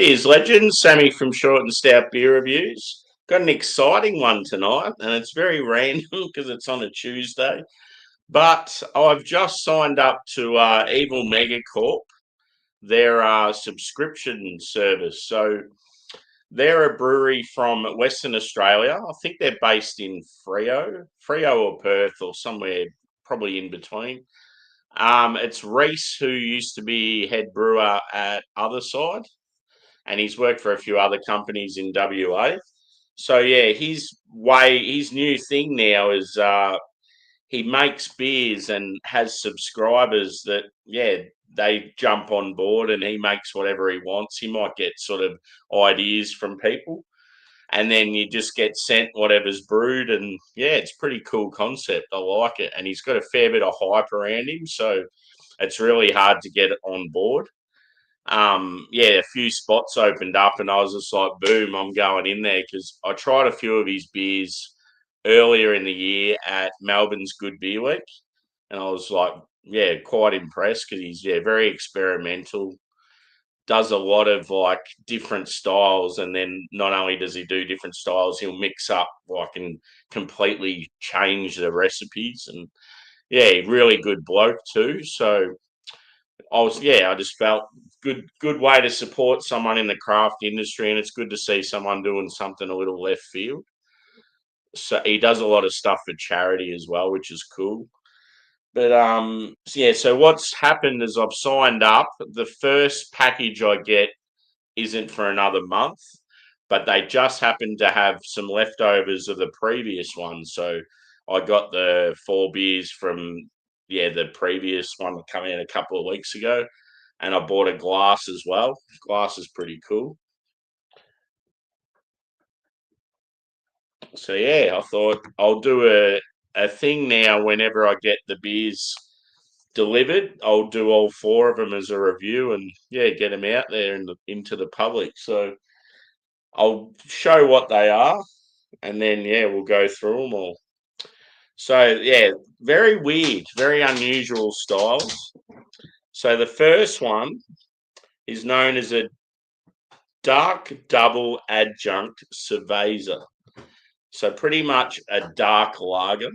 Cheers, legends. Sammy from Short and Stout Beer Reviews. Got an exciting one tonight, and it's very random because it's on a Tuesday. But I've just signed up to Evil Megacorp, their subscription service. So they're a brewery from Western Australia. I think they're based in Freo or Perth or somewhere probably in between. It's Reese, who used to be head brewer at Other Side, and he's worked for a few other companies in WA. So yeah, his new thing now is he makes beers and has subscribers that they jump on board, and he makes whatever he wants. He might get sort of ideas from people, and then you just get sent whatever's brewed, and it's pretty cool concept. I like it, and he's got a fair bit of hype around him, so it's really hard to get it on board. A few spots opened up, and I was just like, boom, I'm going in there, because I tried a few of his beers earlier in the year at Melbourne's Good Beer Week, and I was like, quite impressed, because he's very experimental, does a lot of like different styles, and then not only does he do different styles, he'll mix up like and completely change the recipes, and really good bloke too. So I just felt good way to support someone in the craft industry, and it's good to see someone doing something a little left field. So he does a lot of stuff for charity as well, which is cool. But so what's happened is I've signed up. The first package I get isn't for another month, but they just happened to have some leftovers of the previous one. So I got the 4 beers from the previous one that came in a couple of weeks ago, and I bought a glass as well. Glass is pretty cool. So I thought I'll do a thing now. Whenever I get the beers delivered, I'll do all 4 of them as a review, and get them out there into the public. So I'll show what they are, and then we'll go through them all. So very weird, very unusual styles. So the first one is known as a dark double adjunct Cerveza. So pretty much a dark lager,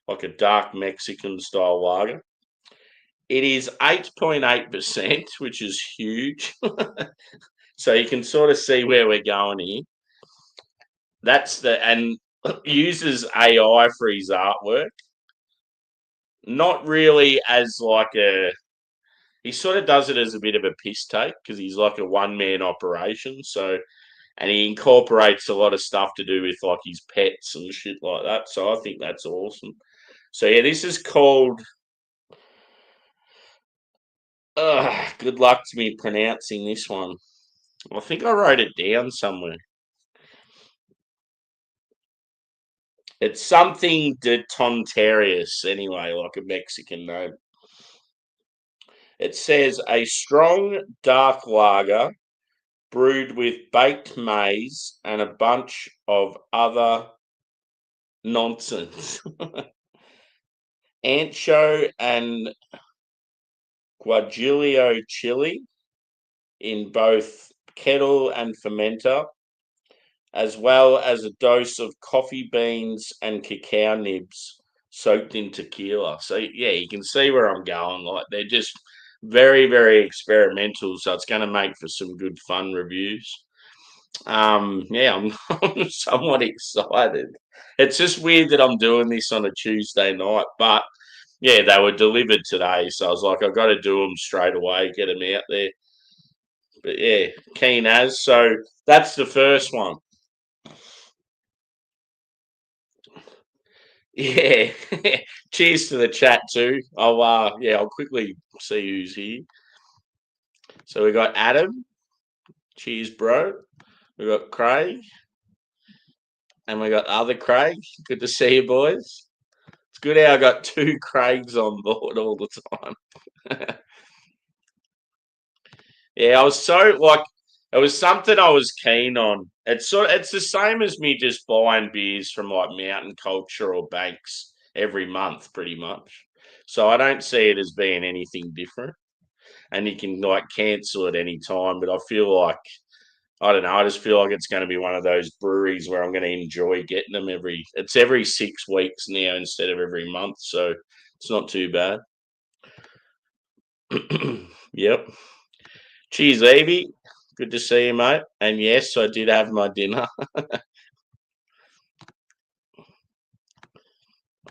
like a dark Mexican style lager. It is 8.8%, which is huge. So you can sort of see where we're going here. And uses AI for his artwork. Not really as like he sort of does it as a bit of a piss take, because he's like a one-man operation. So, and he incorporates a lot of stuff to do with like his pets and shit like that. So I think that's awesome. So this is called. Good luck to me pronouncing this one. I think I wrote it down somewhere. It's something de Tonterias, anyway, like a Mexican name. It says a strong dark lager brewed with baked maize and a bunch of other nonsense. Ancho and guajillo chili in both kettle and fermenter, as well as a dose of coffee beans and cacao nibs soaked in tequila. So you can see where I'm going. Like, they're just very, very experimental. So it's going to make for some good fun reviews. I'm somewhat excited. It's just weird that I'm doing this on a Tuesday night, but they were delivered today, so I was like, I've got to do them straight away, get them out there. But keen as. So that's the first one. Yeah. Cheers to the chat too. I'll quickly see who's here. So we got Adam. Cheers, bro. We got Craig. And we got the other Craig. Good to see you, boys. It's good how I got 2 Craigs on board all the time. I was so like, it was something I was keen on. It's the same as me just buying beers from like Mountain Culture or Banks every month, pretty much. So I don't see it as being anything different. and you can like cancel at any time. But I feel like I don't know. I just feel like it's going to be one of those breweries where I'm going to enjoy getting them every 6 weeks now instead of every month. So it's not too bad. Yep. Cheers, Evie. Good to see you, mate. And yes, I did have my dinner.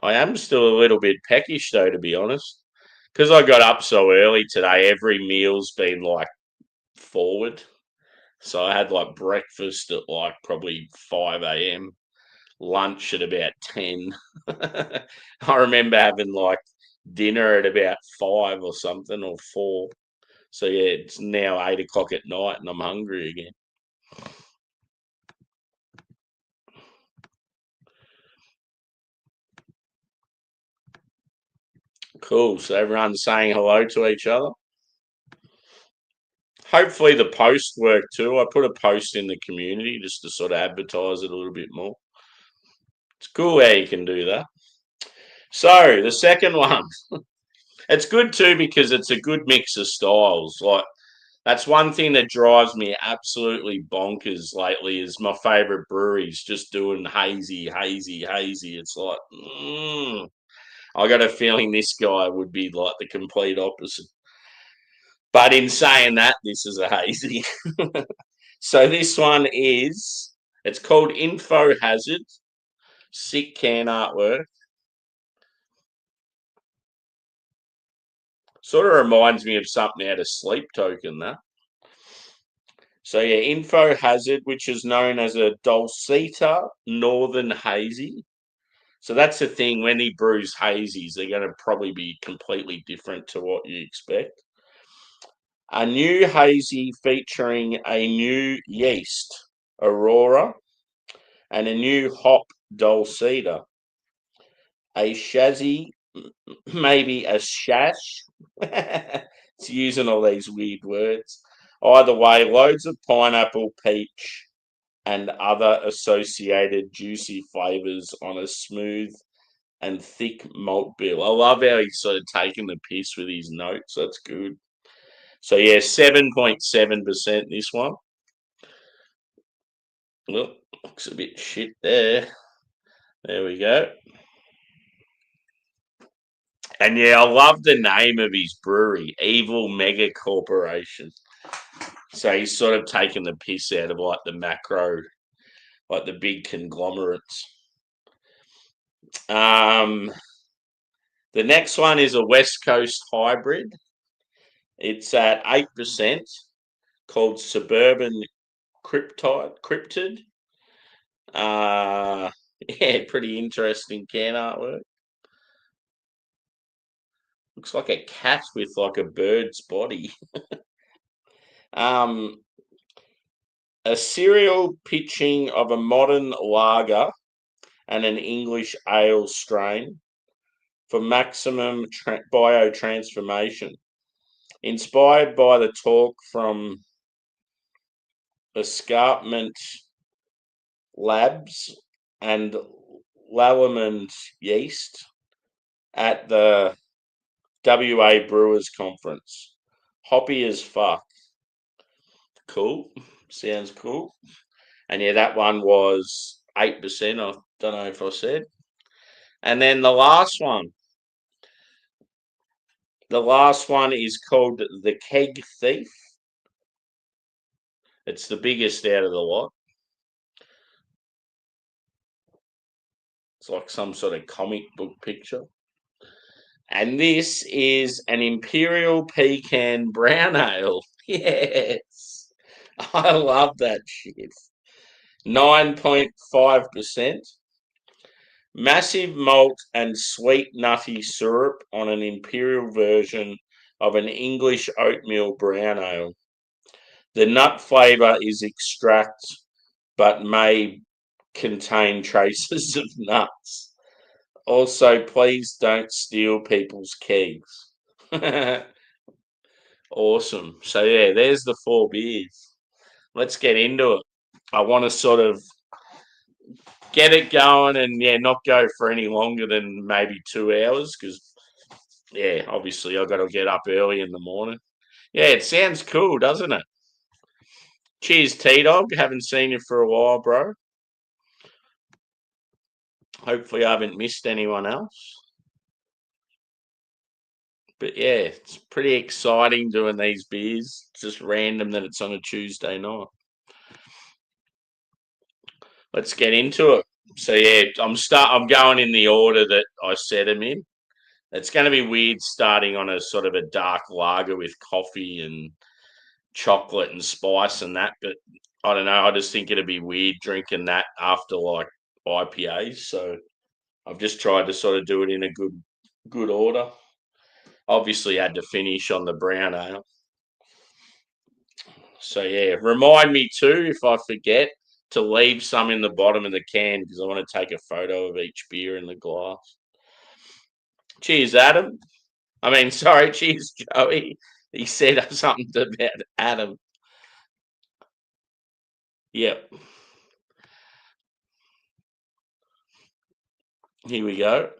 I am still a little bit peckish, though, to be honest. Because I got up so early today, every meal's been like forward. So I had like breakfast at like probably 5 a.m., lunch at about 10. I remember having like dinner at about 5 or something, or 4. So yeah, it's now 8 o'clock at night and I'm hungry again. Cool. So everyone's saying hello to each other. Hopefully the post worked too. I put a post in the community just to sort of advertise it a little bit more. It's cool how you can do that. So the second one, it's good too because it's a good mix of styles. Like that's one thing that drives me absolutely bonkers lately is my favorite breweries just doing hazy, hazy, hazy. It's like, I got a feeling this guy would be like the complete opposite. But in saying that, this is a hazy. So this one it's called Info Hazard. Sick can artwork. Sort of reminds me of something out of Sleep Token, that. So yeah, Info Hazard, which is known as a Dolcita Northern Hazy. So that's the thing, when he brews hazies, they're going to probably be completely different to what you expect. A new hazy featuring a new yeast, Aurora, and a new hop, Dolcita. A shazzy, maybe a shash. It's using all these weird words. Either way, loads of pineapple, peach, and other associated juicy flavors on a smooth and thick malt bill. I love how he's sort of taking the piss with his notes. That's good. So yeah, 7.7% this one. Look, looks a bit shit there. There we go. And yeah, I love the name of his brewery, Evil Mega Corporation. So he's sort of taking the piss out of like the macro, like the big conglomerates. The next one is a West Coast hybrid. It's at 8%, called Suburban Cryptid. Yeah, pretty interesting can artwork. Looks like a cat with like a bird's body. um, a serial pitching of a modern lager and an English ale strain for maximum biotransformation. Inspired by the talk from Escarpment Labs and Lallerman Yeast at the WA Brewers Conference. Hoppy as fuck. Cool. Sounds cool. And yeah, that one was 8%. I don't know if I said. And then the last one. The last one is called the Keg Thief. It's the biggest out of the lot. It's like some sort of comic book picture. And this is an Imperial Pecan Brown Ale. Yes. I love that shit. 9.5%. Massive malt and sweet nutty syrup on an Imperial version of an English oatmeal brown ale. The nut flavour is extract, but may contain traces of nuts. Also, please don't steal people's kegs. Awesome. So yeah, there's the 4 beers. Let's get into it. I want to sort of get it going and yeah, not go for any longer than maybe 2 hours because yeah, obviously I've got to get up early in the morning. Yeah, it sounds cool, doesn't it? Cheers, T-Dog. Haven't seen you for a while, bro. Hopefully I haven't missed anyone else. But yeah, it's pretty exciting doing these beers. It's just random that it's on a Tuesday night. Let's get into it. So yeah, I'm going in the order that I set them in. It's going to be weird starting on a sort of a dark lager with coffee and chocolate and spice and that, but I don't know. I just think it'd be weird drinking that after like IPAs. So I've just tried to sort of do it in a good order. Obviously, had to finish on the brown ale. So yeah, remind me too if I forget to leave some in the bottom of the can because I want to take a photo of each beer in the glass. Cheers, Adam. I mean, sorry, cheers, Joey. He said something about Adam. Yep. Here we go.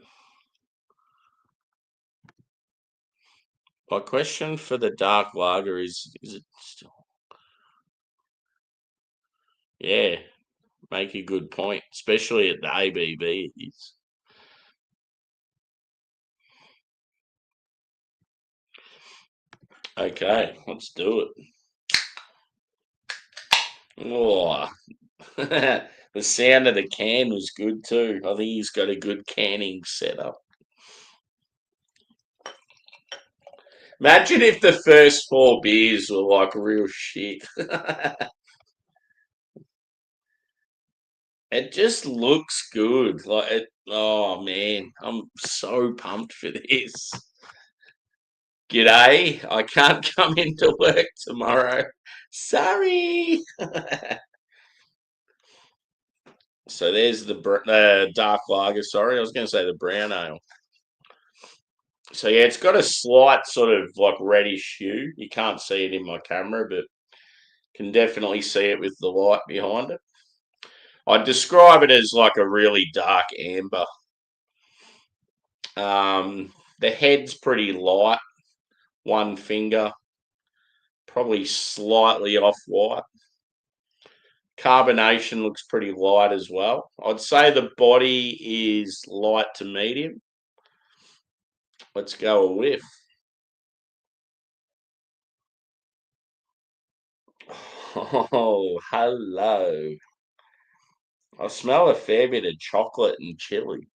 My question for the dark lager is it still? Yeah, make a good point, especially at the ABV it is. Okay, let's do it. Oh, the sound of the can was good too. I think he's got a good canning setup. Imagine if the first four beers were like real shit. It just looks good. Like it. Oh man, I'm so pumped for this. G'day. I can't come into work tomorrow. Sorry. So there's the dark lager. Sorry, I was going to say the brown ale. So yeah, it's got a slight sort of like reddish hue. You can't see it in my camera, but can definitely see it with the light behind it. I'd describe it as like a really dark amber. The head's pretty light, one finger, probably slightly off white. Carbonation looks pretty light as well. I'd say the body is light to medium. Let's go a whiff. Oh, hello. I smell a fair bit of chocolate and chili.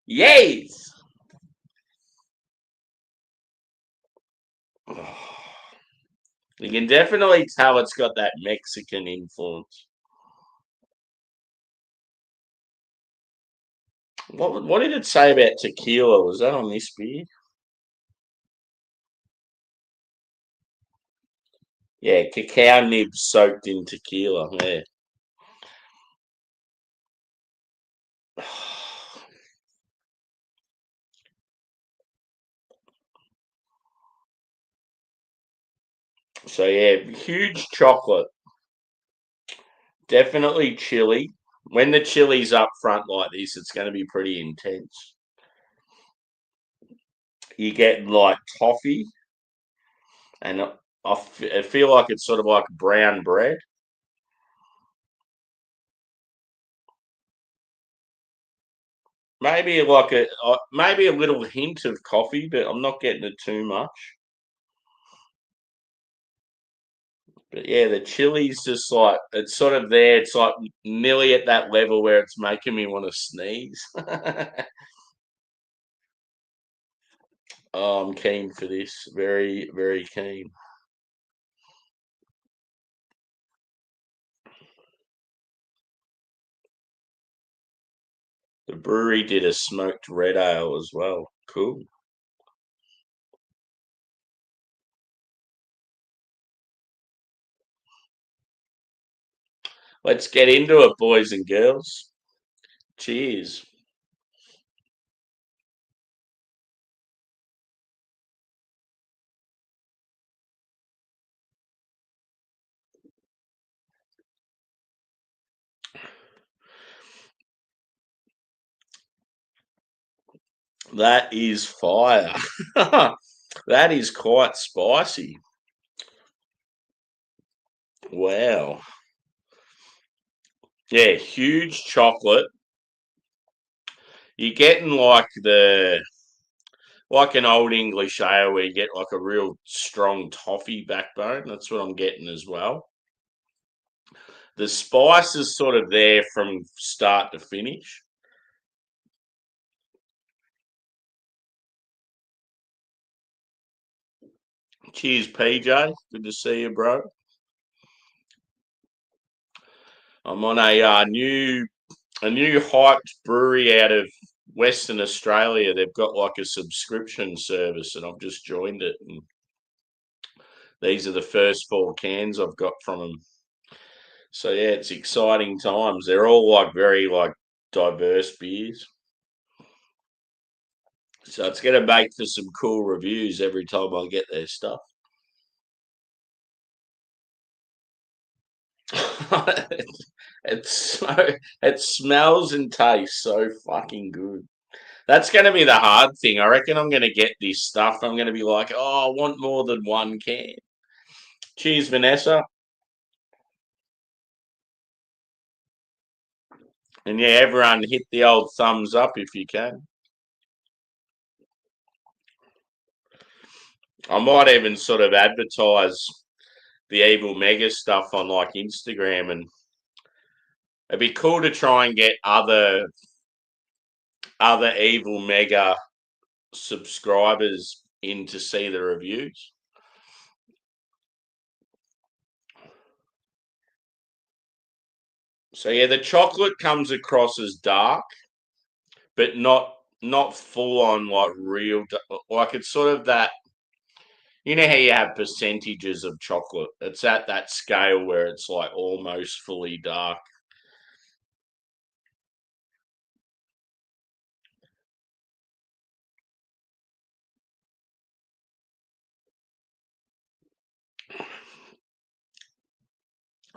Yes. You can definitely tell it's got that Mexican influence. What did it say about tequila? Was that on this beer? Yeah, cacao nibs soaked in tequila. Yeah. So yeah, huge chocolate. Definitely chili. When the chili's up front like this, it's going to be pretty intense. You get like toffee, and I feel like it's sort of like brown bread. Maybe a little hint of coffee, but I'm not getting it too much. But yeah, the chili's just like it's sort of there. It's like nearly at that level where it's making me want to sneeze. Oh, I'm keen for this. Very, very keen. The brewery did a smoked red ale as well. Cool. Let's get into it, boys and girls. Cheers. That is fire. That is quite spicy. Wow. Yeah, huge chocolate. You're getting like an old English ale where you get like a real strong toffee backbone. That's what I'm getting as well. The spice is sort of there from start to finish. Cheers, PJ. Good to see you, bro. I'm on a new hyped brewery out of Western Australia. They've got like a subscription service, and I've just joined it. And these are the first 4 cans I've got from them. So yeah, it's exciting times. They're all like very like diverse beers. So it's going to make for some cool reviews every time I get their stuff. it's so it smells and tastes so fucking good. That's going to be the hard thing. I reckon I'm going to get this stuff. I'm going to be like, oh, I want more than 1 can. Cheers, Vanessa. And yeah, everyone hit the old thumbs up if you can. I might even sort of advertise the Evil Mega stuff on like Instagram, and it'd be cool to try and get other Evil Mega subscribers in to see the reviews. So yeah, the chocolate comes across as dark, but not full on like real like it's sort of that, you know how you have percentages of chocolate. It's at that scale where it's like almost fully dark.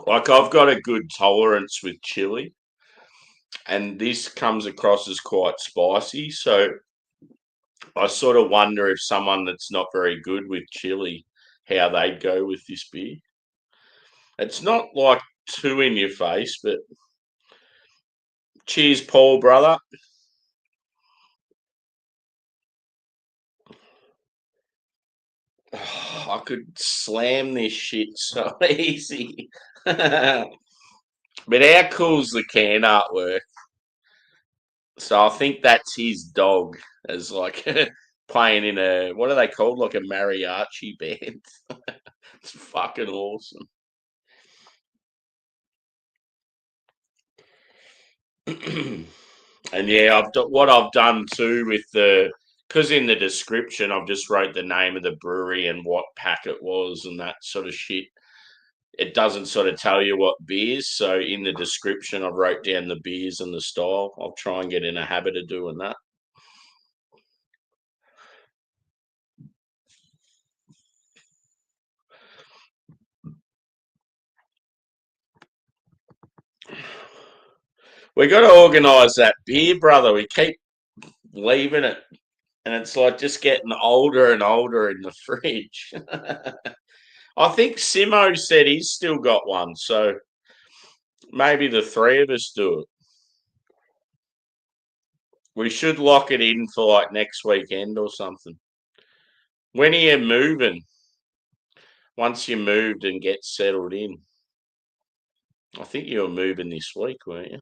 Like I've got a good tolerance with chili, and this comes across as quite spicy. So I sort of wonder if someone that's not very good with chili, how they'd go with this beer. It's not like too in your face, but cheers, Paul, brother. I could slam this shit so easy. But how cool's the can artwork? So I think that's his dog as like playing in a, what are they called? Like a mariachi band. It's fucking awesome. And yeah, what I've done too with because in the description I've just wrote the name of the brewery and what pack it was and that sort of shit. It doesn't sort of tell you what beers. So in the description, I wrote down the beers and the style. I'll try and get in a habit of doing that. We got to organise that beer, brother. We keep leaving it, and it's like just getting older and older in the fridge. I think Simo said he's still got one, so maybe the three of us do it. We should lock it in for like next weekend or something. When are you moving? Once you moved and get settled in. I think you were moving this week, weren't you?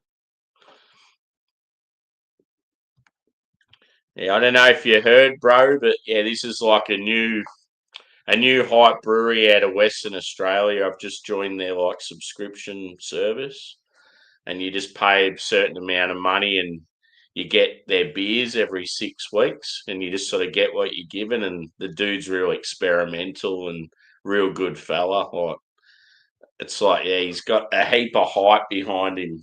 Yeah, I don't know if you heard, bro, but yeah, this is like a new hype brewery out of Western Australia. I've just joined their like subscription service, and you just pay a certain amount of money, and you get their beers every 6 weeks, and you just sort of get what you're given. And the dude's real experimental and real good fella. Like it's like, yeah, he's got a heap of hype behind him,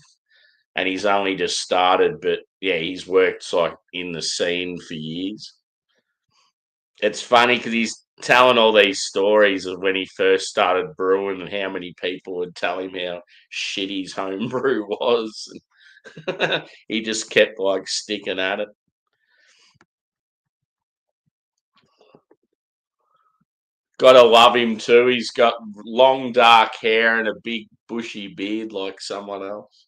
and he's only just started, but yeah, he's worked like in the scene for years. It's funny because he's telling all these stories of when he first started brewing and how many people would tell him how shit his homebrew was. He just kept like sticking at it. Gotta love him too. He's got long dark hair and a big bushy beard like someone else.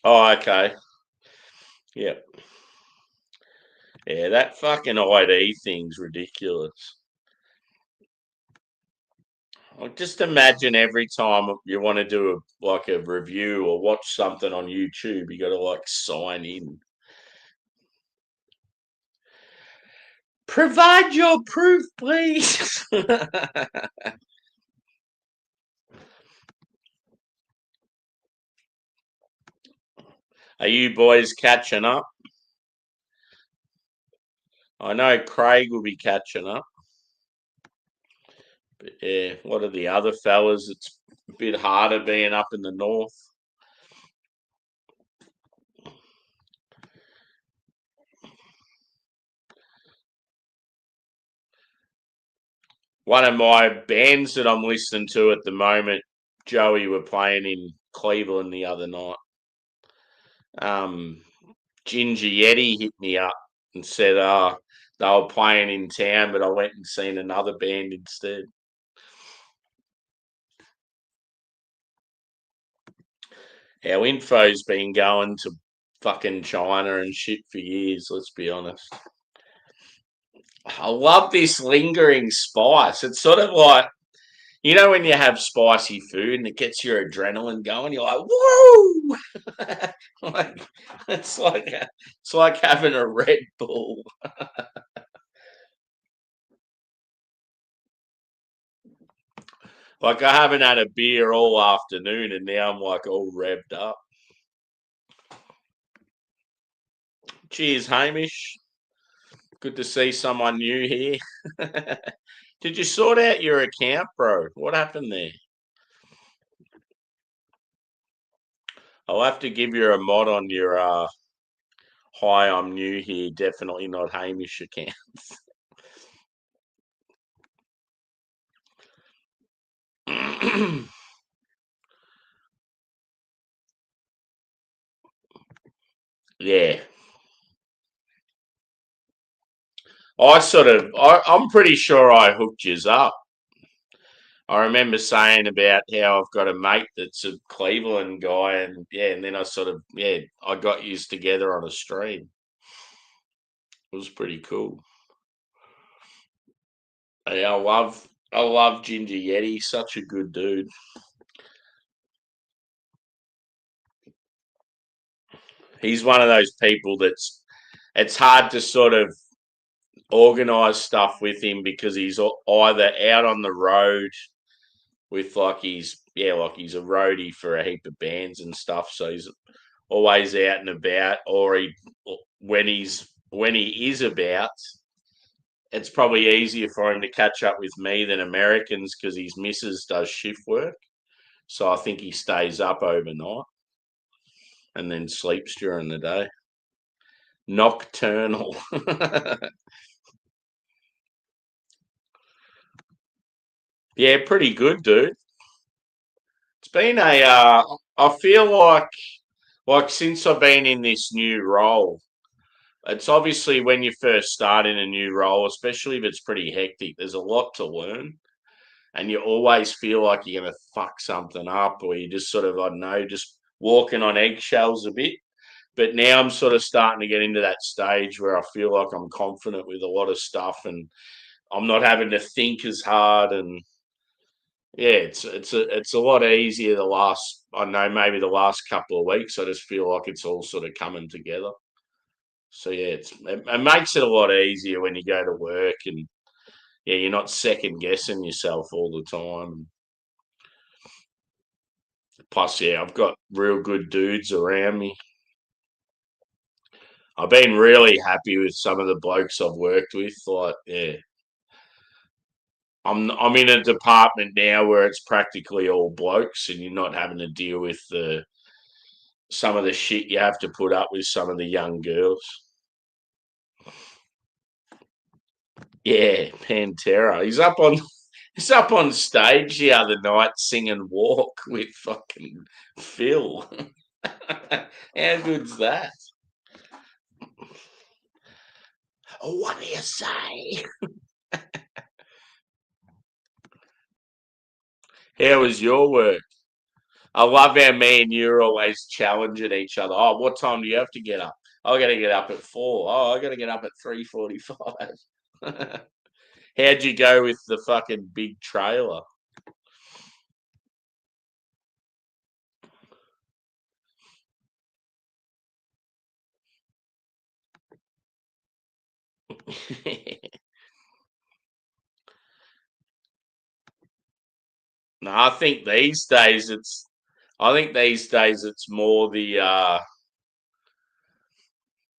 Oh, okay. Yep. Yeah, that fucking ID thing's ridiculous. Like, just imagine every time you want to do a review or watch something on YouTube, you got to like sign in. Provide your proof, please. Are you boys catching up? I know Craig will be catching up. But yeah, what are the other fellas? It's a bit harder being up in the north. One of my bands that I'm listening to at the moment, Joey, were playing in Cleveland the other night. Um, Ginger Yeti hit me up and said, they were playing in town, but I went and seen another band instead. Our info's been going to fucking China and shit for years, let's be honest. I love this lingering spice. It's sort of like, you know, when you have spicy food and it gets your adrenaline going, you're like, whoa! like, it's like having a Red Bull. Like I haven't had a beer all afternoon and now I'm like all revved up. Cheers, Hamish. Good to see someone new here. Did you sort out your account, bro? What happened there? I'll have to give you a mod on your hi, I'm new here. Definitely not Hamish account. Yeah. I'm pretty sure I hooked yous up. I remember saying about how I've got a mate that's a Cleveland guy, and yeah, and then I got yous together on a stream. It was pretty cool. Yeah, I love Ginger Yeti. Such a good dude. He's one of those people that's it's hard to sort of organize stuff with him because he's either out on the road with like he's a roadie for a heap of bands and stuff, so he's always out and about, or when he is about, it's probably easier for him to catch up with me than Americans because his missus does shift work. So I think he stays up overnight and then sleeps during the day. Nocturnal. Yeah, pretty good, dude. It's been I feel like since I've been in this new role, it's obviously when you first start in a new role, especially if it's pretty hectic, there's a lot to learn. And you always feel like you're going to fuck something up or you just sort of, I don't know, just walking on eggshells a bit. But now I'm sort of starting to get into that stage where I feel like I'm confident with a lot of stuff and I'm not having to think as hard. And yeah, it's a lot easier the last, I don't know, maybe the last couple of weeks. I just feel like it's all sort of coming together. So yeah, it makes it a lot easier when you go to work and yeah, you're not second guessing yourself all the time. Plus, yeah, I've got real good dudes around me. I've been really happy with some of the blokes I've worked with. Like, yeah, I'm in a department now where it's practically all blokes, and you're not having to deal with the some of the shit you have to put up with some of the young girls. Yeah, Pantera. He's up on stage the other night singing "Walk" with fucking Phil. How good's that? Oh, what do you say? How was your work? I love how me and you are always challenging each other. Oh, what time do you have to get up? I got to get up at 4. Oh, I got to get up at 3:45. How'd you go with the fucking big trailer? No, I think these days it's more the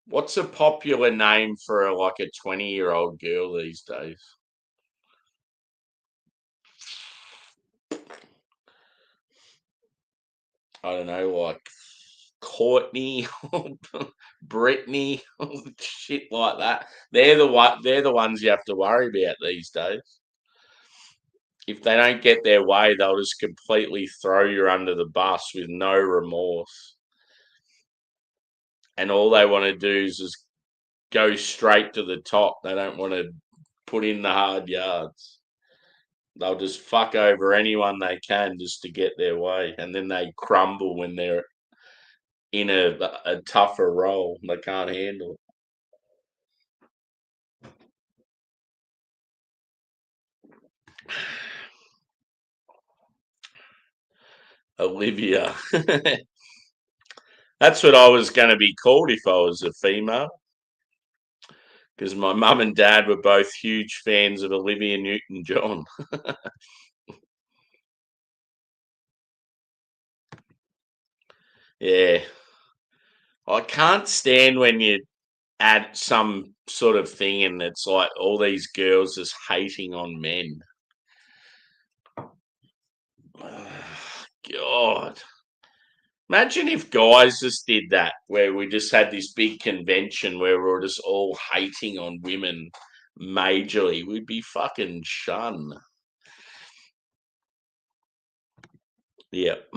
what's a popular name for like a 20-year-old girl these days? I don't know, like Courtney, Brittany, shit like that. They're the ones you have to worry about these days. If they don't get their way, they'll just completely throw you under the bus with no remorse. And all they want to do is just go straight to the top. They don't want to put in the hard yards. They'll just fuck over anyone they can just to get their way, and then they crumble when they're in a tougher role. They can't handle it. Olivia. That's what I was going to be called if I was a female, because my mum and dad were both huge fans of Olivia Newton-John. Yeah. I can't stand when you add some sort of thing and it's like all these girls just hating on men. God. Imagine if guys just did that, where we just had this big convention where we were just all hating on women majorly. We'd be fucking shunned. Yep.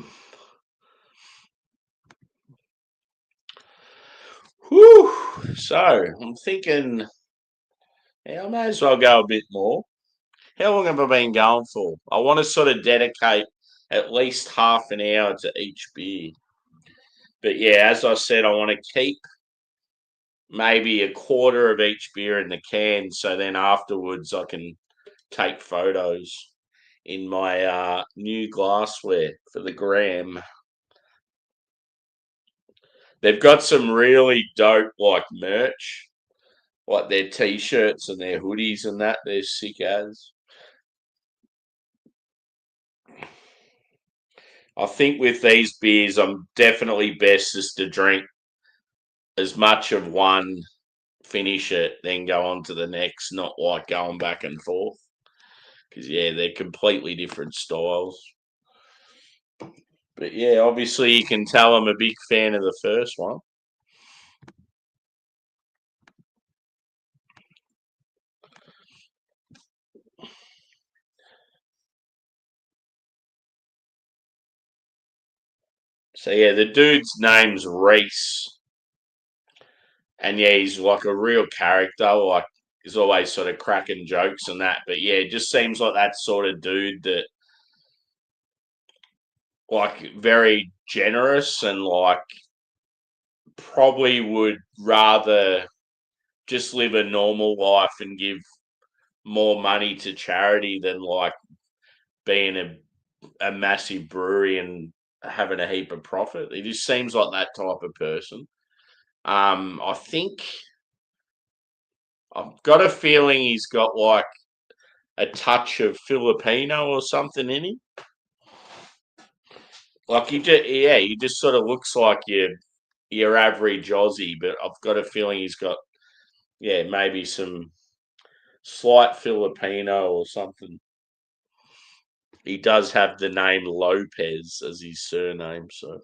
Whew. So I'm thinking, yeah, I may as well go a bit more. How long have I been going for? I want to sort of dedicate at least half an hour to each beer. But yeah, as I said, I want to keep maybe a quarter of each beer in the can, so then afterwards I can take photos in my new glassware for the gram. They've got some really dope like merch, like their t-shirts and their hoodies and that. They're sick as. I think with these beers, I'm definitely best just to drink as much of one, finish it, then go on to the next, not like going back and forth. Because yeah, they're completely different styles. But yeah, obviously you can tell I'm a big fan of the first one. So yeah, the dude's name's Reese, and yeah, he's like a real character. Like he's always sort of cracking jokes and that. But yeah, it just seems like that sort of dude that like very generous and like probably would rather just live a normal life and give more money to charity than like being a massive brewery and having a heap of profit. He just seems like that type of person. I think I've got a feeling he's got like a touch of Filipino or something in him. Like he just sort of looks like your average Aussie, but I've got a feeling he's got maybe some slight Filipino or something. He does have the name Lopez as his surname, so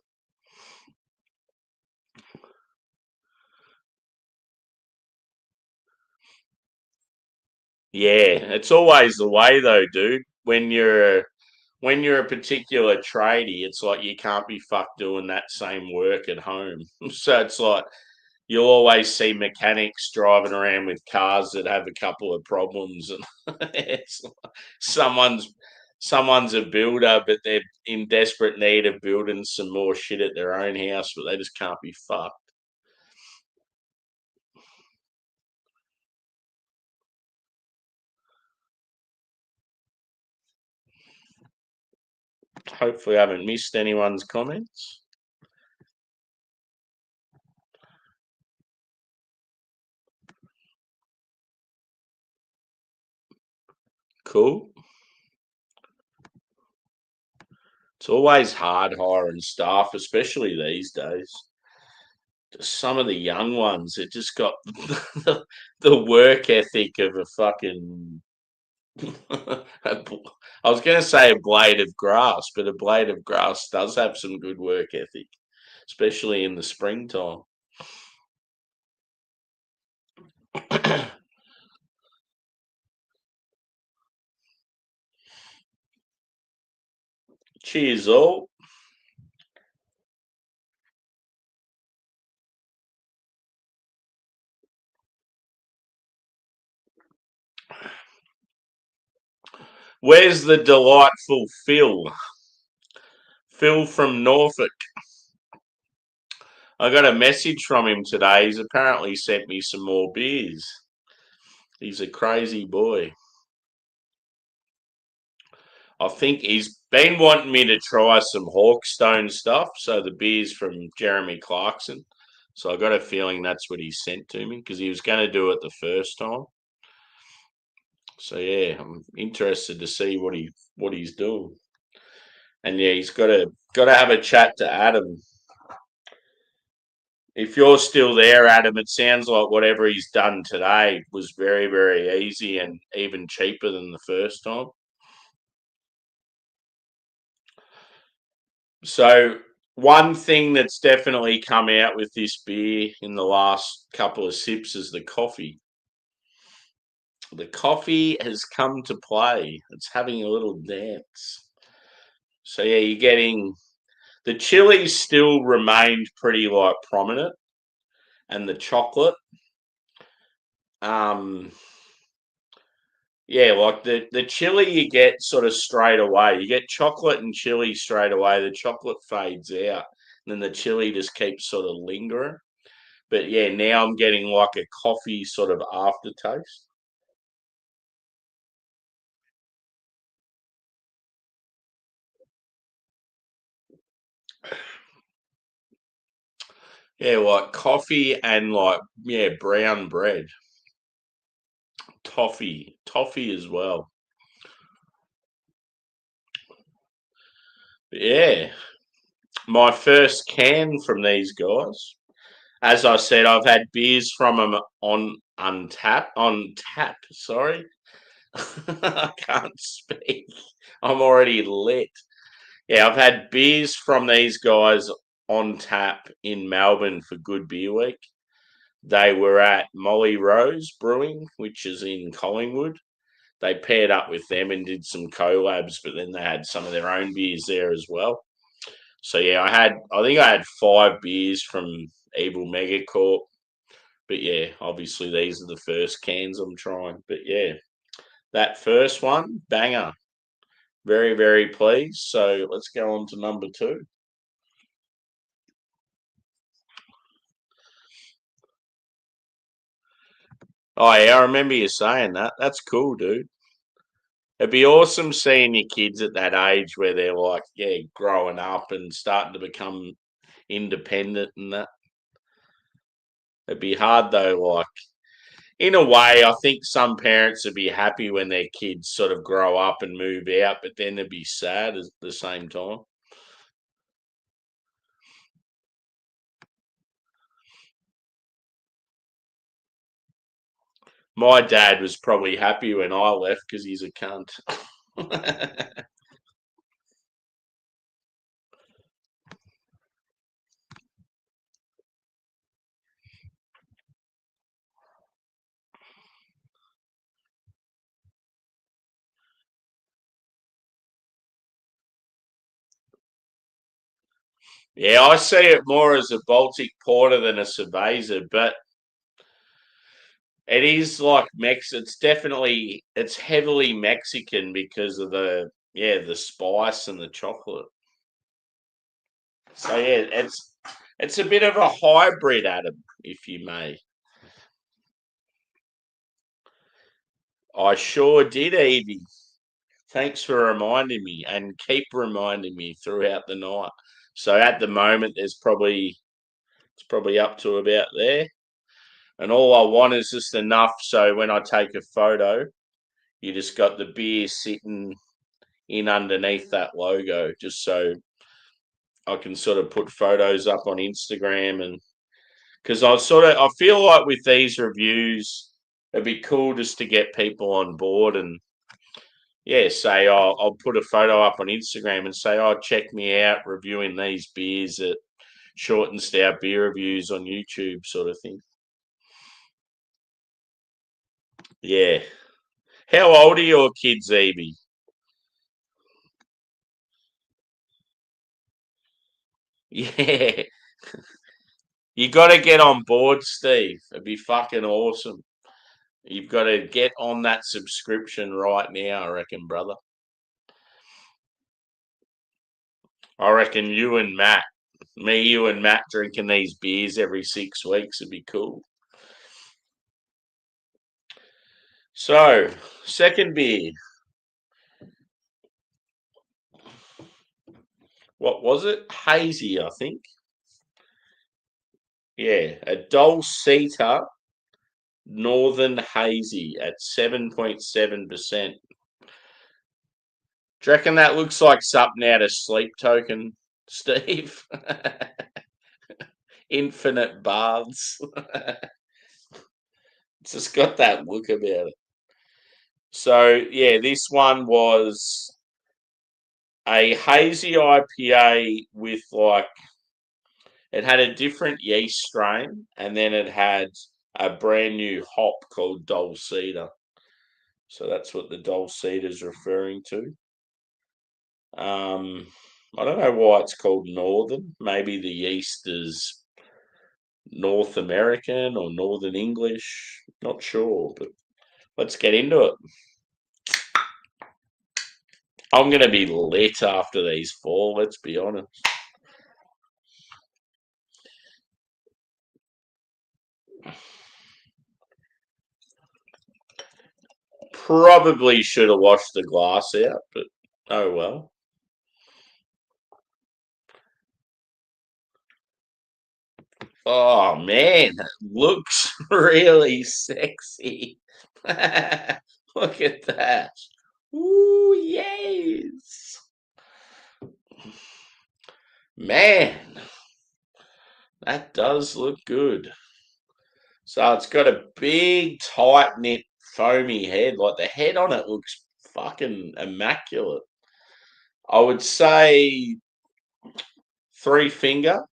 yeah, it's always the way though, dude. when you're a particular tradie, it's like you can't be fucked doing that same work at home. So it's like you'll always see mechanics driving around with cars that have a couple of problems, and it's like someone's someone's a builder, but they're in desperate need of building some more shit at their own house, but they just can't be fucked. Hopefully, I haven't missed anyone's comments. Cool. It's always hard hiring staff, especially these days. Some of the young ones, it just got the work ethic of a fucking. I was going to say a blade of grass, but a blade of grass does have some good work ethic, especially in the springtime. Cheers, all. Where's the delightful Phil? Phil from Norfolk. I got a message from him today. He's apparently sent me some more beers. He's a crazy boy. I think he's been wanting me to try some Hawkstone stuff. So the beers from Jeremy Clarkson. So I got a feeling that's what he sent to me because he was going to do it the first time. So yeah, I'm interested to see what he's doing. And yeah, he's got to have a chat to Adam. If you're still there, Adam, it sounds like whatever he's done today was very, very easy and even cheaper than the first time. So one thing that's definitely come out with this beer in the last couple of sips is the coffee. The coffee has come to play. It's having a little dance. So yeah, you're getting the chili still remained pretty like prominent, and the chocolate. Um, yeah, like the chili you get sort of straight away. You get chocolate and chili straight away. The chocolate fades out, and then the chili just keeps sort of lingering. But yeah, now I'm getting like a coffee sort of aftertaste. Yeah, like coffee and like yeah, brown bread, toffee as well. But yeah, my first can from these guys. As I said, I've had beers from them on tap. Sorry, I can't speak. I'm already lit. Yeah, I've had beers from these guys on tap in Melbourne for Good Beer Week. They were at Molly Rose Brewing, which is in Collingwood. They paired up with them and did some collabs, but then they had some of their own beers there as well. So yeah, I think I had 5 beers from Evil Megacorp. But yeah, obviously these are the first cans I'm trying. But yeah, that first one, banger. Very, very pleased. So let's go on to number 2. Oh yeah, I remember you saying that. That's cool, dude. It'd be awesome seeing your kids at that age where they're like, yeah, growing up and starting to become independent and that. It'd be hard though, like in a way, I think some parents would be happy when their kids sort of grow up and move out, but then they'd be sad at the same time. My dad was probably happy when I left because he's a cunt. Yeah, I see it more as a Baltic porter than a Cerveza, but it is like it's heavily Mexican because of the spice and the chocolate. So yeah, it's a bit of a hybrid, Adam, if you may. I sure did, Evie. Thanks for reminding me and keep reminding me throughout the night. So at the moment it's probably up to about there. And all I want is just enough so when I take a photo, you just got the beer sitting in underneath that logo, just so I can sort of put photos up on Instagram. And because I feel like with these reviews, it'd be cool just to get people on board and yeah, say I'll put a photo up on Instagram and say, oh, check me out reviewing these beers at Short and Stout Beer Reviews on YouTube, sort of thing. Yeah. How old are your kids, Evie? Yeah. You got to get on board, Steve. It'd be fucking awesome. You've got to get on that subscription right now, I reckon, brother. I reckon you and Matt drinking these beers every 6 weeks would be cool. So, second beer. What was it? Hazy, I think. Yeah, a Dolcita Northern Hazy at 7.7%. Do you reckon that looks like something out of Sleep Token, Steve? Infinite baths. It's just got that look about it. So, yeah, this one was a hazy IPA with it had a different yeast strain and then it had a brand new hop called Dolcita. So that's what the Dolcita is referring to. I don't know why it's called Northern. Maybe the yeast is North American or Northern English. Not sure, but let's get into it. I'm going to be lit after these four, let's be honest. Probably should have washed the glass out, but oh well. Oh man, it looks really sexy. Look at that. Ooh, yes. Man, that does look good. So it's got a big, tight knit, foamy head. Like the head on it looks fucking immaculate. I would say 3 finger,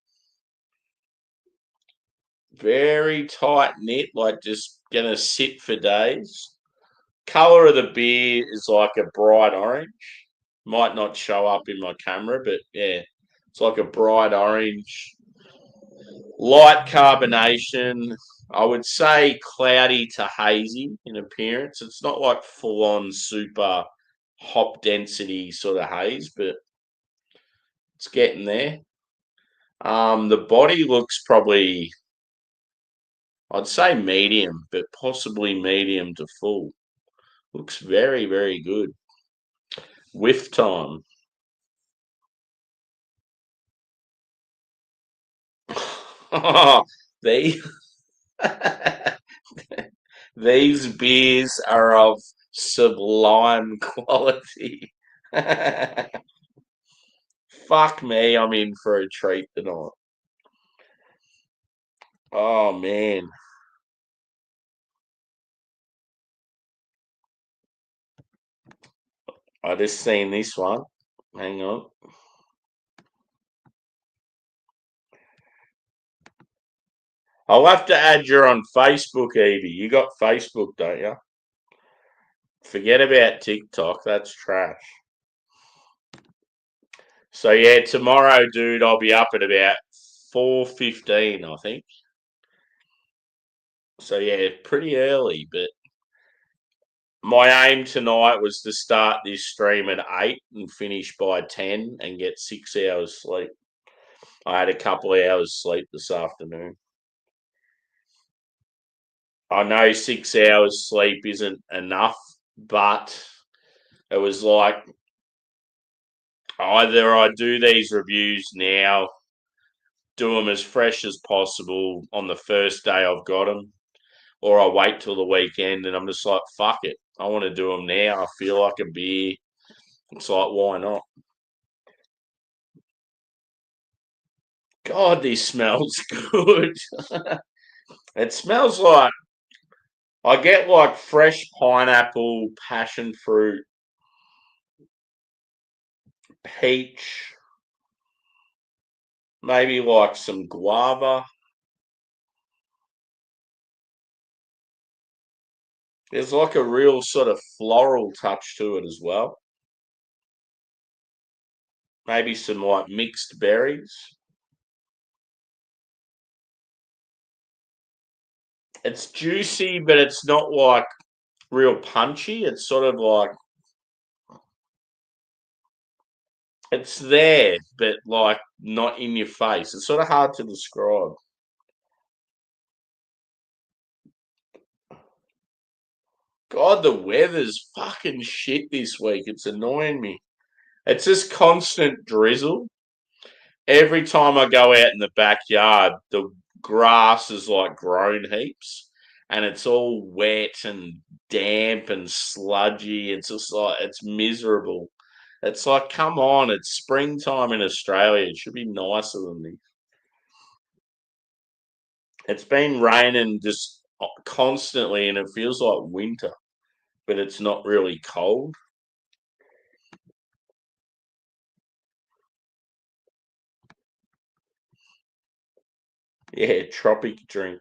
very tight knit, like just gonna sit for days. Color of the beer is like a bright orange. Might not show up in my camera, but yeah, it's like a bright orange, light carbonation. I would say cloudy to hazy in appearance. It's not like full on super hop density sort of haze, but it's getting there. The body looks probably, I'd say medium, but possibly medium to full. Looks very, very good. Whiff time. they These beers are of sublime quality. Fuck me, I'm in for a treat tonight. Oh man. I just seen this one. Hang on. I'll have to add you on Facebook, Evie. You got Facebook, don't you? Forget about TikTok. That's trash. So yeah, tomorrow, dude, I'll be up at about 4:15, I think. So yeah, pretty early, but my aim tonight was to start this stream at 8 and finish by 10 and get 6 hours sleep. I had a couple of hours sleep this afternoon. I know 6 hours sleep isn't enough, but it was like either I do these reviews now, do them as fresh as possible on the first day I've got them, or I wait till the weekend and I'm just like, fuck it. I want to do them now. I feel like a beer. It's like, why not? God, this smells good. It smells like I get like fresh pineapple, passion fruit, peach, maybe like some guava. There's like a real sort of floral touch to it as well. Maybe some like mixed berries. It's juicy, but it's not like real punchy. It's sort of like it's there, but like not in your face. It's sort of hard to describe. God, the weather's fucking shit this week. It's annoying me. It's just constant drizzle. Every time I go out in the backyard, the grass is like grown heaps and it's all wet and damp and sludgy. It's just like, it's miserable. It's like, come on, it's springtime in Australia. It should be nicer than this. It's been raining just constantly and it feels like winter, but it's not really cold. Yeah, tropic drink.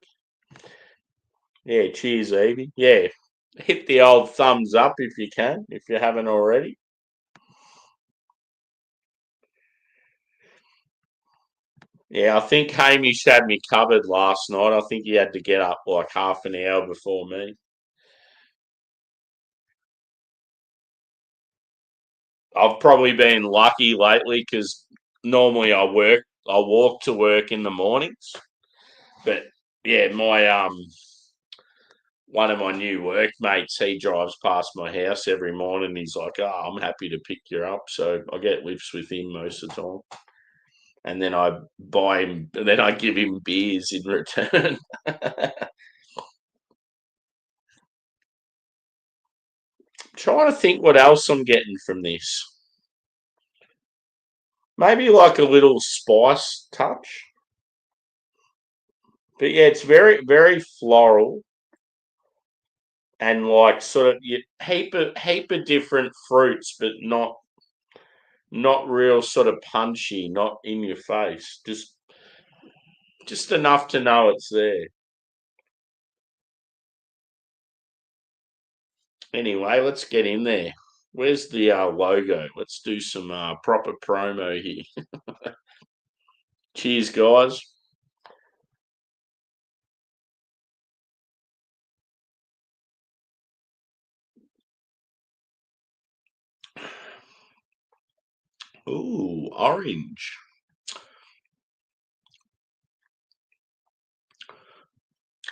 Yeah, cheers, Evie. Yeah, hit the old thumbs up if you can, if you haven't already. Yeah, I think Hamish had me covered last night. I think he had to get up like half an hour before me. I've probably been lucky lately because normally I walk to work in the mornings. But yeah, my one of my new workmates, he drives past my house every morning. He's like, "Oh, I'm happy to pick you up." So I get lifts with him most of the time. And then I buy him, and then I give him beers in return. Trying to think what else I'm getting from this. Maybe like a little spice touch. But yeah, it's very, very floral and like sort of heap of different fruits, but not real sort of punchy, not in your face. Just enough to know it's there. Anyway, let's get in there. Where's the logo? Let's do some proper promo here. Cheers, guys. Ooh, orange.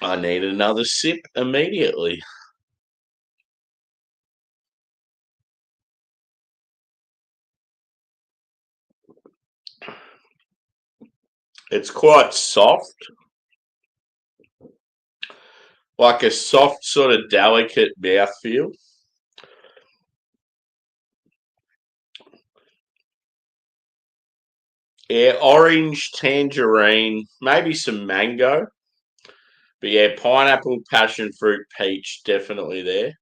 I need another sip immediately. It's quite soft, like a soft, sort of delicate mouthfeel. Yeah, orange, tangerine, maybe some mango. But yeah, pineapple, passion fruit, peach, definitely there.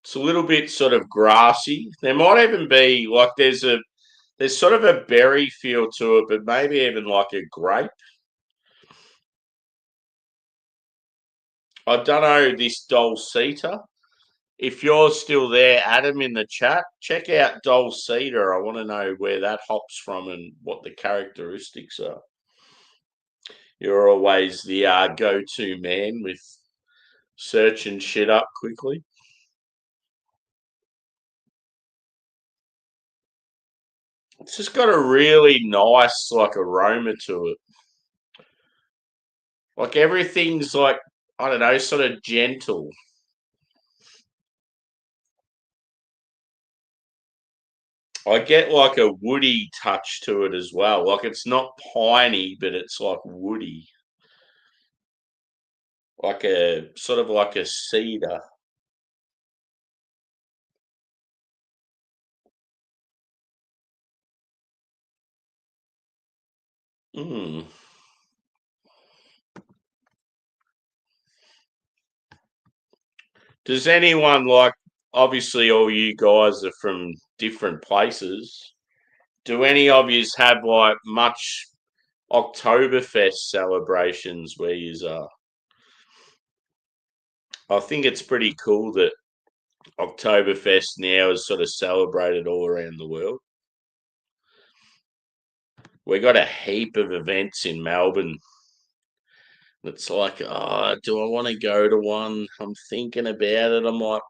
It's a little bit sort of grassy. There might even be like there's sort of a berry feel to it, but maybe even like a grape. I don't know this Dolcita. if you're still there, Adam, in the chat, check out Dolcita. I want to know where that hops from and what the characteristics are. You're always the go-to man with searching shit up quickly. It's just got a really nice aroma to it. Like everything's I don't know, sort of gentle. I get a woody touch to it as well. Like it's not piney, but it's woody. Like a sort of like a cedar. Mm. Does anyone obviously all you guys are from different places. Do any of yous have much Oktoberfest celebrations where yous are? I think it's pretty cool that Oktoberfest now is sort of celebrated all around the world. We got a heap of events in Melbourne. It's do I want to go to one? I'm thinking about it. I'm like,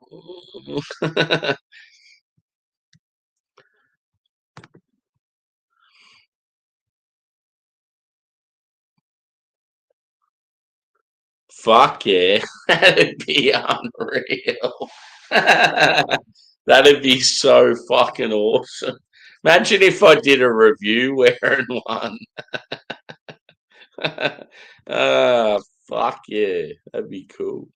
fuck yeah, that'd be unreal. That'd be so fucking awesome. Imagine if I did a review wearing one. Ah, fuck yeah, that'd be cool.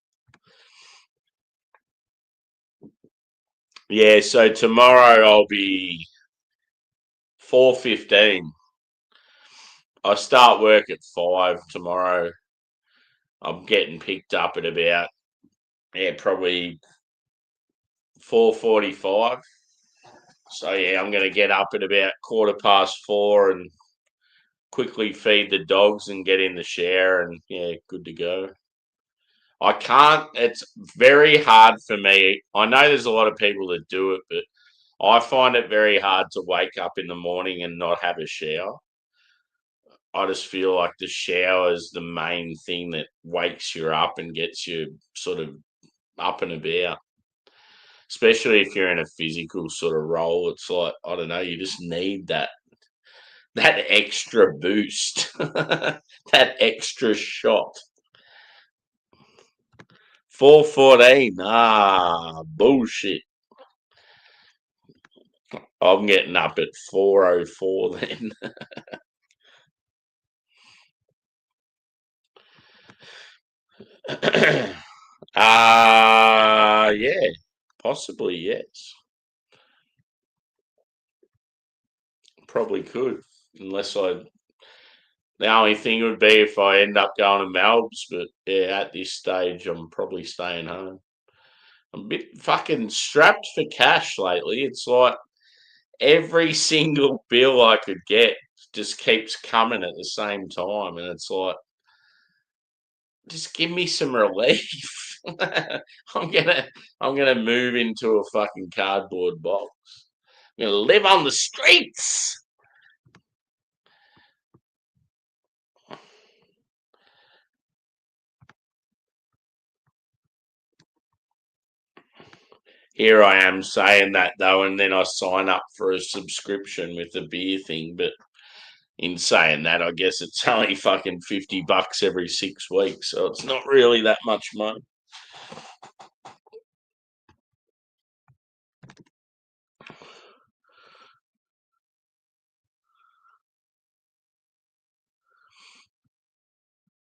Yeah, so tomorrow I'll be 4:15. I start work at 5 tomorrow. I'm getting picked up at about probably 4:45. So yeah, I'm gonna get up at about 4:15 and quickly feed the dogs and get in the shower and yeah, good to go. I can't. It's very hard for me. I know there's a lot of people that do it, but I find it very hard to wake up in the morning and not have a shower. I just feel like the shower is the main thing that wakes you up and gets you sort of up and about. Especially if you're in a physical sort of role, it's like I don't know, you just need that extra boost, that extra shot. 4:14, bullshit. I'm getting up at 4:04 then. Yeah, possibly yes. Probably could, unless I. The only thing would be if I end up going to Melbs, but yeah, at this stage, I'm probably staying home. I'm a bit fucking strapped for cash lately. It's like every single bill I could get just keeps coming at the same time, and it's like, just give me some relief. I'm gonna move into a fucking cardboard box. I'm gonna live on the streets. Here I am saying that though, and then I sign up for a subscription with the beer thing. But in saying that, I guess it's only fucking $50 every 6 weeks, so it's not really that much money.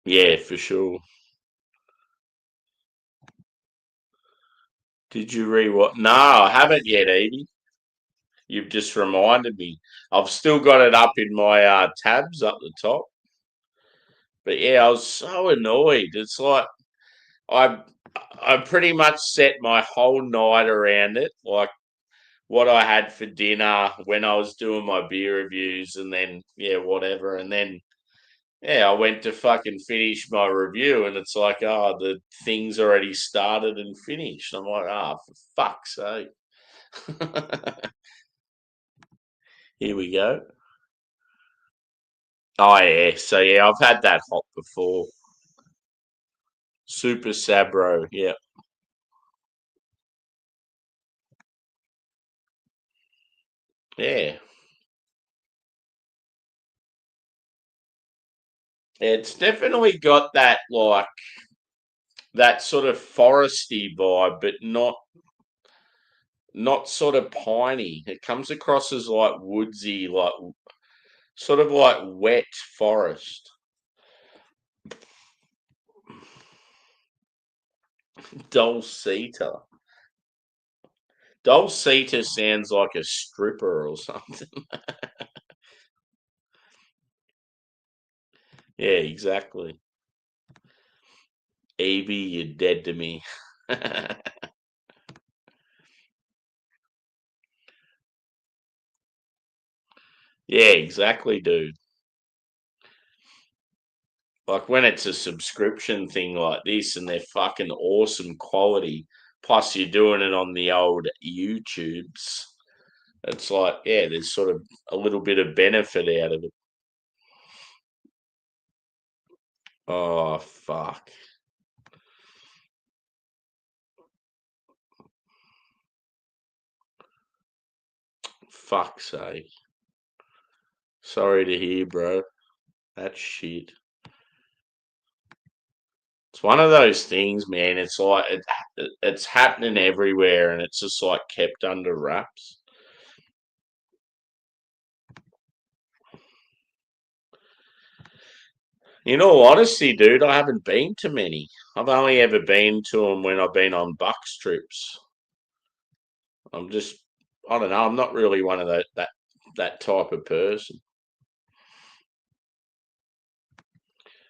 Yeah, for sure. Did you read what? No, I haven't yet, Edie. You've just reminded me. I've still got it up in my tabs up the top. But yeah, I was so annoyed. It's like I I pretty much set my whole night around it, like what I had for dinner when I was doing my beer reviews, and then yeah, whatever, and then Yeah, I went to fucking finish my review, and it's like, oh, the thing's already started and finished. I'm like, ah, oh, for fuck's sake. Here we go. Oh yeah, so yeah, I've had that hop before. Super Sabro, yeah, yeah. It's definitely got that like that sort of foresty vibe, but not sort of piney. It comes across as like woodsy, like sort of like wet forest. Dolcita. Dolcita sounds like a stripper or something. Yeah, exactly. Evie, you're dead to me. Yeah, exactly, dude. Like when it's a subscription thing like this and they're fucking awesome quality, plus you're doing it on the old YouTubes, it's like, yeah, there's sort of a little bit of benefit out of it. Oh, fuck. Fuck's sake. Sorry to hear, bro. That's shit. It's one of those things, man. It's like it's happening everywhere, and it's just like kept under wraps. In all honesty, dude, I haven't been to many. I've only ever been to them when I've been on bucks trips. I'm just, I don't know. I'm not really one of that type of person.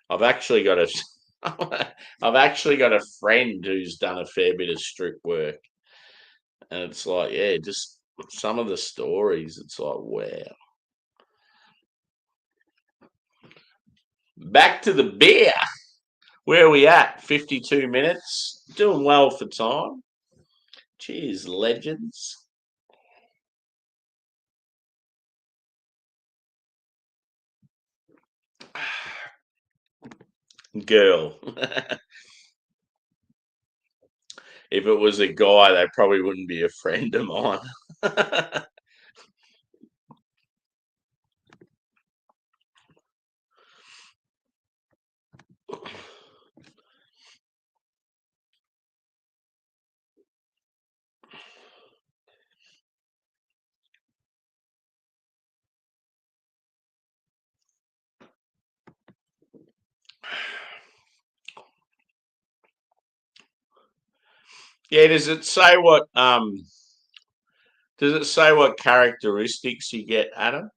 I've actually got a, I've actually got a friend who's done a fair bit of strip work, and it's like, yeah, just some of the stories. It's like, wow. Back to the beer. Where are we at? 52 minutes. Doing well for time. Cheers, legends. Girl. If it was a guy, they probably wouldn't be a friend of mine. Yeah, does it say what characteristics you get, Adam,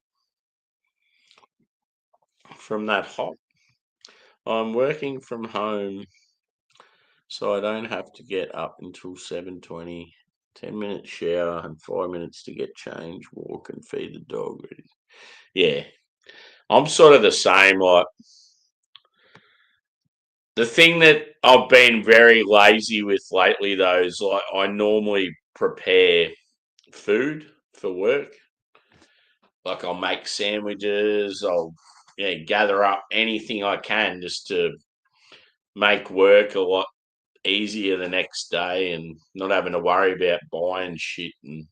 from that hop? I'm working from home, so I don't have to get up until 7:20. 10 minutes shower and 5 minutes to get changed, walk and feed the dog. Yeah. I'm sort of the same. Like the thing that I've been very lazy with lately though is like I normally prepare food for work. Like I'll make sandwiches, I'll gather up anything I can just to make work a lot easier the next day and not having to worry about buying shit and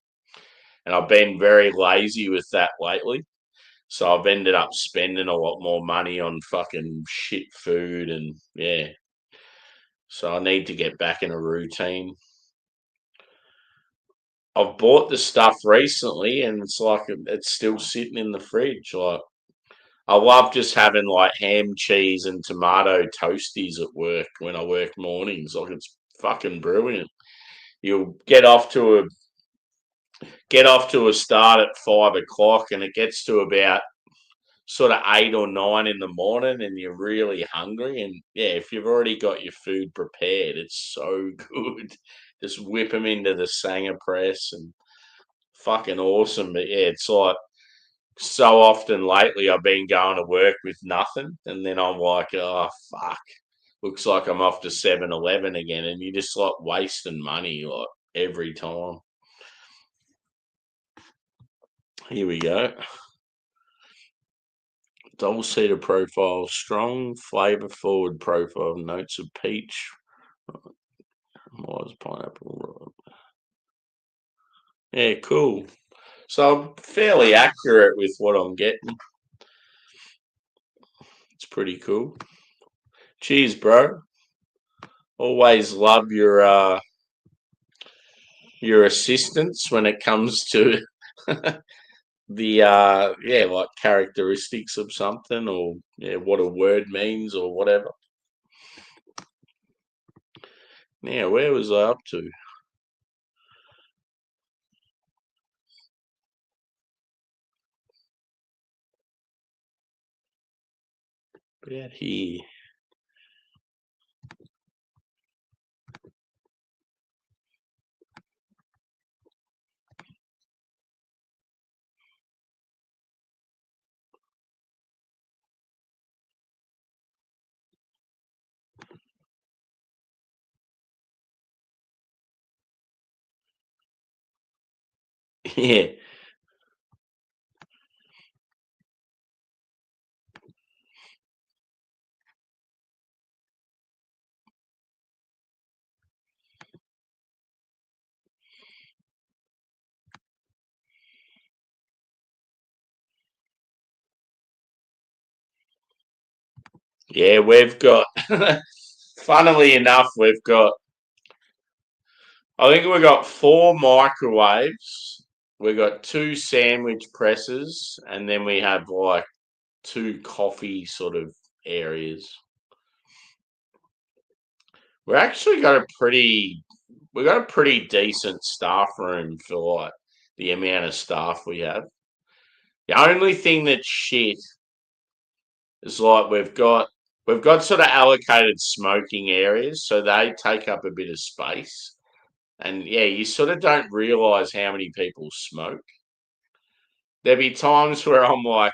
I've been very lazy with that lately. So I've ended up spending a lot more money on fucking shit food and yeah. So I need to get back in a routine. I've bought the stuff recently and it's like it's still sitting in the fridge. Like I love just having like ham, cheese, and tomato toasties at work when I work mornings. Like it's fucking brilliant. You'll get off to a start at 5 o'clock, and it gets to about sort of 8 or 9 in the morning, and you're really hungry. And yeah, if you've already got your food prepared, it's so good. Just whip them into the Sanger press and fucking awesome. But yeah, it's like so often lately I've been going to work with nothing, and then I'm like, oh fuck, looks like I'm off to 7-Eleven again, and you're just like wasting money like every time. Here we go. Dolcita profile, strong flavour forward profile, notes of peach, was pineapple. Yeah, cool. So I'm fairly accurate with what I'm getting. It's pretty cool. Cheers, bro. Always love your assistance when it comes to the yeah, like characteristics of something, or yeah, what a word means or whatever. Now, where was I up to? About here. Yeah. Yeah, we've got funnily enough, I think we've got 4 microwaves. We've got 2 sandwich presses, and then we have like 2 coffee sort of areas. We actually got a pretty decent staff room for like the amount of staff we have. The only thing that's shit is like we've got sort of allocated smoking areas, so they take up a bit of space. And yeah, you sort of don't realize how many people smoke. There'd be times where I'm like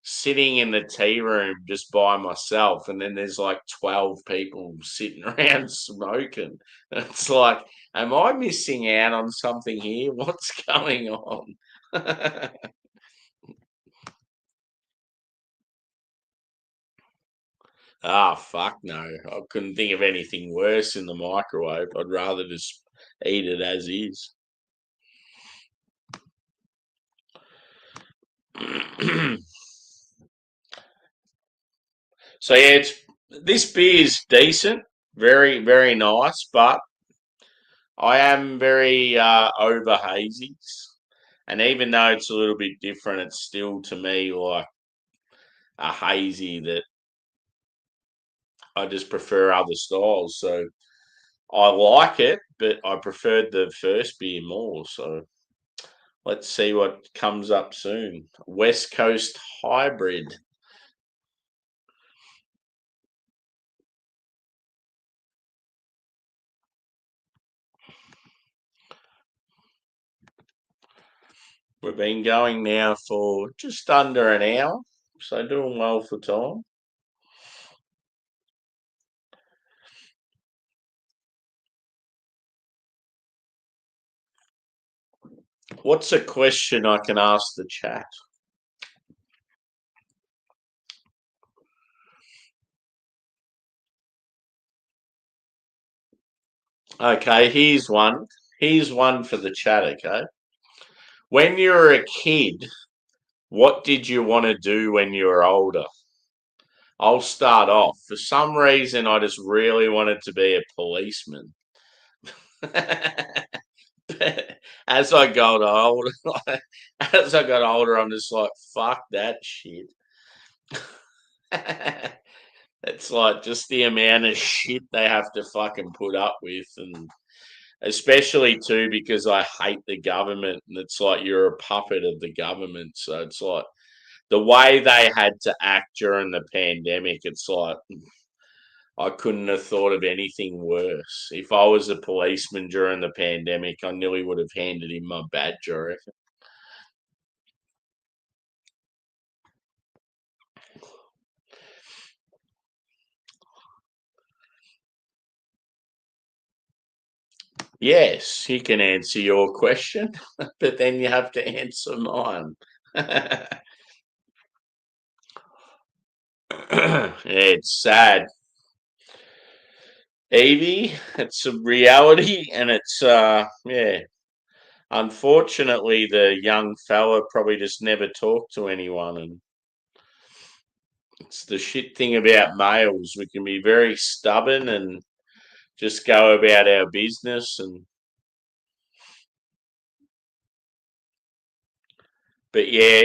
sitting in the tea room just by myself, and then there's like 12 people sitting around smoking. And it's like, am I missing out on something here? What's going on? Ah, fuck no. I couldn't think of anything worse in the microwave. I'd rather just eat it as is. So yeah, this beer is decent, very very nice, but I am very over hazies, and even though it's a little bit different, it's still to me like a hazy that I just prefer other styles. So I like it, but I preferred the first beer more. So let's see what comes up soon. West Coast Hybrid. We've been going now for just under an hour, so doing well for time. What's a question I can ask the chat? Okay, here's one. Here's one for the chat, okay? When you were a kid, what did you want to do when you were older? I'll start off. For some reason, I just really wanted to be a policeman. As I got older, as I got older, I'm just like, fuck that shit. It's like just the amount of shit they have to fucking put up with, and especially too because I hate the government, and it's like you're a puppet of the government. So it's like the way they had to act during the pandemic. It's like I couldn't have thought of anything worse. If I was a policeman during the pandemic, I nearly would have handed him my badge. I reckon. Yes, he can answer your question, but then you have to answer mine. It's sad, Evie. It's a reality, and it's yeah. Unfortunately, the young fella probably just never talked to anyone, and it's the shit thing about males. We can be very stubborn and just go about our business, and but yeah,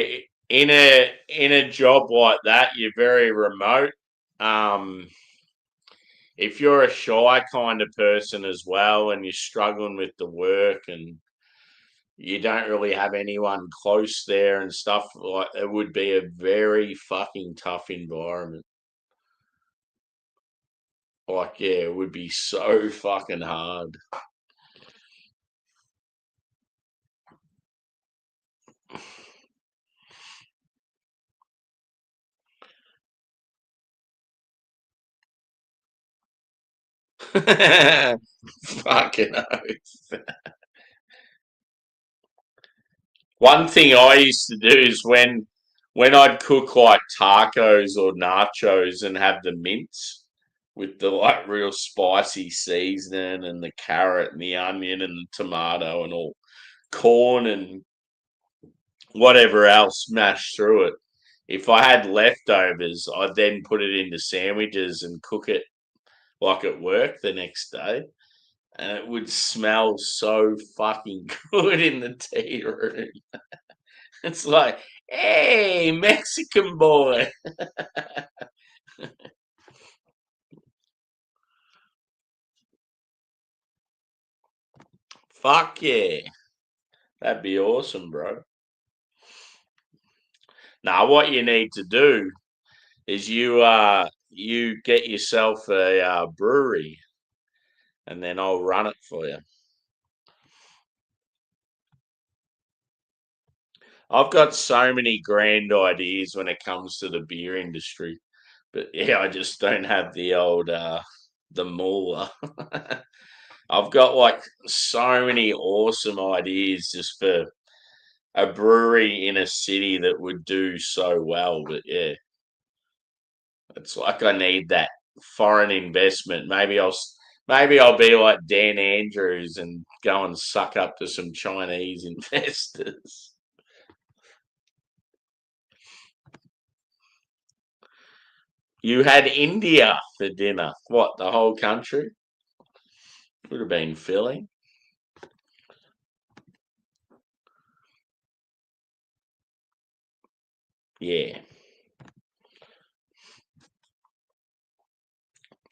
in a job like that, you're very remote. Um, if you're a shy kind of person as well, and you're struggling with the work, and you don't really have anyone close there and stuff, like it would be a very fucking tough environment. Like, yeah, it would be so fucking hard. Fucking oath. One thing I used to do is when I'd cook like tacos or nachos and have the mince with the like real spicy seasoning and the carrot and the onion and the tomato and all corn and whatever else mashed through it. If I had leftovers, I'd then put it into sandwiches and cook it like at work the next day. And it would smell so fucking good in the tea room. It's like, hey, Mexican boy. Fuck yeah. That'd be awesome, bro. Now, what you need to do is you get yourself a brewery, and then I'll run it for you. I've got so many grand ideas when it comes to the beer industry, but yeah, I just don't have the old the moolah. I've got like so many awesome ideas just for a brewery in a city that would do so well. But yeah, it's like I need that foreign investment. Maybe I'll be like Dan Andrews and go and suck up to some Chinese investors. You had India for dinner. What, the whole country? Would have been filling. Yeah.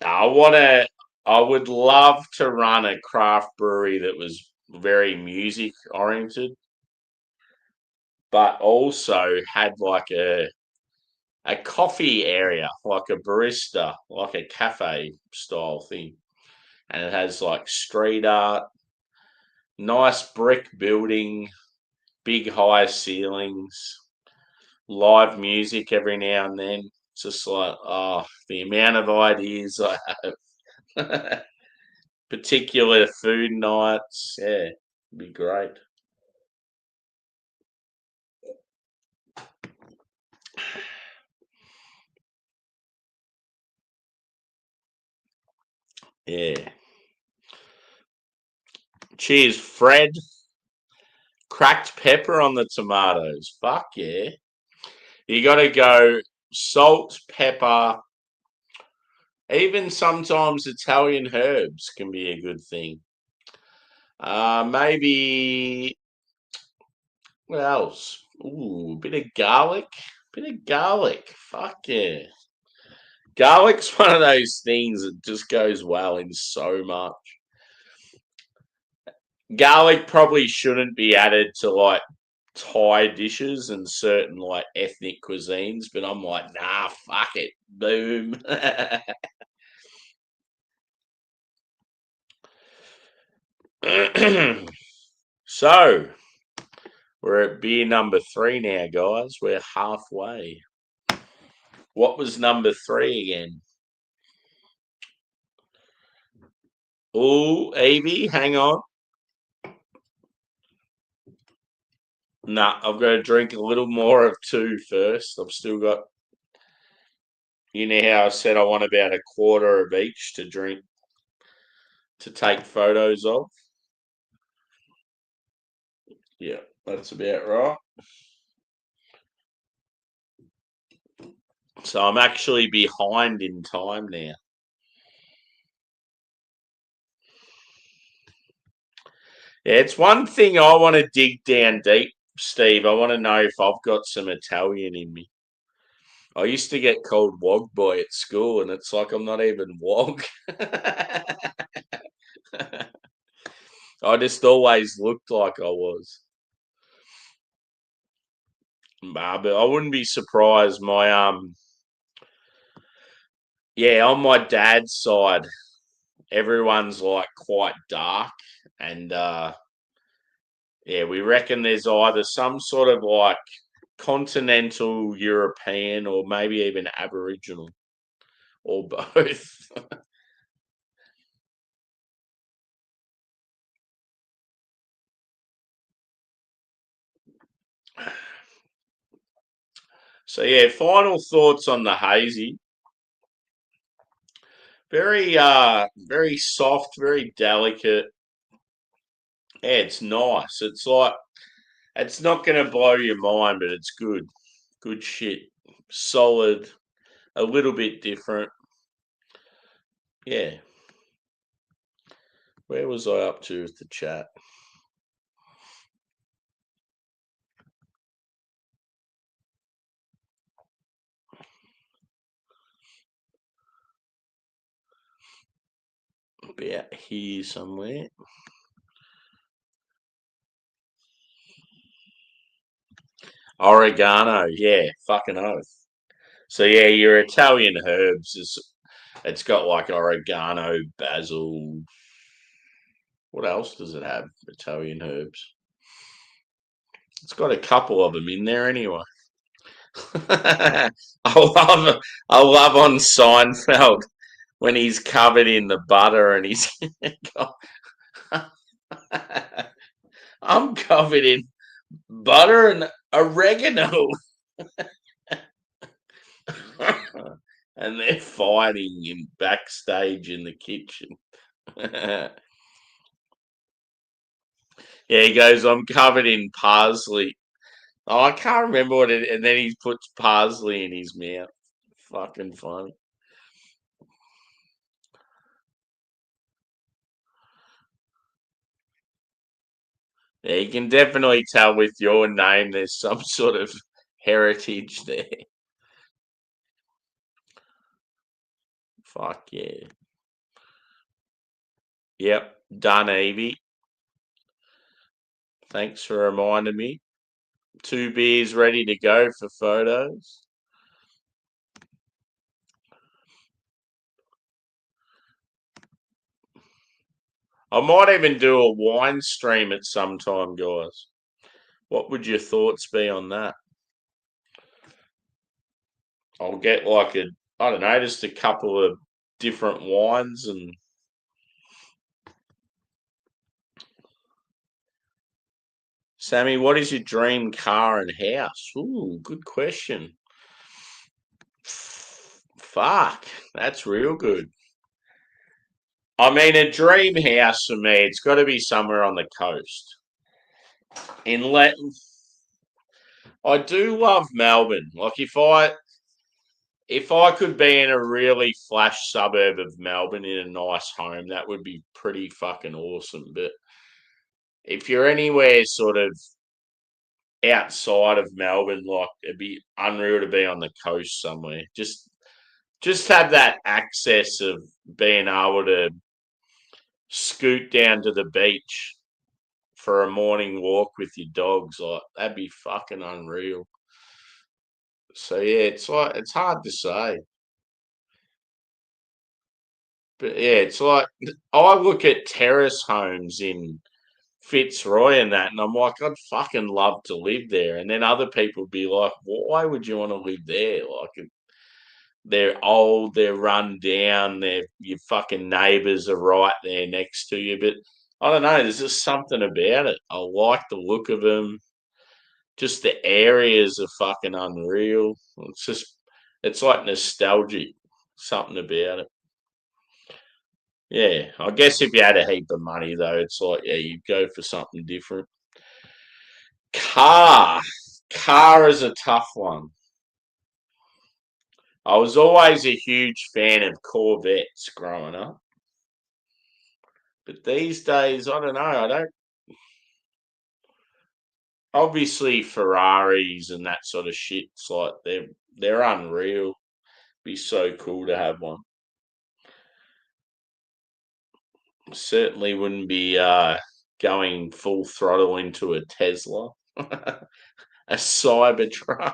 I wanna I would love to run a craft brewery that was very music oriented, but also had like a coffee area, like a barista, like a cafe style thing. And it has like street art, nice brick building, big high ceilings, live music every now and then. It's just like, oh, the amount of ideas I have. Particular food nights, yeah, it'd be great. Yeah. Cheers, Fred. Cracked pepper on the tomatoes. Fuck yeah. You got to go salt, pepper, even sometimes Italian herbs can be a good thing. Maybe what else? Ooh, a bit of garlic. Bit of garlic. Fuck yeah. Garlic's one of those things that just goes well in so much. Garlic probably shouldn't be added to like Thai dishes and certain like ethnic cuisines, but I'm like, nah, fuck it. Boom. So we're at beer number 3 now, guys. We're halfway. What was number 3 again? Oh, Evie, hang on. Nah, I've got to drink a little more of two first. I've still got, you know how I said I want about a quarter of each to drink to take photos of. Yeah, that's about right. So I'm actually behind in time now. Yeah, it's one thing I want to dig down deep, Steve. I want to know if I've got some Italian in me. I used to get called Wog Boy at school, and it's like I'm not even Wog. I just always looked like I was. But I wouldn't be surprised. Yeah, on my dad's side, everyone's like quite dark, and yeah, we reckon there's either some sort of like continental European or maybe even Aboriginal or both. So yeah, final thoughts on the hazy. Very soft, very delicate. Yeah, it's nice. It's like it's not gonna blow your mind, but it's good. Good shit. Solid, a little bit different. Yeah. Where was I up to with the chat? About here somewhere. Oregano, yeah, fucking oath. So yeah, your Italian herbs is it's got like oregano, basil. What else does it have? Italian herbs. It's got a couple of them in there anyway. I love on Seinfeld when he's covered in the butter and he's I'm covered in butter and oregano. And they're fighting in backstage in the kitchen. Yeah, he goes, I'm covered in parsley. Oh, I can't remember what it, and then he puts parsley in his mouth. Fucking funny. Yeah, you can definitely tell with your name there's some sort of heritage there. Fuck yeah. Yep, done, Evie. Thanks for reminding me. Two beers ready to go for photos. I might even do a wine stream at some time, guys. What would your thoughts be on that? I'll get like a, I don't know, just a couple of different wines and Sammy, what is your dream car and house? Ooh, good question. Fuck, that's real good. I mean, a dream house for me, it's got to be somewhere on the coast. Inlet. I do love Melbourne. Like if I could be in a really flash suburb of Melbourne in a nice home, that would be pretty fucking awesome. But if you're anywhere sort of outside of Melbourne, like it'd be unreal to be on the coast somewhere. Just have that access of being able to scoot down to the beach for a morning walk with your dogs. Like that'd be fucking unreal. So yeah, it's like it's hard to say. But yeah, it's like I look at terrace homes in Fitzroy and that, and I'm like, I'd fucking love to live there. And then other people be like, why would you want to live there? Like, they're old, they're run down, they're your fucking neighbours are right there next to you. But I don't know, there's just something about it. I like the look of them. just the areas are fucking unreal. It's like nostalgic, something about it. Yeah, I guess if you had a heap of money though, it's like yeah, you'd go for something different. Car, car is a tough one. I was always a huge fan of Corvettes growing up, but these days I don't know. I don't. Obviously, Ferraris and that sort of shit. It's like they're unreal. Be so cool to have one. Certainly wouldn't be going full throttle into a Tesla, a Cybertruck.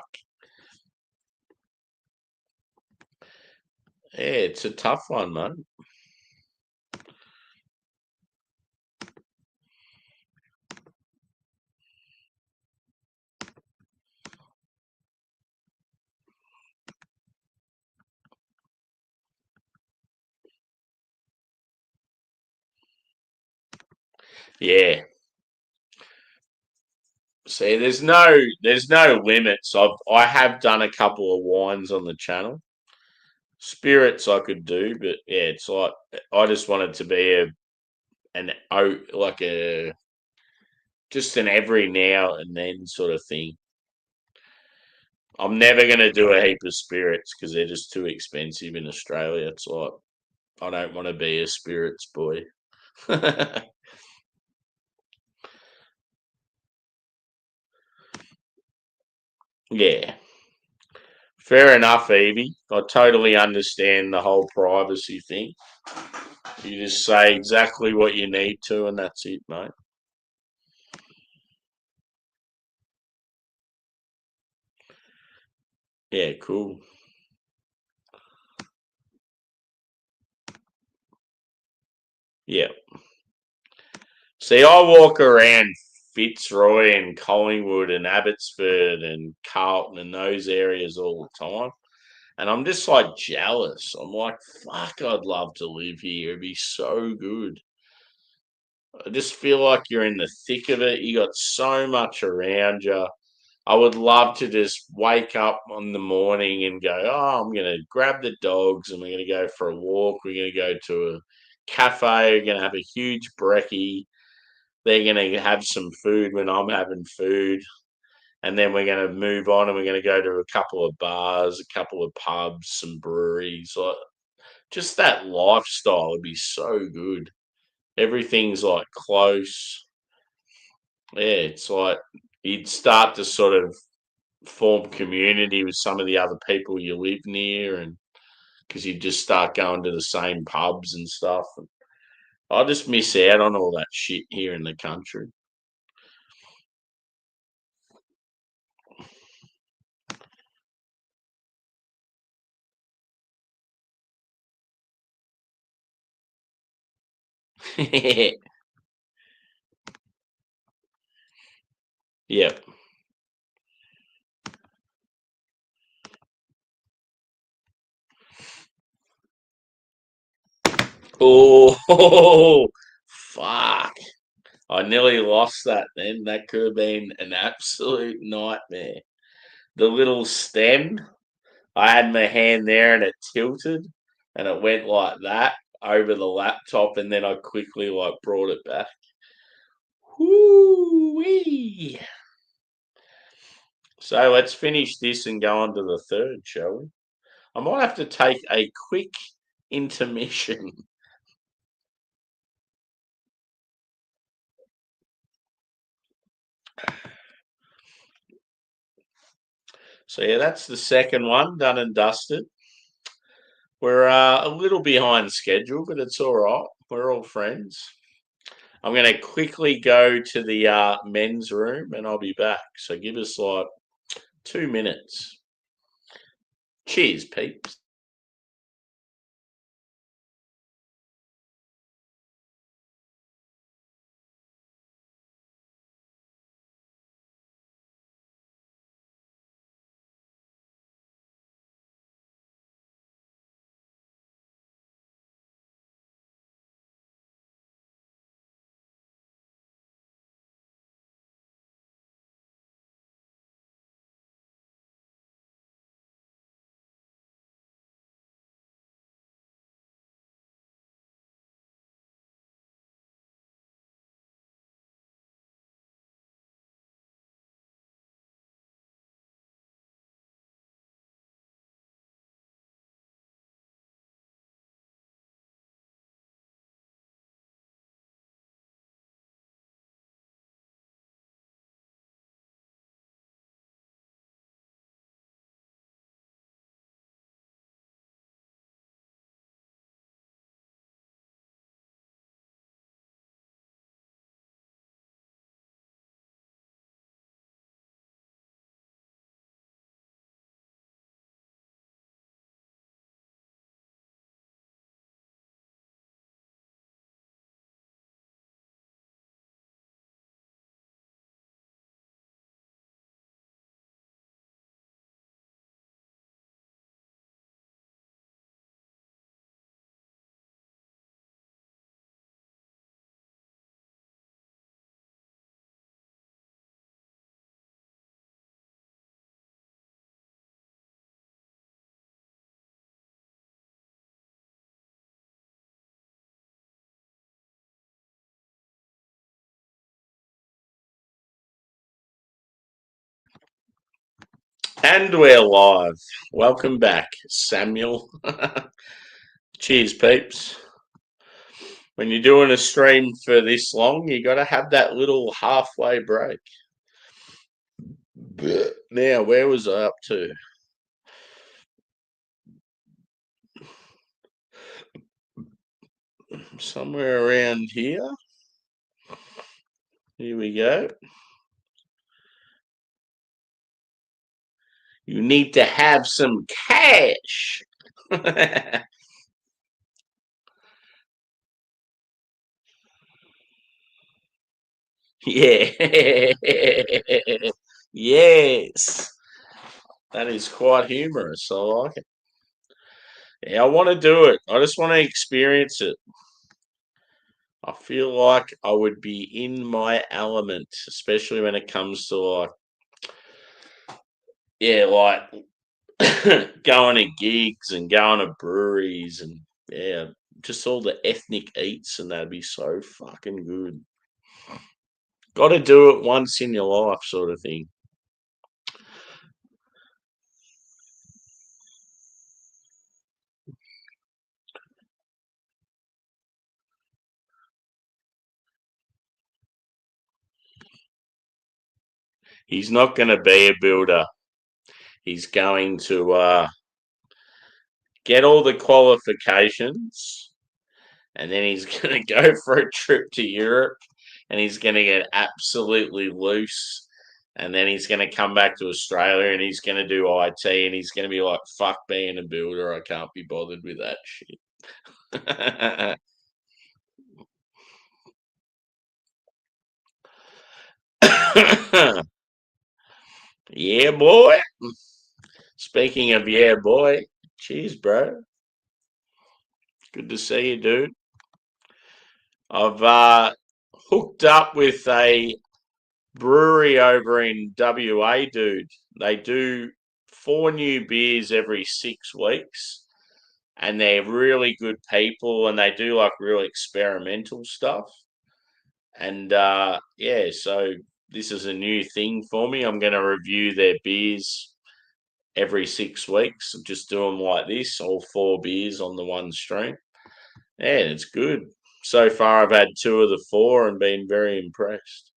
Yeah, it's a tough one, man. Yeah. See, there's no limits. I have done a couple of wines on the channel. Spirits I could do, but yeah, it's like I just wanted to be like a just an every now and then sort of thing. I'm never gonna do a heap of spirits because they're just too expensive in Australia. It's like I don't want to be a spirits boy. Yeah, fair enough, Evie. I totally understand the whole privacy thing. You just say exactly what you need to, and that's it, mate. Yeah, cool. Yeah. See, I walk around Fitzroy and Collingwood and Abbotsford and Carlton and those areas all the time. And I'm just like jealous. I'm like, fuck, I'd love to live here. It'd be so good. I just feel like you're in the thick of it. You got so much around you. I would love to just wake up in the morning and go, oh, I'm going to grab the dogs and we're going to go for a walk. We're going to go to a cafe. We're going to have a huge brekkie. They're going to have some food when I'm having food. And then we're going to move on and we're going to go to a couple of bars, a couple of pubs, some breweries. Like, just that lifestyle would be so good. Everything's like close. Yeah, it's like you'd start to sort of form community with some of the other people you live near, and because you just start going to the same pubs and stuff. And I just miss out on all that shit here in the country. Yep. Oh, fuck. I nearly lost that then. That could have been an absolute nightmare. The little stem, I had my hand there and it tilted and it went like that over the laptop and then I quickly like brought it back. Whoo-wee. So let's finish this and go on to the third, shall we? I might have to take a quick intermission. So yeah, that's the second one done and dusted. We're a little behind schedule, but it's all right. We're all friends. I'm going to quickly go to the men's room and I'll be back. So give us like 2 minutes. Cheers, peeps. And we're live. Welcome back, Samuel. Cheers, peeps. When you're doing a stream for this long, you got to have that little halfway break. Now, where was I up to? Somewhere around here. Here we go. You need to have some cash. Yeah. Yes. That is quite humorous. I like it. Yeah, I want to do it. I just want to experience it. I feel like I would be in my element, especially when it comes to like going to gigs and going to breweries and yeah, just all the ethnic eats and that'd be so fucking good. Got to do it once in your life, sort of thing. He's not going to be a builder. He's going to get all the qualifications and then he's going to go for a trip to Europe and he's going to get absolutely loose. And then he's going to come back to Australia and he's going to do IT and he's going to be like, fuck being a builder. I can't be bothered with that shit. Yeah, boy. Speaking of yeah, boy. Cheers, bro. Good to see you, dude. I've hooked up with a brewery over in WA, dude. They do 4 new beers every 6 weeks, and they're really good people, and they do like real experimental stuff. And yeah, so this is a new thing for me. I'm going to review their beers every 6 weeks. Just do them like this, all 4 beers on the one stream. Yeah, it's good. So far, I've had 2 of the 4 and been very impressed.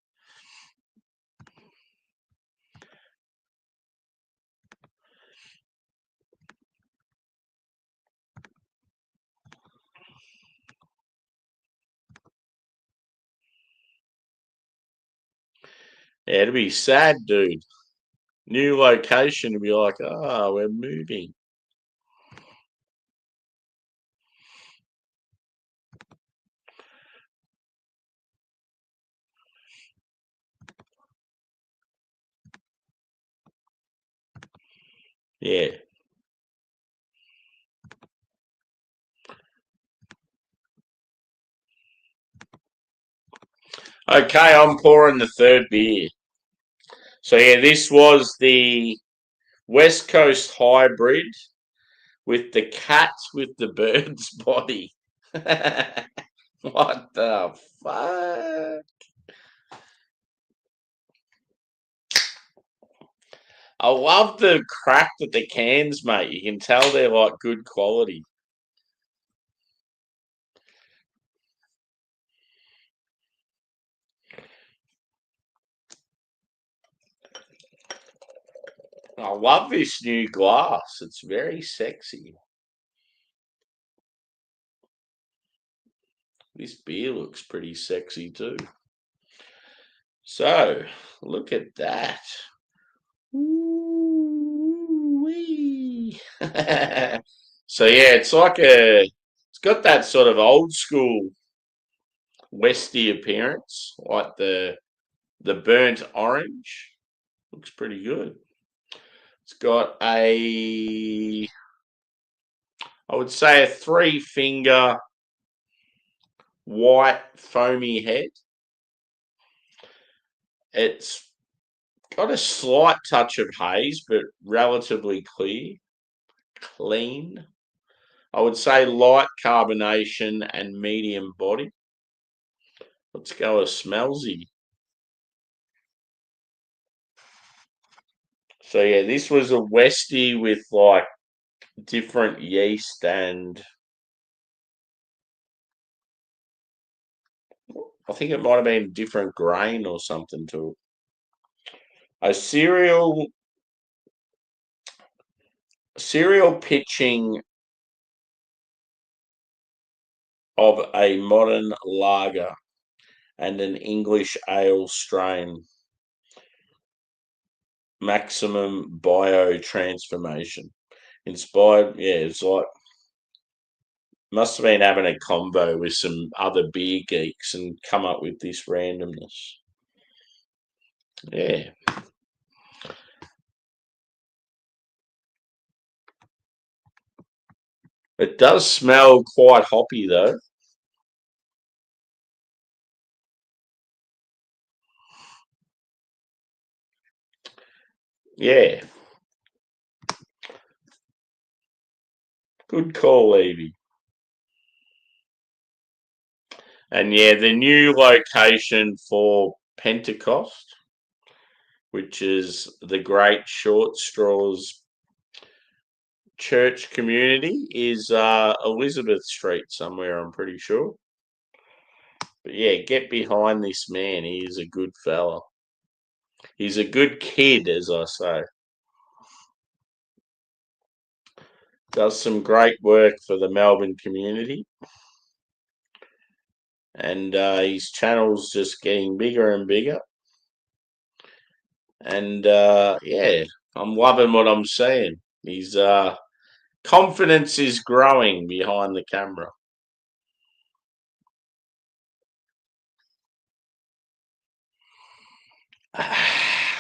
Yeah, it'd be sad, dude. New location to be like, we're moving. Yeah. Okay, I'm pouring the third beer. So yeah, this was the West Coast hybrid with the cat with the bird's body. What the fuck? I love the crack that the cans, mate. You can tell they're like good quality. I love this new glass. It's very sexy. This beer looks pretty sexy too. So, look at that. Ooh-wee. So yeah, it's got that sort of old school Westy appearance, like the burnt orange. Looks pretty good. It's got I would say a 3 finger white foamy head. It's got a slight touch of haze, but relatively clean. I would say light carbonation and medium body. Let's go a smellsy. So yeah, this was a Westie with like different yeast and I think it might have been different grain or something to it. A cereal pitching of a modern lager and an English ale strain. Maximum biotransformation. Inspired, yeah, it's like must have been having a combo with some other beer geeks and come up with this randomness. Yeah. It does smell quite hoppy though. Yeah. Good call, Evie. And yeah, the new location for Pentecost, which is the Great Short Straws Church Community, is Elizabeth Street somewhere, I'm pretty sure. But yeah, get behind this man. He is a good fella. He's a good kid, as I say. Does some great work for the Melbourne community. And his channel's just getting bigger and bigger. And yeah, I'm loving what I'm seeing. His confidence is growing behind the camera.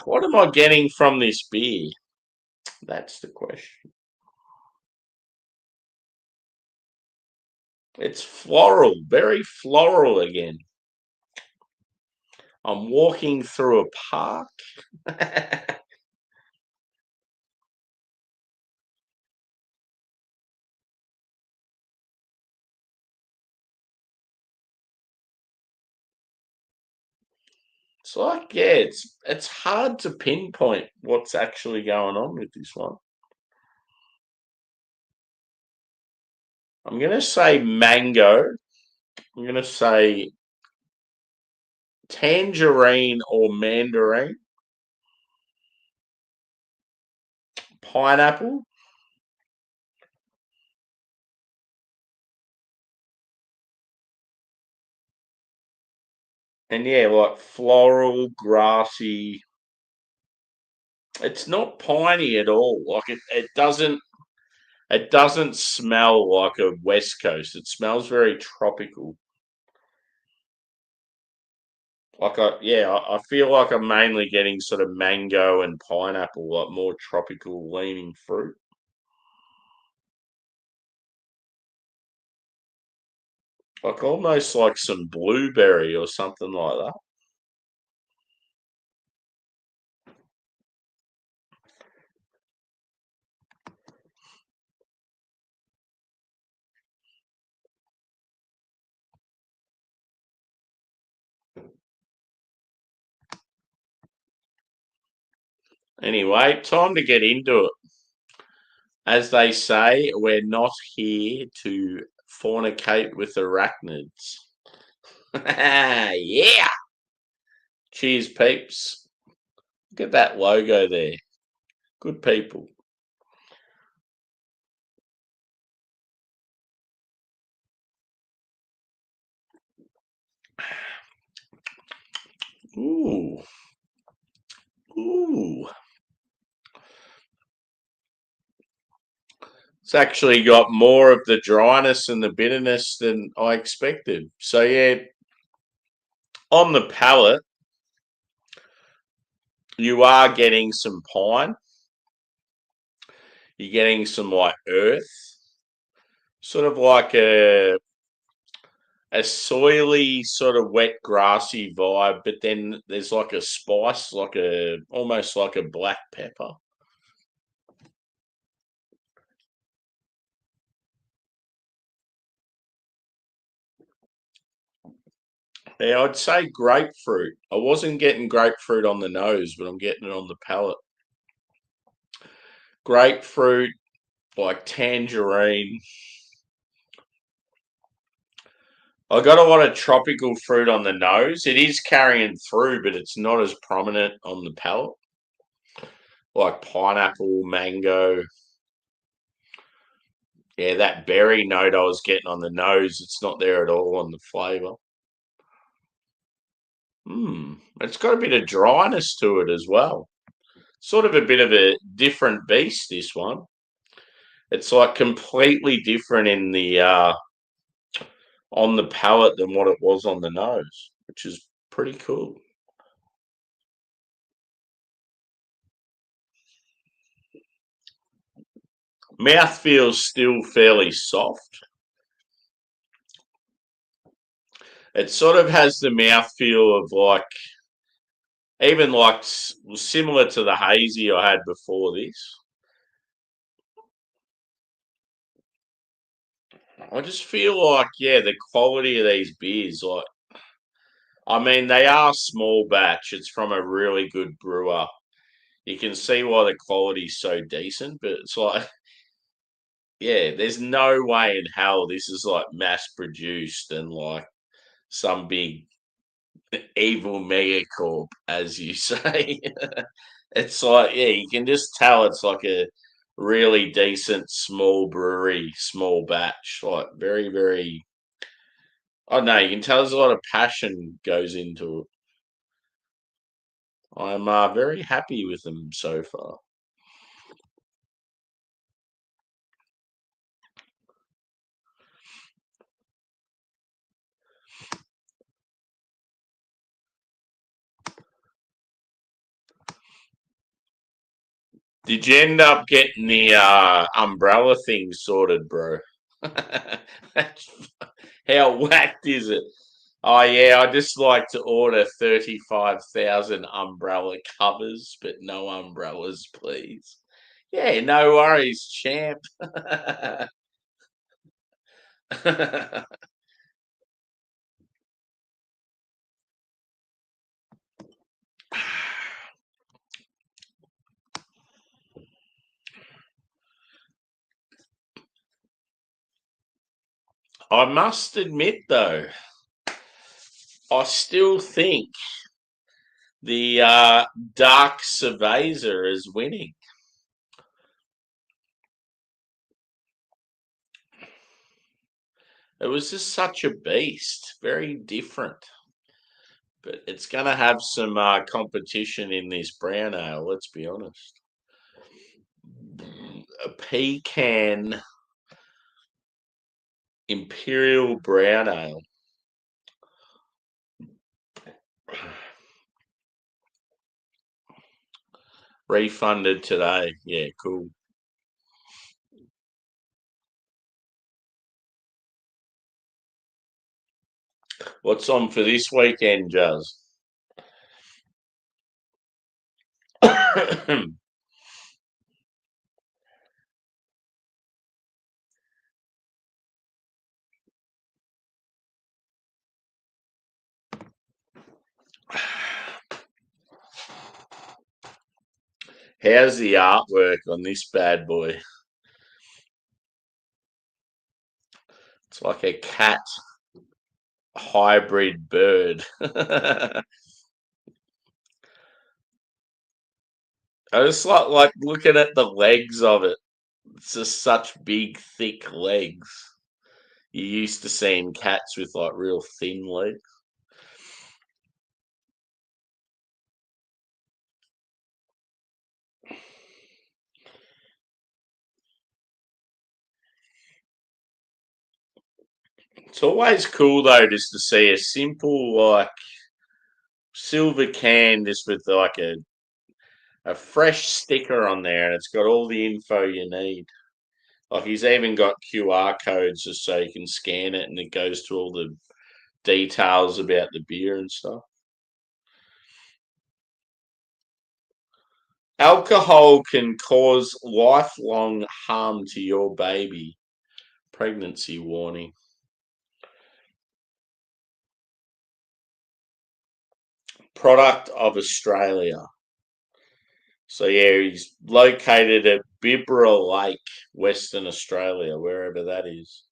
What am I getting from this beer? That's the question. It's floral, very floral again. I'm walking through a park. It's like, yeah, it's hard to pinpoint what's actually going on with this one. I'm gonna say mango. I'm gonna say tangerine or mandarin, pineapple, and yeah, like floral, grassy. It's not piney at all. Like it doesn't smell like a West Coast. It smells very tropical. Like I feel like I'm mainly getting sort of mango and pineapple, like more tropical leaning fruit. Like almost like some blueberry or something like that. Anyway, time to get into it. As they say, we're not here to fornicate with arachnids. Yeah. Cheers, peeps. Look at that logo there. Good people. Ooh. Ooh. It's actually got more of the dryness and the bitterness than I expected. So yeah, on the palate, you are getting some pine. You're getting some like earth, sort of like a soily, sort of wet, grassy vibe, but then there's like a spice, like a almost like a black pepper. Yeah, I'd say grapefruit. I wasn't getting grapefruit on the nose, but I'm getting it on the palate. grapefruit, like tangerine. I got a lot of tropical fruit on the nose. It is carrying through, but it's not as prominent on the palate. Like pineapple, mango. Yeah, that berry note I was getting on the nose, it's not there at all on the flavour. It's got a bit of dryness to it as well. Sort of a bit of a different beast, this one. It's like completely different in the on the palate than what it was on the nose, which is pretty cool. Mouth feels still fairly soft. It sort of has the mouth feel of like even like similar to the hazy I had before this. I just feel like the quality of these beers, like I mean, they are small batch. It's from a really good brewer. You can see why the quality's so decent, but it's like there's no way in hell this is like mass produced and like some big evil megacorp, as you say. It's like, you can just tell it's like a really decent small brewery, small batch, like very, very. I don't know. You can tell there's a lot of passion goes into it. I'm very happy with them so far. Did you end up getting the umbrella thing sorted, bro? How whacked is it? Oh yeah, I just like to order 35,000 umbrella covers, but no umbrellas, please. Yeah, no worries, champ. I must admit though, I still think the dark Cerveza is winning. It was just such a beast, very different. But it's going to have some competition in this brown ale, let's be honest. A Pecan Imperial brown ale. Refunded today. Yeah, cool. What's on for this weekend, Jazz? How's the artwork on this bad boy? It's like a cat hybrid bird. I just like looking at the legs of it. It's just such big, thick legs. You're used to seeing cats with like real thin legs. It's always cool though just to see a simple like silver can just with like a fresh sticker on there and it's got all the info you need. Like he's even got QR codes just so you can scan it and it goes to all the details about the beer and stuff. Alcohol can cause lifelong harm to your baby. Pregnancy warning. Product of Australia. So yeah, he's located at Bibra Lake, Western Australia, wherever that is.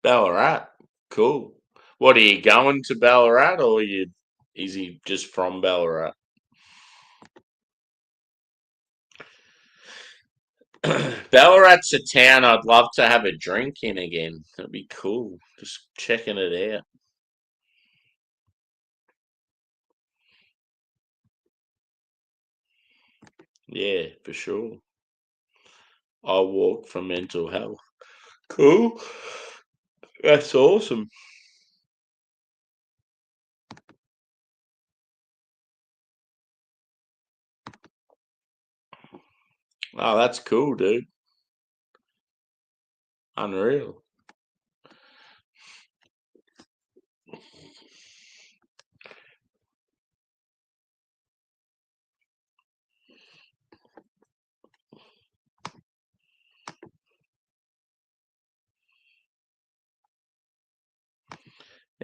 Ballarat. Cool. What are you going to Ballarat, or is he just from Ballarat? Ballarat's a town I'd love to have a drink in again. That'd be cool. Just checking it out. Yeah, for sure. I walk for mental health. Cool. That's awesome. Oh, that's cool, dude. Unreal.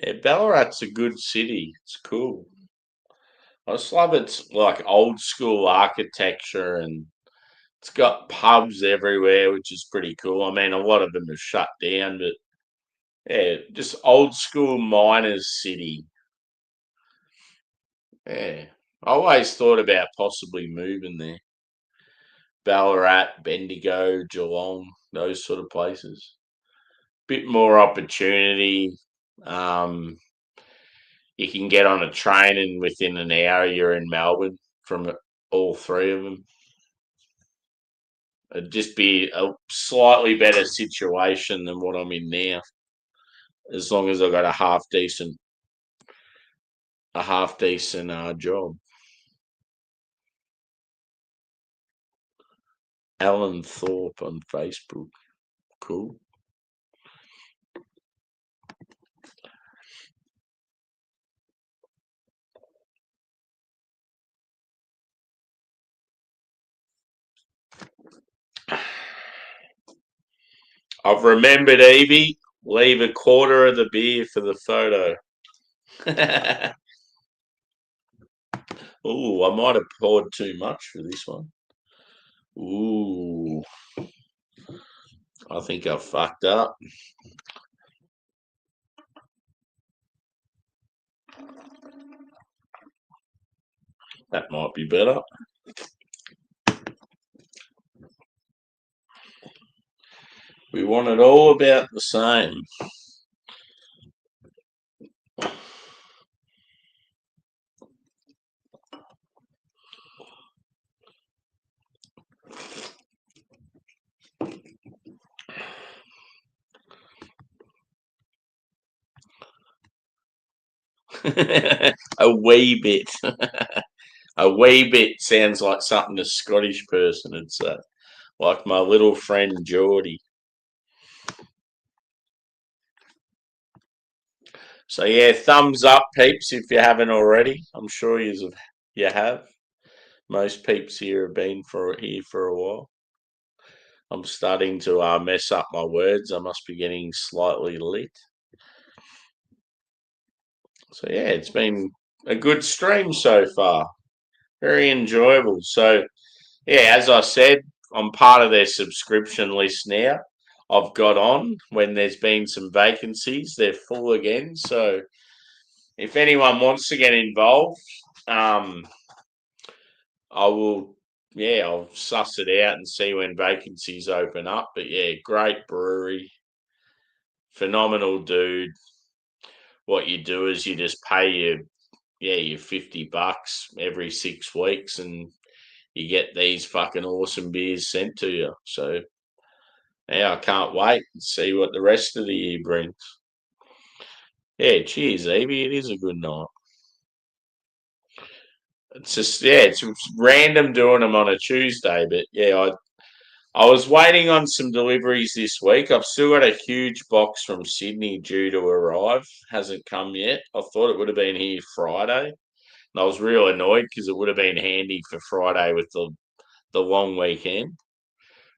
Yeah, Ballarat's a good city. It's cool. I just love its like old school architecture, and it's got pubs everywhere, which is pretty cool. I mean, a lot of them are shut down, but yeah, just old school miners' city. Yeah, I always thought about possibly moving there. Ballarat, Bendigo, Geelong, those sort of places. Bit more opportunity. Um, you can get on a train and within an hour you're in Melbourne from all three of them. It'd just be a slightly better situation than what I'm in now, as long as I got a half decent job. Alan Thorpe on Facebook. Cool. I've remembered, Evie. Leave a quarter of the beer for the photo. Ooh, I might have poured too much for this one. Ooh, I think I fucked up. That might be better. We want it all about the same. A wee bit. A wee bit sounds like something a Scottish person would say. Like my little friend Geordie. So yeah, thumbs up, peeps, if you haven't already. I'm sure you have. Most peeps here have been here for a while. I'm starting to mess up my words. I must be getting slightly lit. So yeah, it's been a good stream so far. Very enjoyable. So yeah, as I said, I'm part of their subscription list now. I've got on when there's been some vacancies. They're full again. So if anyone wants to get involved, um, I will, yeah, I'll suss it out and see when vacancies open up. But yeah, great brewery, phenomenal dude. What you do is you just pay your $50 every 6 weeks, and you get these fucking awesome beers sent to you. So yeah, I can't wait and see what the rest of the year brings. Yeah, cheers, Evie. It is a good night. It's just, yeah, it's random doing them on a Tuesday, but yeah, I was waiting on some deliveries this week. I've still got a huge box from Sydney due to arrive. Hasn't come yet. I thought it would have been here Friday. And I was real annoyed because it would have been handy for Friday with the long weekend.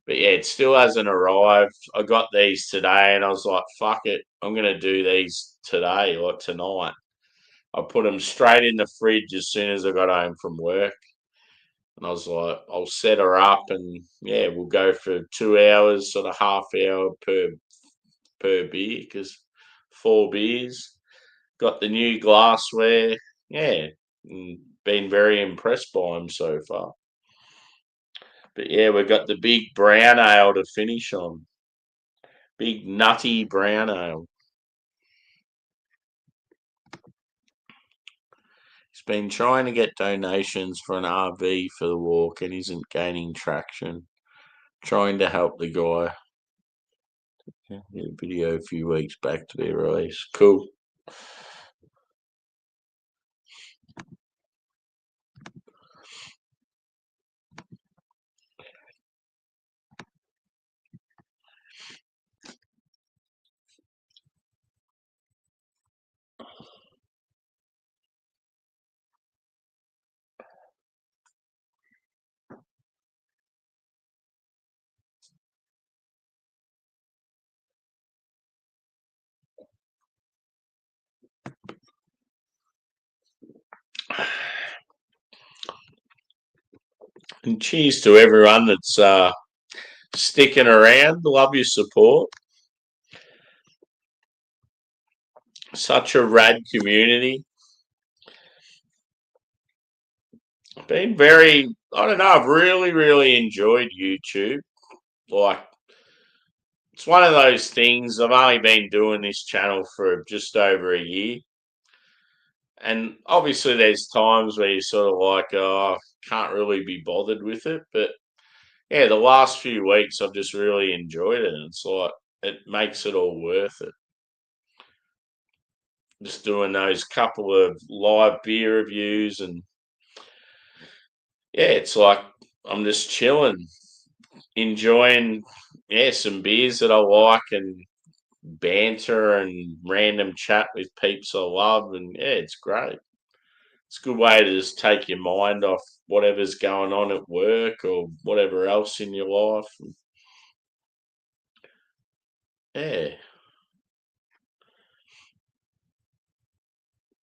But yeah, it still hasn't arrived. I got these today and I was like, fuck it. I'm going to do these today or tonight. I put them straight in the fridge as soon as I got home from work. And I was like, I'll set her up and yeah, we'll go for 2 hours, sort of half hour per beer because 4 beers. Got the new glassware. Yeah, been very impressed by them so far. But yeah, we've got the big brown ale to finish on. Big nutty brown ale. He's been trying to get donations for an RV for the walk and isn't gaining traction. Trying to help the guy. Yeah, a video a few weeks back to be released. Cool. And cheers to everyone that's sticking around. Love your support. Such a rad community. Been very, I don't know, I've really, really enjoyed YouTube. Like, it's one of those things. I've only been doing this channel for just over a year. And obviously, there's times where you're sort of like, oh, can't really be bothered with it. But yeah, the last few weeks, I've just really enjoyed it. And it's like, it makes it all worth it. Just doing those couple of live beer reviews. And yeah, it's like I'm just chilling, enjoying, yeah, some beers that I like and banter and random chat with peeps I love. And yeah, it's great. It's a good way to just take your mind off whatever's going on at work or whatever else in your life. And yeah,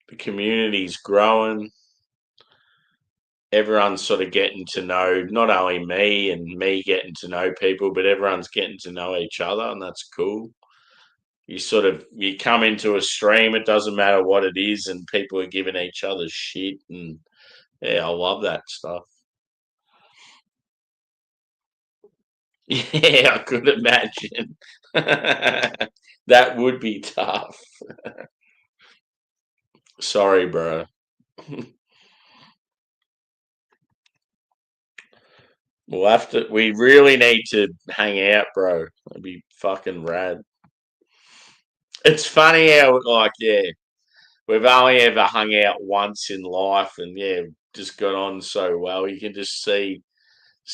the community's growing. Everyone's sort of getting to know not only me and me getting to know people, but everyone's getting to know each other, and that's cool. You come into a stream, it doesn't matter what it is, and people are giving each other shit, and yeah, I love that stuff. Yeah, I could imagine. That would be tough. Sorry, bro. We really need to hang out, bro. It'd be fucking rad. It's funny how, like, yeah, we've only ever hung out once in life and, yeah, just got on so well. You can just see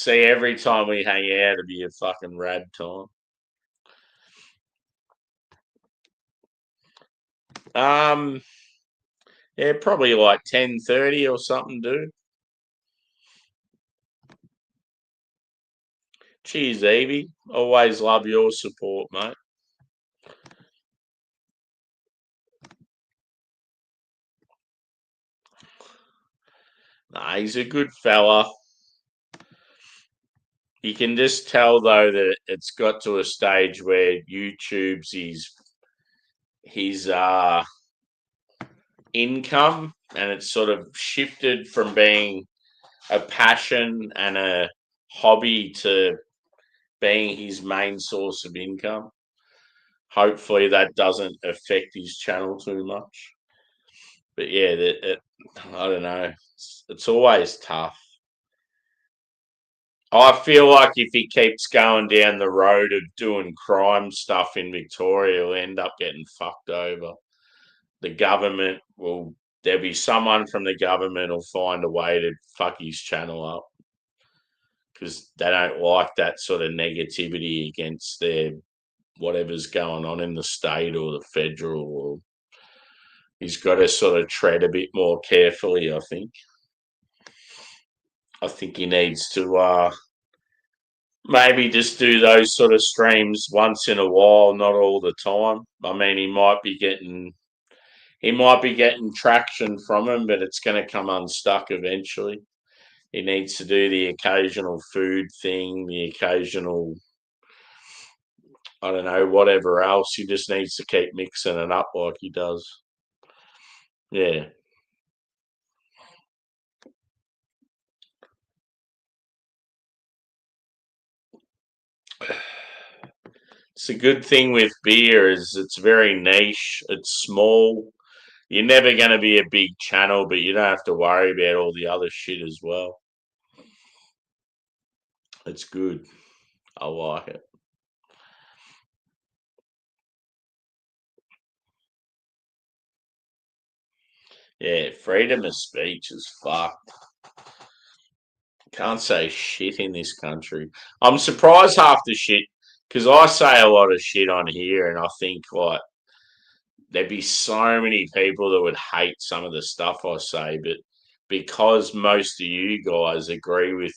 every time we hang out, it'd be a fucking rad time. Um, yeah, probably like 10:30 or something, dude. Cheers, Evie. Always love your support, mate. Nah, he's a good fella. You can just tell though that it's got to a stage where YouTube's his income and it's sort of shifted from being a passion and a hobby to being his main source of income. Hopefully that doesn't affect his channel too much. But yeah, I don't know. It's always tough. I feel like if he keeps going down the road of doing crime stuff in Victoria, he'll end up getting fucked over. The government will, there'll be someone from the government will find a way to fuck his channel up because they don't like that sort of negativity against their whatever's going on in the state or the federal. Or he's got to sort of tread a bit more carefully. I think. I think he needs to maybe just do those sort of streams once in a while, not all the time. I mean, he might be getting traction from him, but it's going to come unstuck eventually. He needs to do the occasional food thing, the occasional, I don't know, whatever else. He just needs to keep mixing it up like he does. Yeah. It's a good thing with beer is it's very niche, it's small. You're never going to be a big channel, but you don't have to worry about all the other shit as well. It's good. I like it. Yeah, freedom of speech is fucked. Can't say shit in this country. I'm surprised half the shit because I say a lot of shit on here, and I think like there'd be so many people that would hate some of the stuff I say, but because most of you guys agree with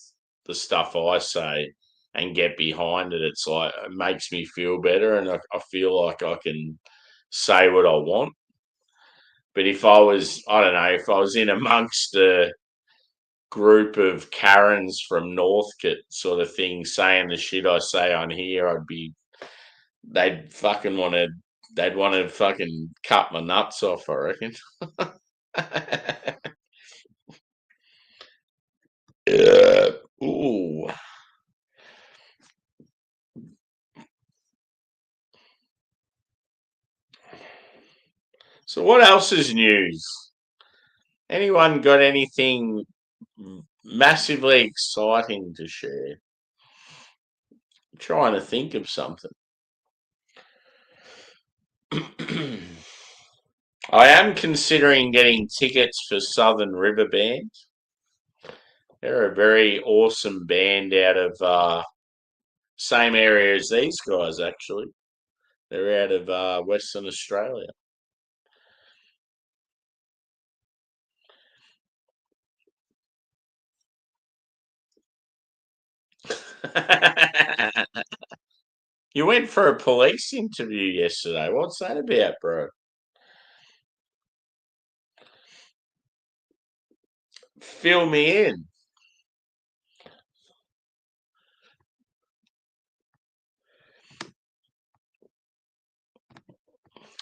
the stuff I say and get behind it, it's like it makes me feel better, and I feel like I can say what I want. But if I was, I don't know, if I was in amongst a group of Karens from Northcote sort of thing saying the shit I say on here, they'd fucking they'd want to fucking cut my nuts off, I reckon. Yeah. Ooh. So what else is news? Anyone got anything massively exciting to share? I'm trying to think of something. I am considering getting tickets for Southern River Band. They're a very awesome band out of same area as these guys, actually. They're out of Western Australia. You went for a police interview yesterday. What's that about, bro? Fill me in.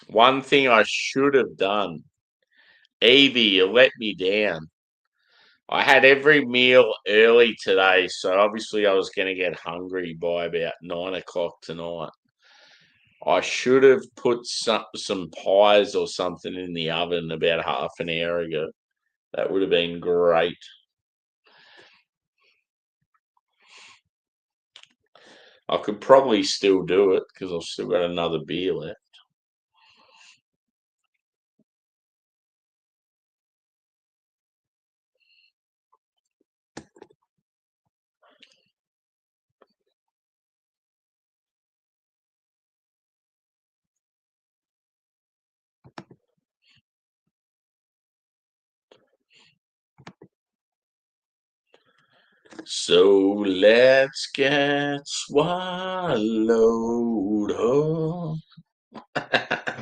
One thing I should have done. Evie, you let me down. I had every meal early today, so obviously I was going to get hungry by about 9 o'clock tonight. I should have put some pies or something in the oven about half an hour ago. That would have been great. I could probably still do it because I've still got another beer left. So let's get swallowed up.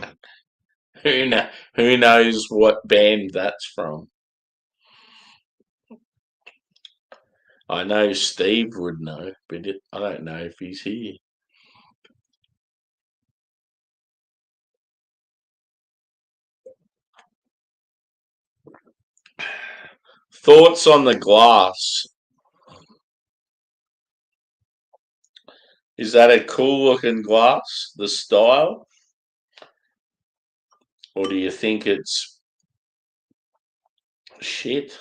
Who knows what band that's from? I know Steve would know, but I don't know if he's here. Thoughts on the glass? Is that a cool looking glass, the style? Or do you think it's shit?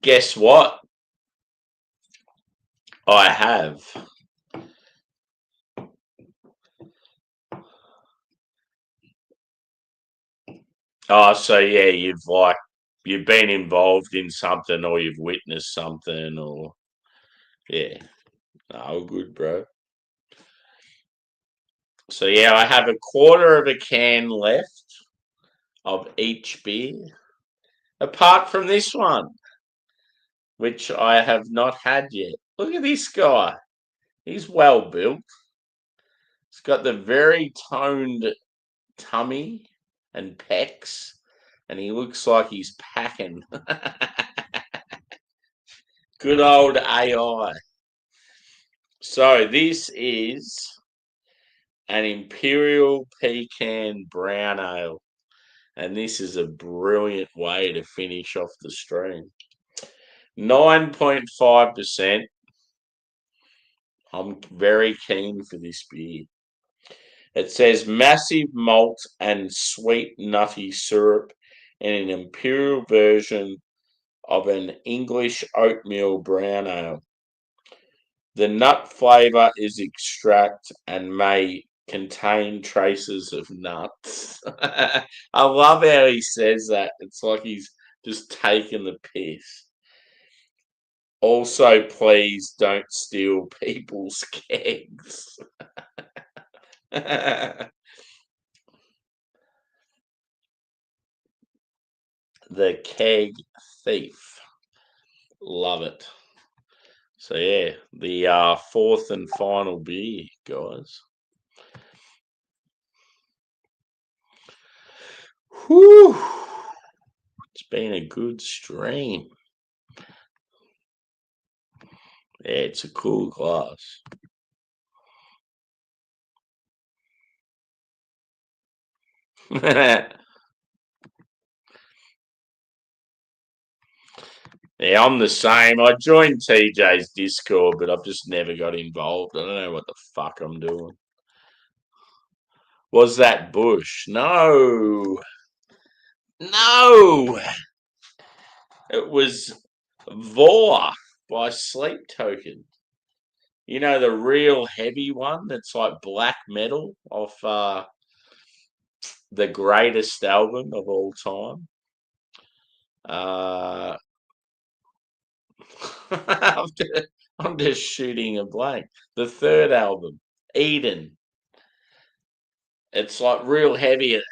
Guess what? I have. Oh, so yeah, you've been involved in something or you've witnessed something or yeah. Oh, good, bro. So yeah, I have a quarter of a can left of each beer, apart from this one, which I have not had yet. Look at this guy. He's well built. He's got the very toned tummy and pecs, and he looks like he's packing. Good old AI. So this is an Imperial Pecan Brown Ale, and this is a brilliant way to finish off the stream. 9.5%. I'm very keen for this beer. It says massive malt and sweet nutty syrup in an imperial version of an English oatmeal brown ale. The nut flavour is extract and may contain traces of nuts. I love how he says that. It's like he's just taking the piss. Also, please don't steal people's kegs. The keg thief. Love it. So yeah, the fourth and final beer, guys. Whew. It's been a good stream. Yeah, it's a cool glass. Yeah, I'm the same. I joined TJ's Discord, but I've just never got involved. I don't know what the fuck I'm doing. Was that Bush? No. No. It was Vor by Sleep Token. You know, the real heavy one that's like black metal off the greatest album of all time. Uh, I'm just shooting a blank. The third album, Eden. It's like real heavy and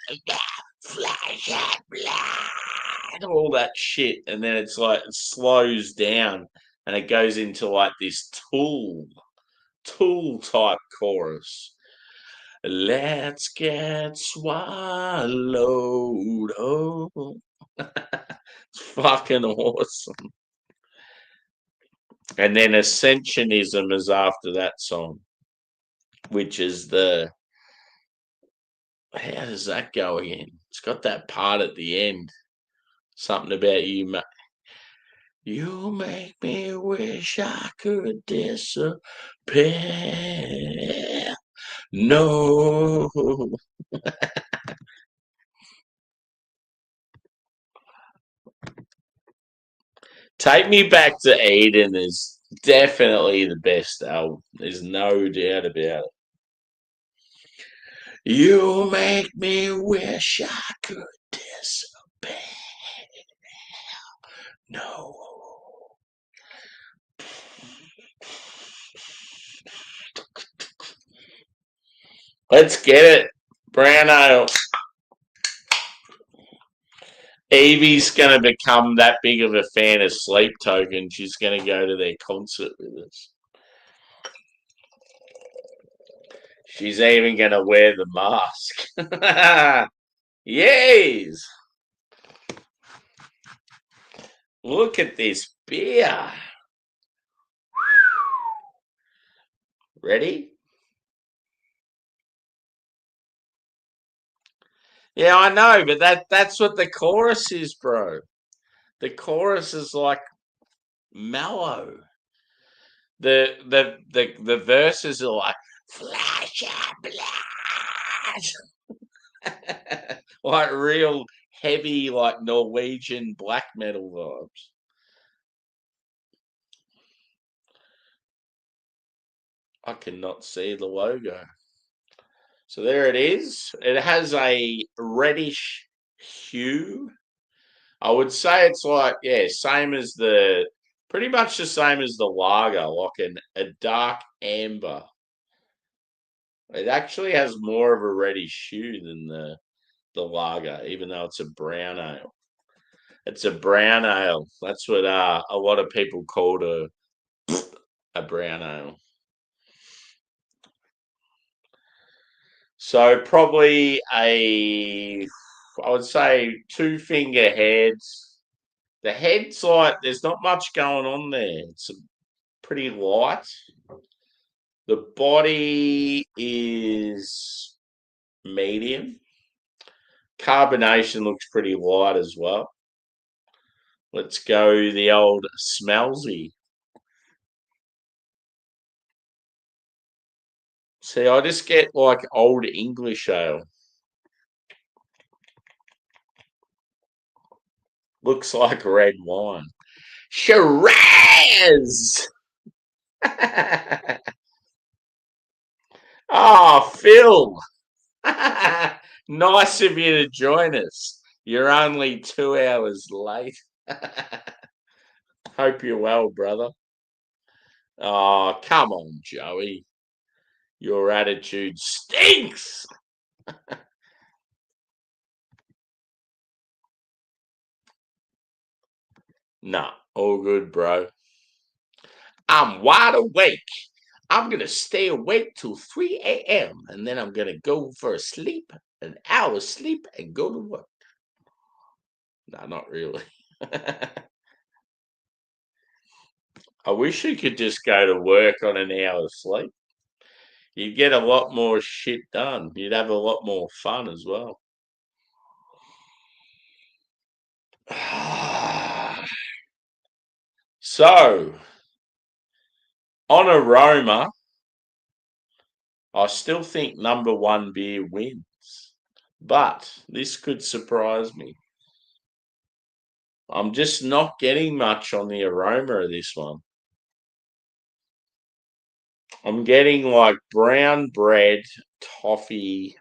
flash and blood, all that shit, and then it's like it slows down and it goes into like this tool type chorus. Let's get swallowed. Oh, it's fucking awesome. And then Ascensionism is after that song, which is the. How does that go again? It's got that part at the end. Something about you. You make me wish I could disappear. No. Take Me Back to Eden is definitely the best album. There's no doubt about it. You make me wish I could disappear. No. Let's get it. Brown ale. Evie's going to become that big of a fan of Sleep Token. She's going to go to their concert with us. She's even going to wear the mask. Yes. Look at this beer. Ready? Yeah, I know, but that's what the chorus is, bro. The chorus is like mellow. The verses are like flash and blood. Like real heavy, like Norwegian black metal vibes. I cannot see the logo. So there it is. It has a reddish hue. I would say it's like, yeah, pretty much the same as the lager, like a dark amber. It actually has more of a reddish hue than the lager, even though it's a brown ale. It's a brown ale. That's what a lot of people call a brown ale. So probably I would say 2 finger heads. The head's like there's not much going on there. It's pretty light. The body is medium. Carbonation looks pretty light as well. Let's go the old smellsy. See, I just get like old English ale. Looks like red wine. Shiraz! Oh, Phil! Nice of you to join us. You're only 2 hours late. Hope you're well, brother. Oh, come on, Joey. Your attitude stinks. Nah, all good, bro. I'm wide awake. I'm going to stay awake till 3 a.m. and then I'm going to go for a sleep, an hour sleep, and go to work. No, not really. I wish you could just go to work on an hour's sleep. You'd get a lot more shit done. You'd have a lot more fun as well. So, on aroma, I still think number one beer wins. But this could surprise me. I'm just not getting much on the aroma of this one. I'm getting like brown bread, toffee,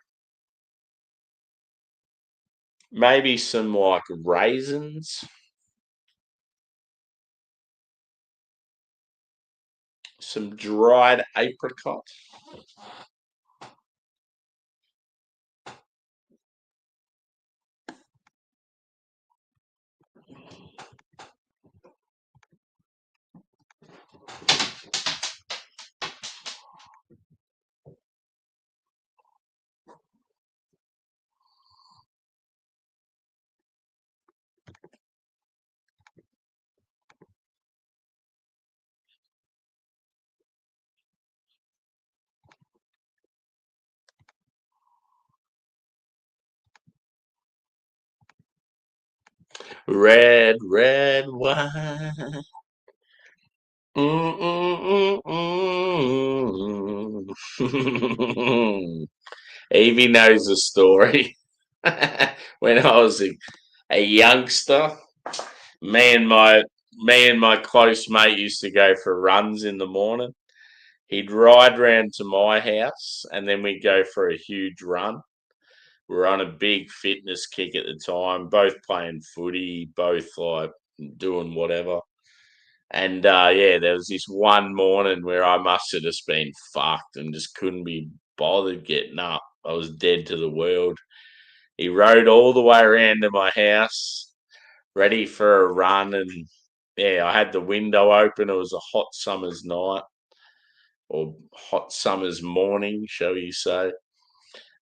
maybe some like raisins, some dried apricot. Red, red wine. Evie knows the story. When I was a youngster, me and my close mate used to go for runs in the morning. He'd ride round to my house, and then we'd go for a huge run. We were on a big fitness kick at the time, both playing footy, both like doing whatever. And yeah, there was this one morning where I must have just been fucked and just couldn't be bothered getting up. I was dead to the world. He rode all the way around to my house, ready for a run, and yeah, I had the window open. It was a hot summer's night or hot summer's morning, shall you say?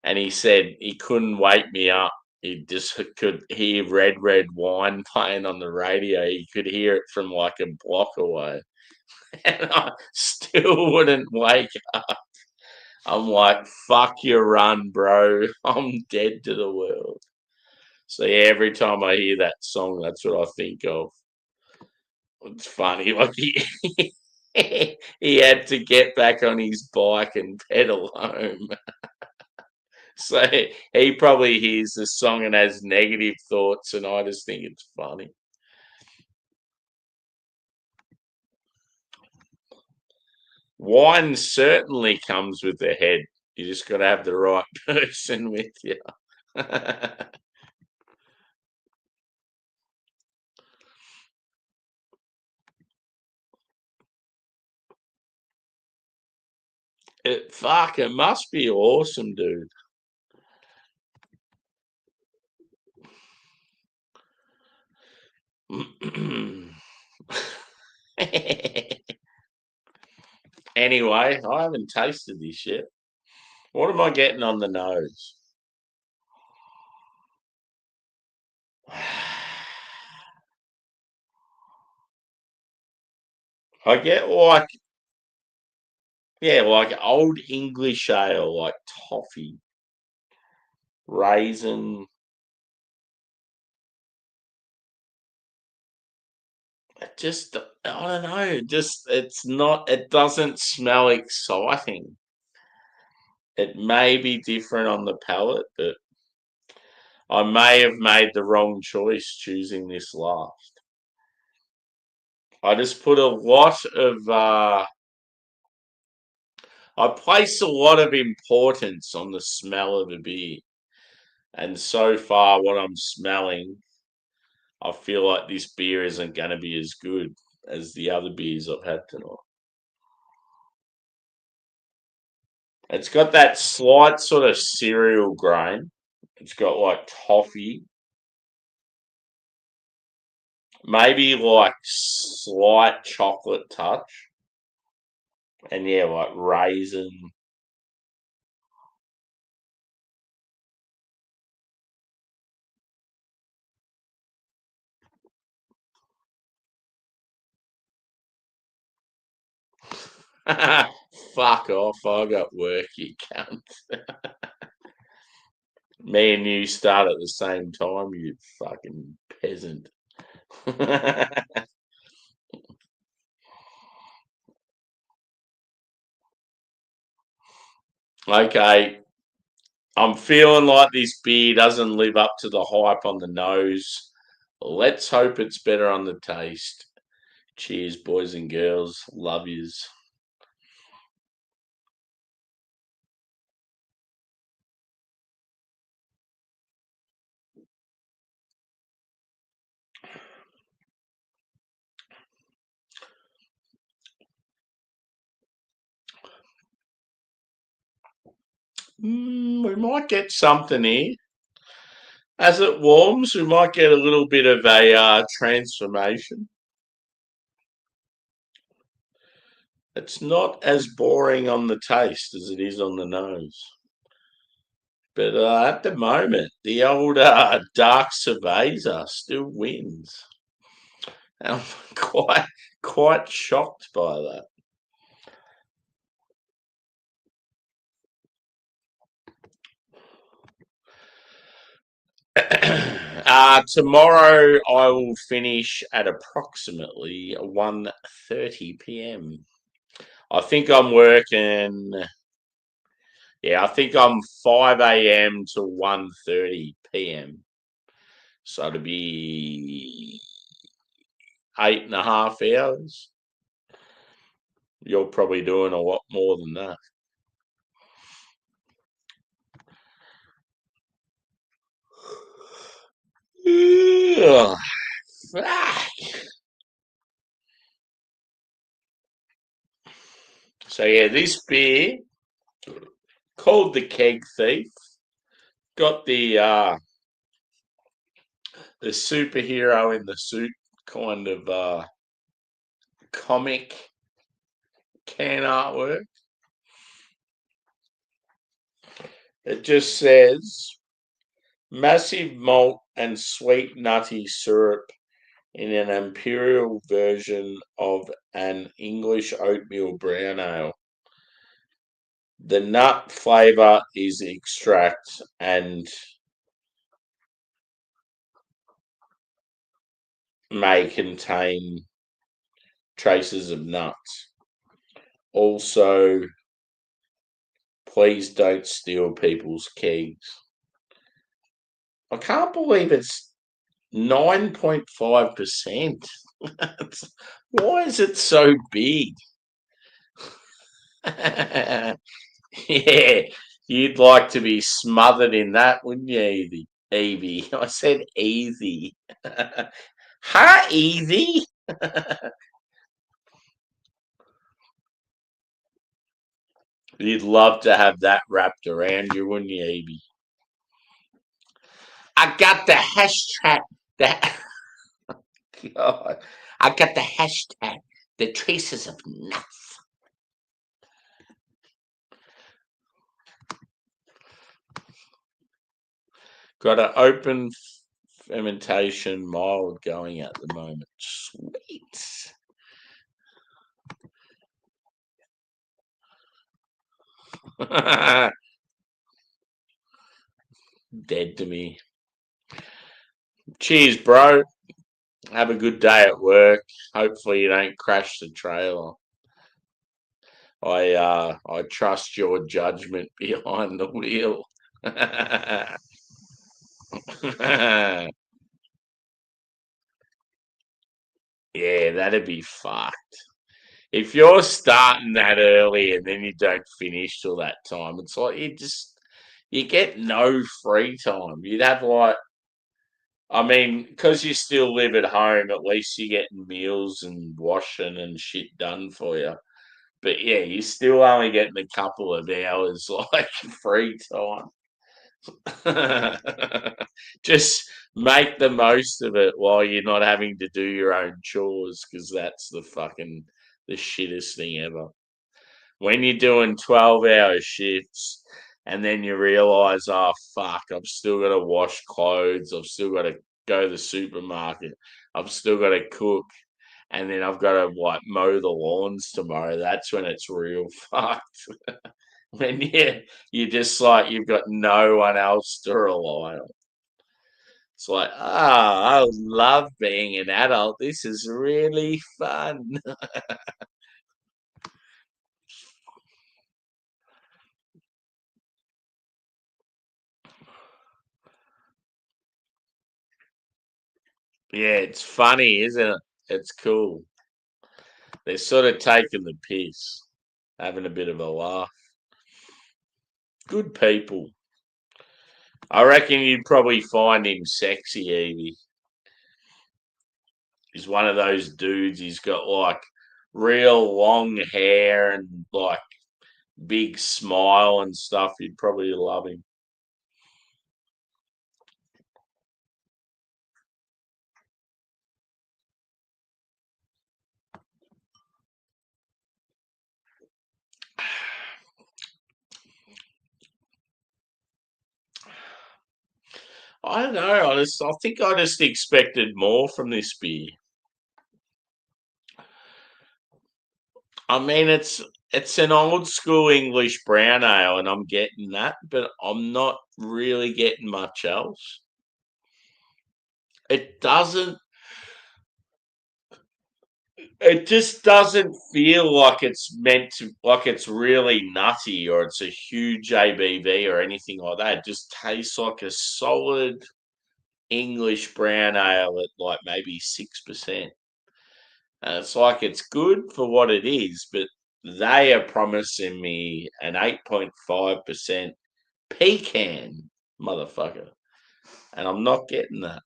And he said he couldn't wake me up. He just could hear red wine playing on the radio. He could hear it from like a block away. And I still wouldn't wake up. I'm like, fuck your run, bro. I'm dead to the world. So yeah, every time I hear that song, that's what I think of. It's funny, like he had to get back on his bike and pedal home. So he probably hears the song and has negative thoughts, and I just think it's funny. Wine certainly comes with the head. You just got to have the right person with you. It must be awesome, dude. Anyway, I haven't tasted this yet. What am I getting on the nose? I get like, yeah, like old English ale, like toffee, raisin. I don't know, it doesn't smell exciting. It may be different on the palate, but I may have made the wrong choice choosing this last. I just put a lot of, I place a lot of importance on the smell of the beer. And so far, what I'm smelling, I feel like this beer isn't going to be as good as the other beers I've had tonight. It's got that slight sort of cereal grain. It's got like toffee, maybe like slight chocolate touch, and yeah, like raisin. Fuck off! I got work, you cunt. Me and you start at the same time, you fucking peasant. Okay, I'm feeling like this beer doesn't live up to the hype on the nose. Let's hope it's better on the taste. Cheers, boys and girls. Love yous. We might get something here. As it warms, we might get a little bit of a transformation. It's not as boring on the taste as it is on the nose. But at the moment, the old dark Cerveza still wins. And I'm quite shocked by that. Tomorrow I will finish at approximately 1:30 p.m. I think I'm working. Yeah, I think I'm 5 a.m. to 1:30 p.m. So it'll be 8.5 hours. You're probably doing a lot more than that. Ugh, fuck. So yeah, this beer called the Keg Thief got the superhero in the suit kind of comic can artwork. It just says massive malt and sweet nutty syrup in an imperial version of an English oatmeal brown ale. The nut flavour is extract and may contain traces of nuts. Also, please don't steal people's kegs. I can't believe it's 9.5%. Why is it so big? Yeah, you'd like to be smothered in that, wouldn't you, Evie? Evie. I said easy. Ha, easy. You'd love to have that wrapped around you, wouldn't you, Evie? I got the hashtag. That God, I got the hashtag. The traces of nuts. Got an open fermentation mild going at the moment. Sweet. Dead to me. Cheers, bro. Have a good day at work. Hopefully you don't crash the trailer. I trust your judgment behind the wheel. Yeah, that'd be fucked. If you're starting that early and then you don't finish till that time, it's like you get no free time. You'd have like, I mean, because you still live at home, at least you're getting meals and washing and shit done for you. But yeah, you're still only getting a couple of hours like free time. Just make the most of it while you're not having to do your own chores, because that's the shittest thing ever. When you're doing 12-hour shifts and then you realize, oh fuck, I've still got to wash clothes, I've still got to go to the supermarket, I've still got to cook, and then I've got to like mow the lawns tomorrow. That's when it's real fucked. When you're just like you've got no one else to rely on. It's like, I love being an adult. This is really fun. Yeah, it's funny, isn't it? It's cool. They're sort of taking the piss, having a bit of a laugh. Good people. I reckon you'd probably find him sexy, Evie. He's one of those dudes. He's got like real long hair and like big smile and stuff. You'd probably love him. I don't know. I think I just expected more from this beer. I mean, it's an old school English brown ale, and I'm getting that, but I'm not really getting much else. It doesn't. It just doesn't feel like it's meant to, like it's really nutty or it's a huge ABV or anything like that. It just tastes like a solid English brown ale at like maybe 6%. And it's like it's good for what it is, but they are promising me an 8.5% pecan, motherfucker. And I'm not getting that.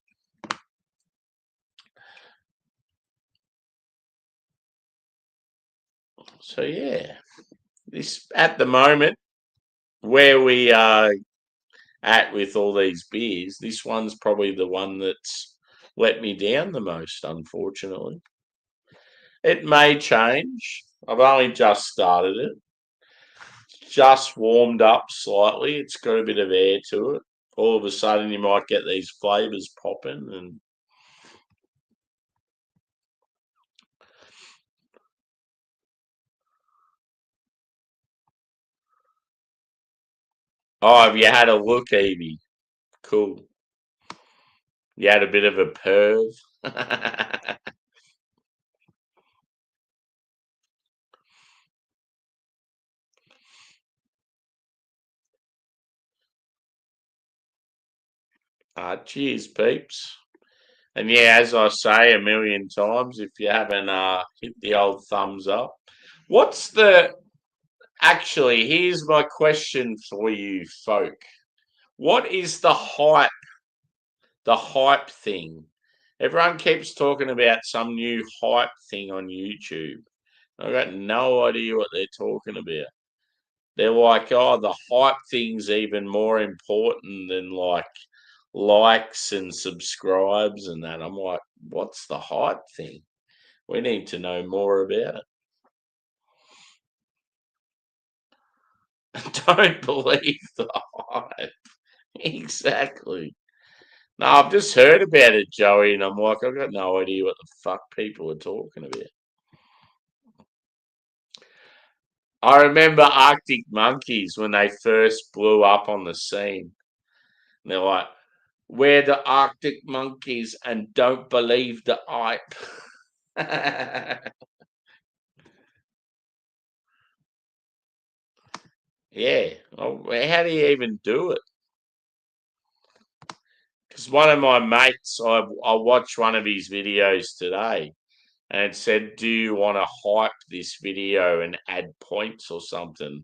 So yeah, this at the moment where we are at with all these beers, this one's probably the one that's let me down the most, unfortunately. It may change. I've only just started it. Just warmed up slightly. It's got a bit of air to it. All of a sudden, you might get these flavors popping, and oh, have you had a look, Evie? Cool. You had a bit of a perv. Cheers, peeps. And yeah, as I say a million times, if you haven't hit the old thumbs up, what's the actually? Here's my question for you, folk. What is the hype thing? Everyone keeps talking about some new hype thing on YouTube. I've got no idea what they're talking about. they're like, oh, the hype thing's even more important than like likes and subscribes and that. I'm like, what's the hype thing? We need to know more about it. Don't believe the hype. Exactly. No, I've just heard about it, Joey, and I'm like, I've got no idea what the fuck people are talking about. I remember Arctic Monkeys when they first blew up on the scene. And they're like, we're the Arctic Monkeys and don't believe the hype. Yeah. Well, how do you even do it? Because one of my mates, I watched one of his videos today and it said, do you want to hype this video and add points or something?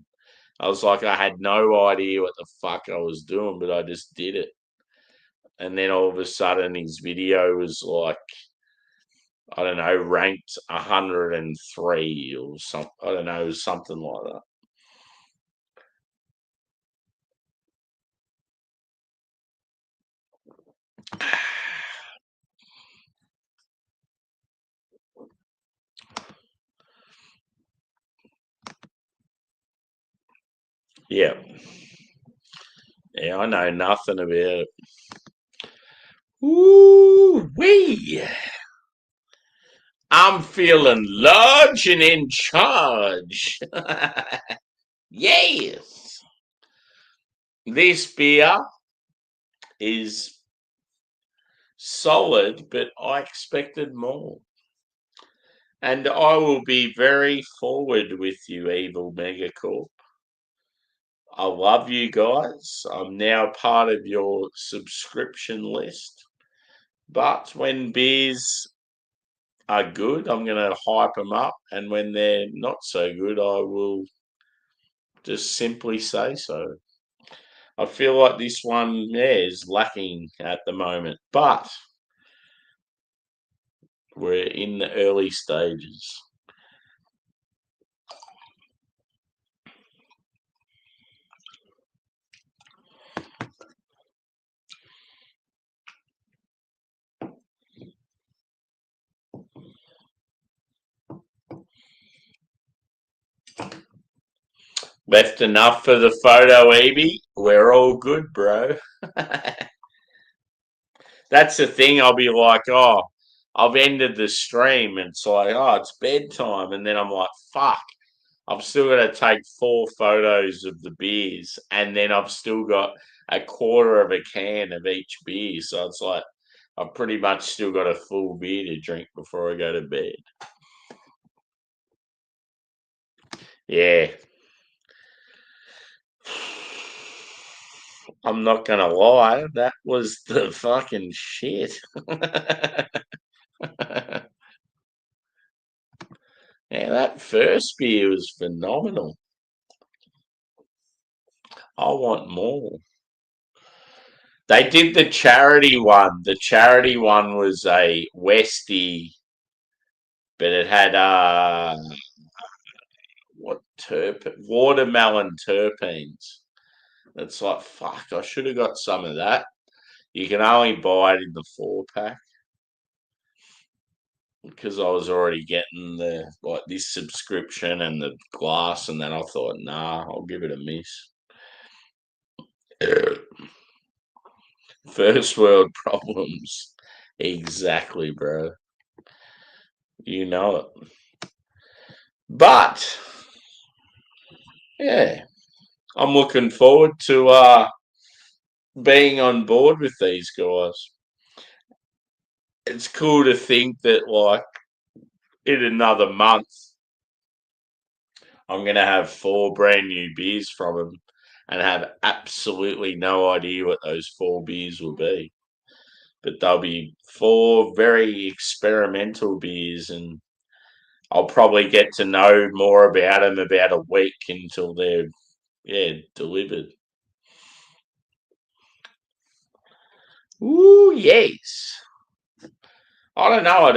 I was like, I had no idea what the fuck I was doing, but I just did it. And then all of a sudden his video was like, I don't know, ranked 103 or something. I don't know, something like that. Yeah. Yeah, I know nothing about it. Ooh, wee. I'm feeling large and in charge. Yes. This beer is solid, but I expected more. And I will be very forward with you, Evil Megacorp. I love you guys. I'm now part of your subscription list. But when beers are good, I'm going to hype them up. And when they're not so good, I will just simply say so. I feel like this one, is lacking at the moment. But we're in the early stages. Left enough for the photo, Evie. We're all good, bro. That's the thing. I'll be like, oh, I've ended the stream. And it's like, oh, it's bedtime. And then I'm like, fuck, I've still got to take 4 photos of the beers. And then I've still got a quarter of a can of each beer. So it's like, I've pretty much still got a full beer to drink before I go to bed. Yeah. I'm not going to lie. That was the fucking shit. Yeah, that first beer was phenomenal. I want more. They did the charity one. The charity one was a Westie, but it had what watermelon terpenes. It's like fuck. I should have got some of that. You can only buy it in the 4 pack because I was already getting the like this subscription and the glass, and then I thought, nah, I'll give it a miss. First world problems. Exactly, bro. You know it. But yeah, I'm looking forward to being on board with these guys. It's cool to think that like in another month I'm gonna have 4 brand new beers from them and have absolutely no idea what those 4 beers will be. But they'll be 4 very experimental beers, and I'll probably get to know more about them about a week until they're delivered. Ooh, yes. I don't know.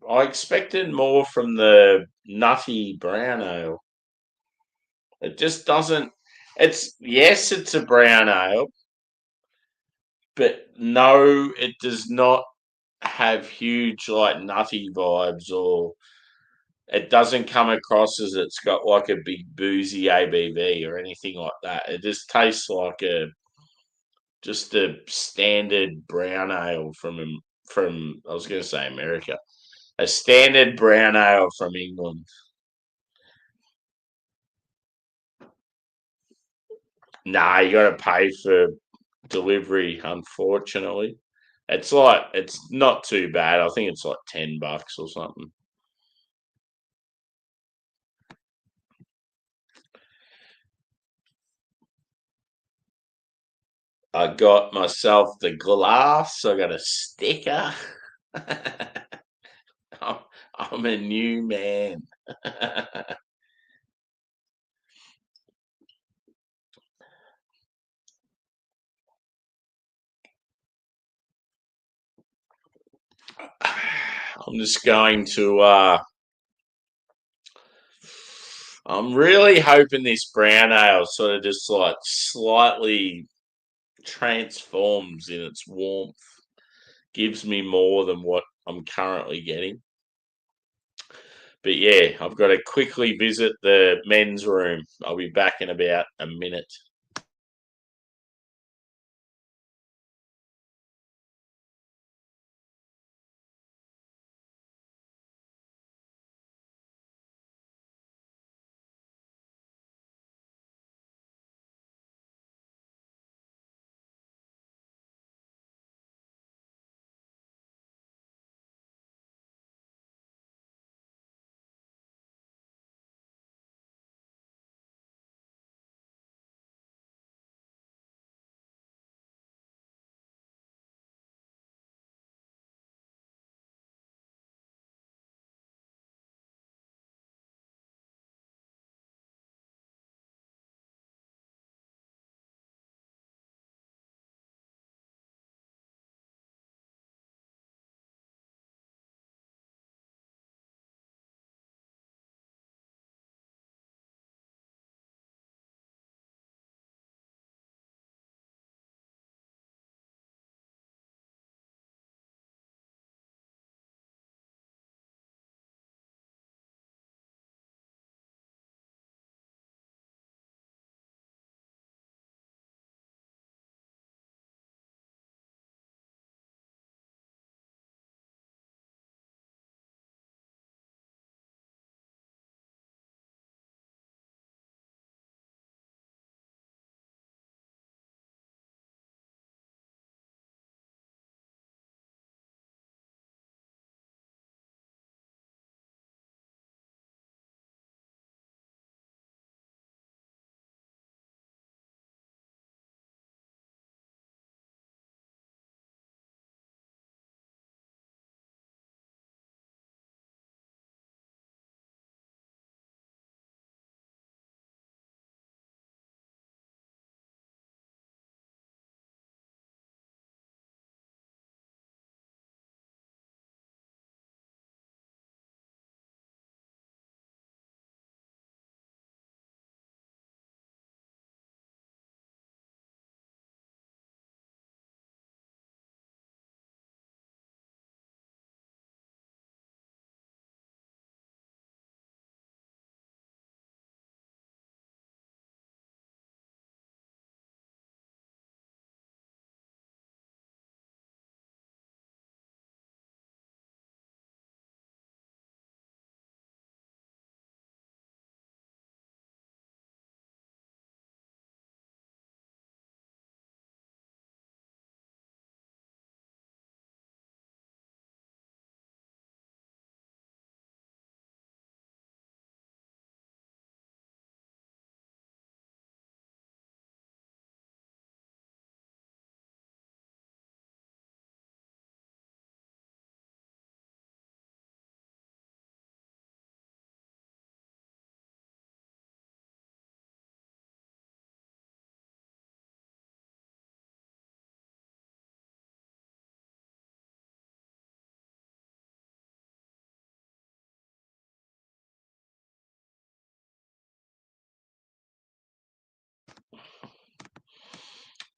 I expected more from the nutty brown ale. It just doesn't It's a brown ale, but no, it does not have huge like nutty vibes, or it doesn't come across as it's got like a big boozy ABV or anything like that. It just tastes like a standard brown ale from I was going to say America, a standard brown ale from England. Nah, you got to pay for delivery. Unfortunately, it's not too bad. I think it's like $10 or something. I got myself the glass. I got a sticker. I'm, I'm a new man. I'm just going to. I'm really hoping this brown ale sort of just like slightly transforms in its warmth, gives me more than what I'm currently getting. But yeah, I've got to quickly visit the men's room. I'll be back in about a minute.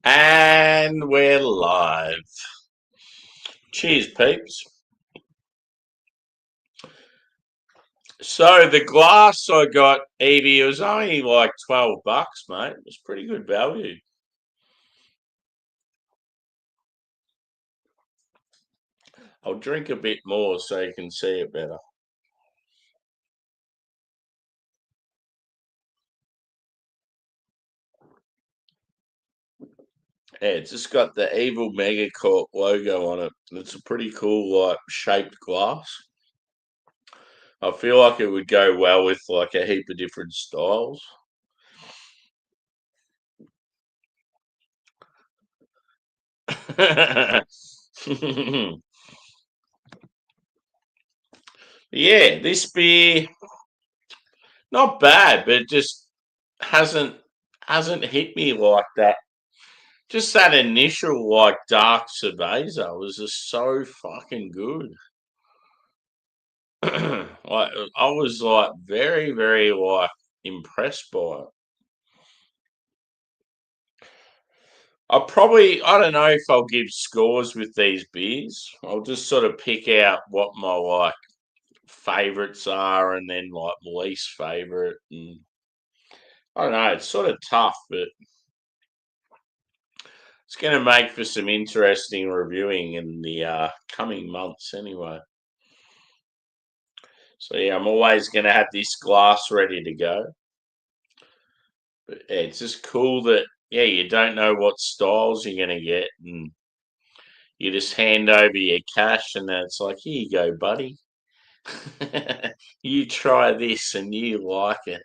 And we're live. Cheers, peeps. So the glass I got, Evie, it was only like $12, mate. It was pretty good value. I'll drink a bit more so you can see it better. Yeah, it's just got the Evil Megacorp logo on it. It's a pretty cool, like, shaped glass. I feel like it would go well with like a heap of different styles. Yeah, this beer not bad, but it just hasn't hit me like that. Just that initial like dark Cerveza was just so fucking good. Like I was like very, very like impressed by it. I don't know if I'll give scores with these beers. I'll just sort of pick out what my like favorites are and then like my least favorite, and I don't know, it's sort of tough, but it's going to make for some interesting reviewing in the coming months anyway. So yeah, I'm always going to have this glass ready to go. But yeah, it's just cool that yeah, you don't know what styles you're going to get, and you just hand over your cash, and then it's like, here you go, buddy. You try this, and you like it.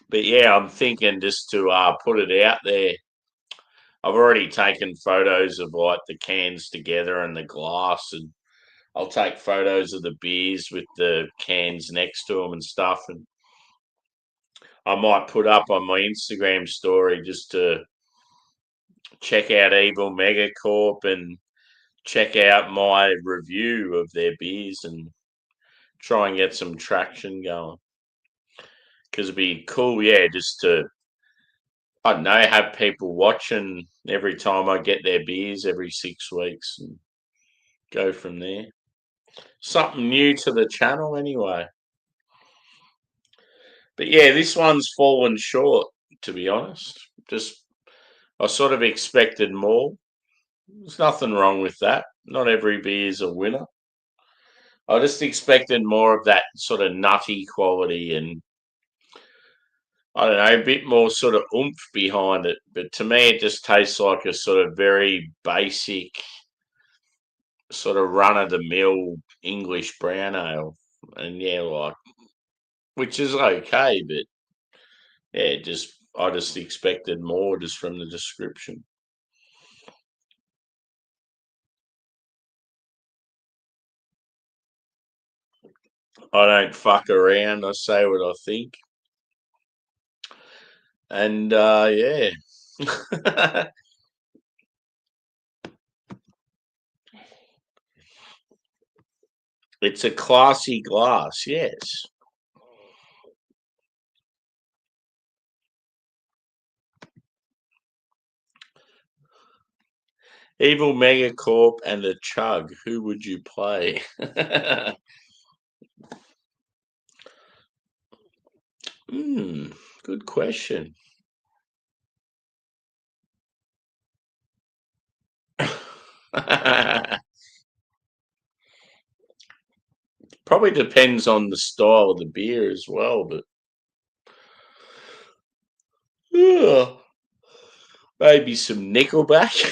But yeah, I'm thinking just to put it out there. I've already taken photos of like the cans together and the glass, and I'll take photos of the beers with the cans next to them and stuff, and I might put up on my Instagram story just to check out Evil Megacorp and check out my review of their beers and try and get some traction going. Because it'd be cool, yeah, just to I don't know, have people watching every time I get their beers every 6 weeks and go from there. Something new to the channel anyway. But yeah, this one's fallen short, to be honest. Just I sort of expected more. There's nothing wrong with that. Not every beer is a winner. I just expected more of that sort of nutty quality and I don't know, a bit more sort of oomph behind it. But to me, it just tastes like a sort of very basic, sort of run of the mill English brown ale. And yeah, like, which is okay, but yeah, just I just expected more just from the description. I don't fuck around. I say what I think, and yeah, it's a classy glass. Yes, Evil Megacorp and the Chug. Who would you play? Good question. Probably depends on the style of the beer as well, but yeah, maybe some Nickelback.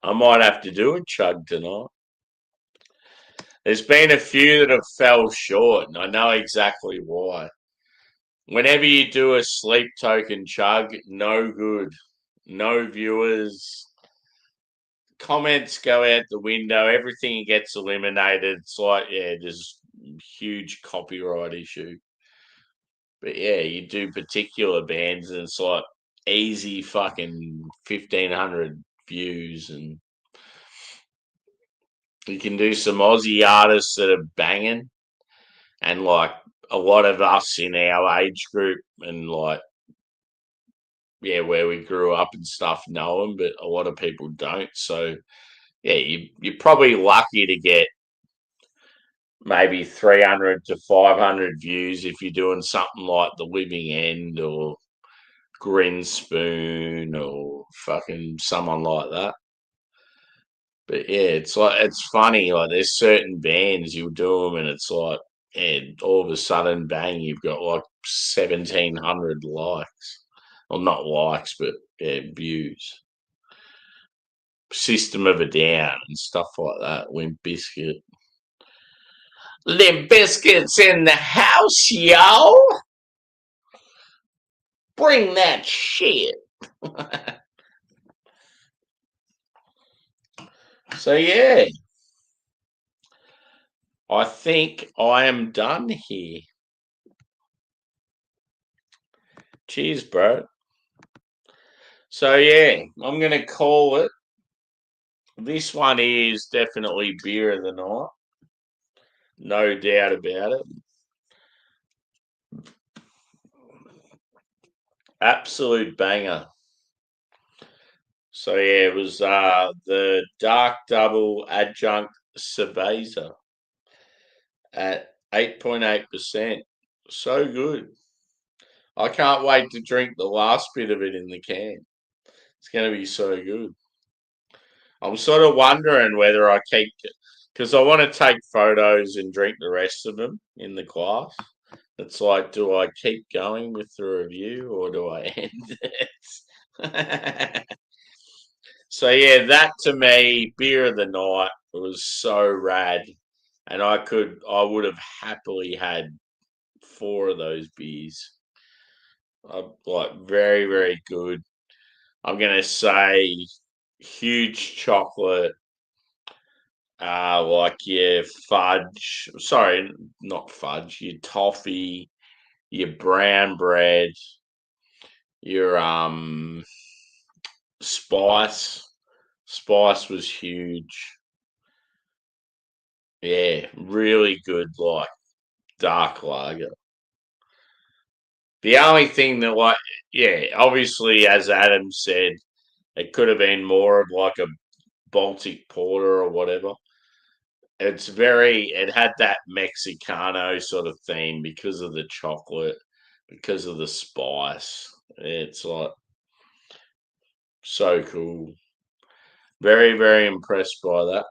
I might have to do a chug tonight. There's been a few that have fell short, and I know exactly why. Whenever you do a sleep token chug, no good. No viewers. Comments go out the window. Everything gets eliminated. It's like, yeah, there's huge copyright issue. But yeah, you do particular bands, and it's like easy fucking 1,500 views, and You can do some Aussie artists that are banging, and like a lot of us in our age group and like where we grew up and stuff know them, but a lot of people don't. So yeah, you're probably lucky to get maybe 300 to 500 views if you're doing something like The Living End or Grin Spoon or fucking someone like that. But yeah, it's funny. Like there's certain bands you'll do them, and it's like, and all of a sudden, bang, you've got like 1,700 likes, well, not likes, but views. System of a Down and stuff like that. Limp Biscuit. Limp Biscuit's in the house, yo. Bring that shit. So yeah, I think I am done here. Cheers, bro. So yeah, I'm gonna call it. This one is definitely beer of the night, no doubt about it. Absolute banger. So yeah, it was the Dark Double Adjunct Cerveza at 8.8%. So good. I can't wait to drink the last bit of it in the can. It's going to be so good. I'm sort of wondering whether I keep, because I want to take photos and drink the rest of them in the glass. It's like, do I keep going with the review or do I end it? So yeah, that to me, beer of the night, was so rad, and I would have happily had 4 of those beers. Like very, very good. I'm gonna say huge chocolate, like your fudge. Sorry, not fudge. Your toffee, your brown bread, your spice. Spice was huge. Yeah, really good, like dark lager. The only thing that, like, yeah, obviously, as Adam said, it could have been more of like a Baltic porter or whatever. It had that Mexicano sort of theme because of the chocolate, because of the spice. It's like so cool. Very, very impressed by that.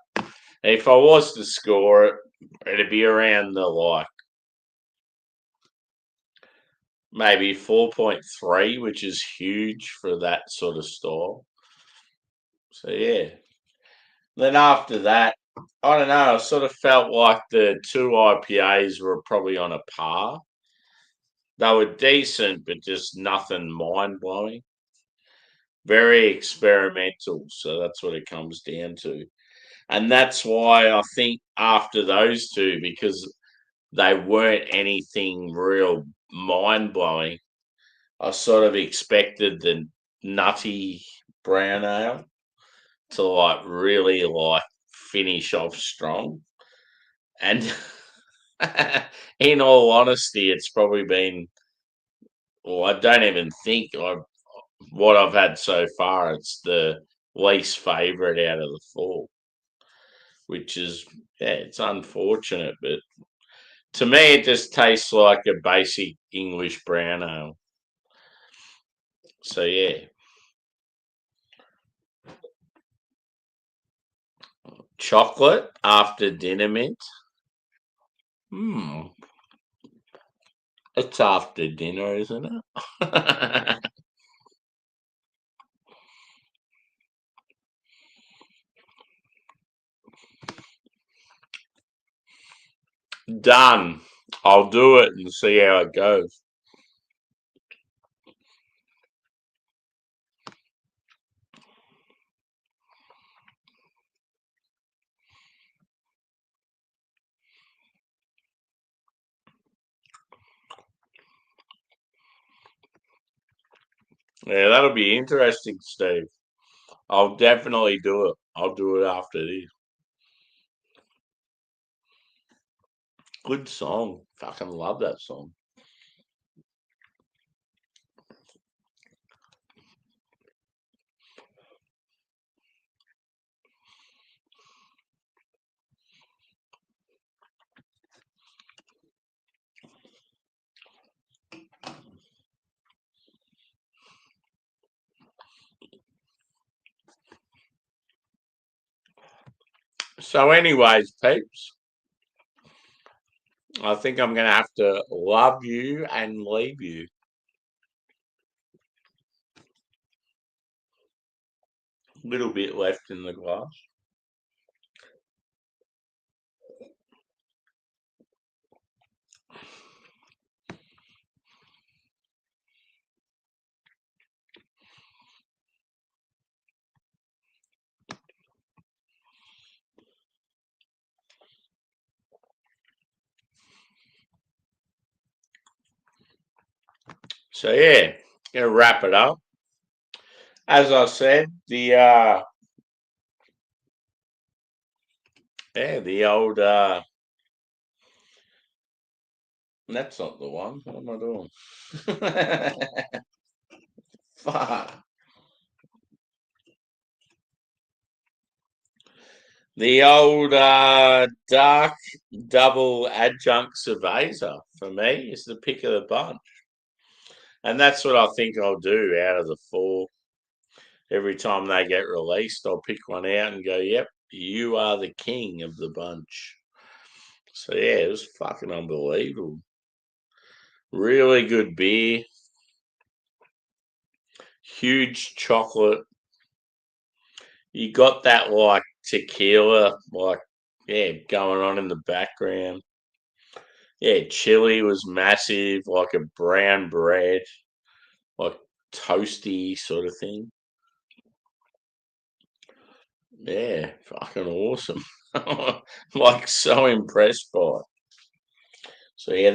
If I was to score it, it'd be around the like maybe 4.3, which is huge for that sort of style. So yeah. Then after that, I don't know, I sort of felt like the 2 IPAs were probably on a par. They were decent, but just nothing mind blowing. Very experimental, so that's what it comes down to. And that's why I think after those two, because they weren't anything real mind blowing, I sort of expected the nutty brown ale to like really like finish off strong. And in all honesty, it's probably been, well, I don't even think what I've had so far. It's the least favourite out of the 4, which is, yeah, it's unfortunate, but to me, it just tastes like a basic English brown ale. So yeah, chocolate after dinner mint. Hmm, it's after dinner, isn't it? Done. I'll do it and see how it goes. Yeah, that'll be interesting, Steve. I'll definitely do it. I'll do it after this. Good song. Fucking love that song. So, anyways, peeps, I think I'm going to have to love you and leave you. Little bit left in the glass. So yeah, gonna wrap it up. As I said, the old that's not the one. What am I doing? Fuck. The old dark double adjunct Cerveza for me is the pick of the bunch. And that's what I think I'll do out of the four. Every time they get released, I'll pick one out and go, yep, you are the king of the bunch. So yeah, it was fucking unbelievable. Really good beer. Huge chocolate. You got that like tequila, like yeah, going on in the background. Yeah, chili was massive, like a brown bread, like toasty sort of thing. Yeah, fucking awesome. Like so impressed by it. So yeah,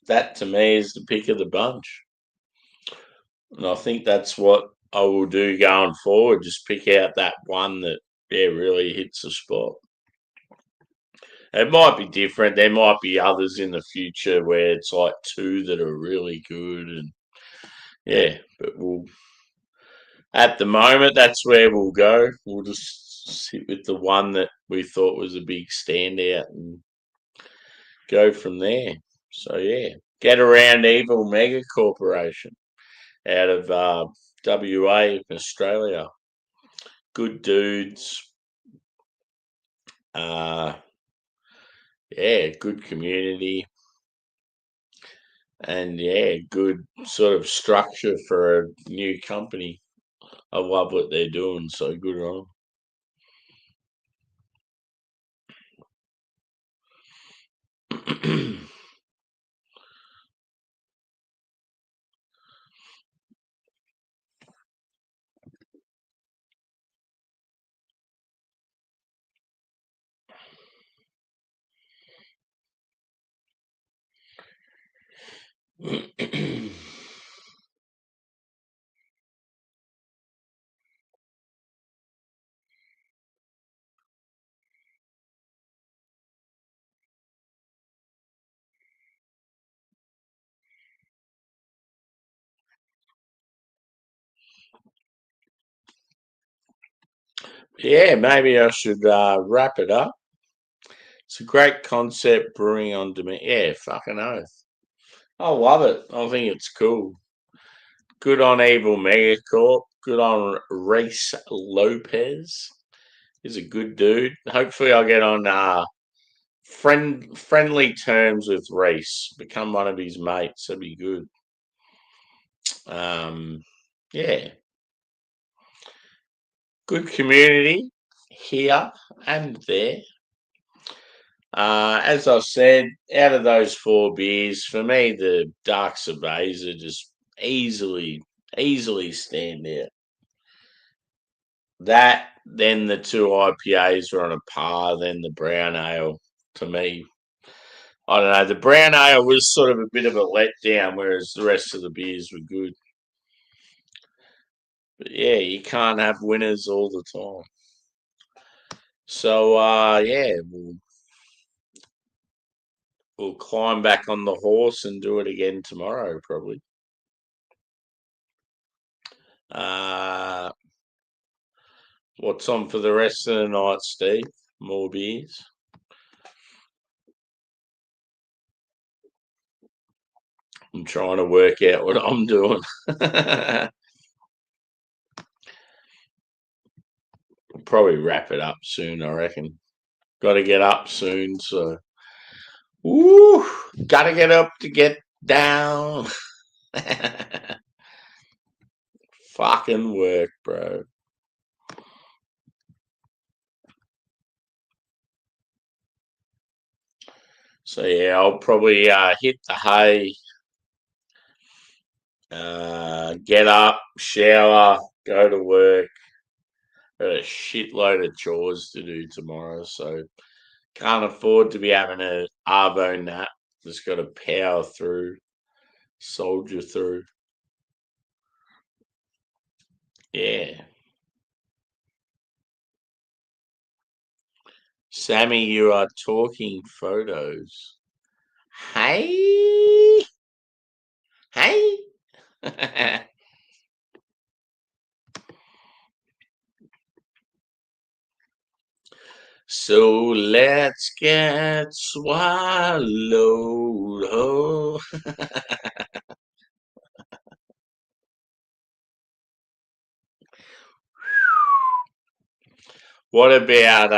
that to me is the pick of the bunch. And I think that's what I will do going forward. Just pick out that one that yeah really hits the spot. It might be different. There might be others in the future where it's like two that are really good, and yeah. But we'll at the moment that's where we'll go. We'll just sit with the one that we thought was a big standout and go from there. So yeah, get around Evil Mega Corporation out of WA, Australia. Good dudes. Uh, yeah, good community. And yeah, good sort of structure for a new company. I love what they're doing, so good on them. Yeah, maybe I should wrap it up. It's a great concept, brewing on demand. Yeah, fucking oath. I love it. I think it's cool. Good on Evil Megacorp. Good on Reese Lopez. He's a good dude. Hopefully, I'll get on friendly terms with Reese. Become one of his mates. That'd be good. Um, yeah, good community here and there. As I said, out of those four beers, for me, the Dark Cerveza just easily stand out. That, then the two IPAs were on a par, then the brown ale. To me, I don't know. The brown ale was sort of a bit of a letdown, whereas the rest of the beers were good. But yeah, you can't have winners all the time. So yeah, we'll climb back on the horse and do it again tomorrow, probably. What's on for the rest of the night, Steve? More beers? I'm trying to work out what I'm doing. We'll probably wrap it up soon, I reckon. Got to get up soon, so. Woo! Got to get up to get down. Fucking work, bro. So yeah, I'll probably hit the hay, get up, shower, go to work. Got a shitload of chores to do tomorrow, so can't afford to be having an arvo nap. Just got to power through, soldier through. Yeah. Sammy, you are talking photos. Hey, hey. So let's get swallowed. Oh. What about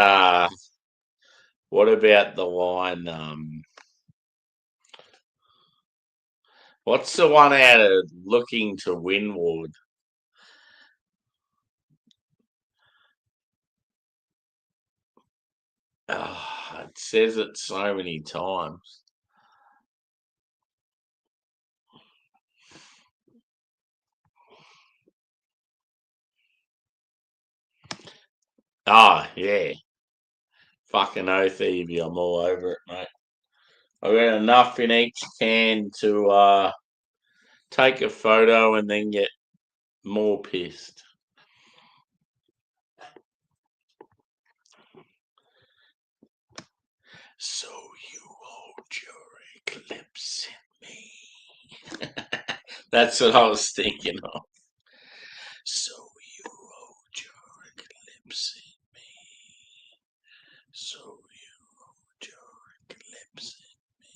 the line? What's the one out of Looking to Windward? Oh, it says it so many times. Oh, yeah. Fucking oath, Evie. I'm all over it, mate. I've got enough in each can to take a photo and then get more pissed. So you hold your eclipse in me. That's what I was thinking of. So you hold your eclipse in me. So you hold your eclipse in me.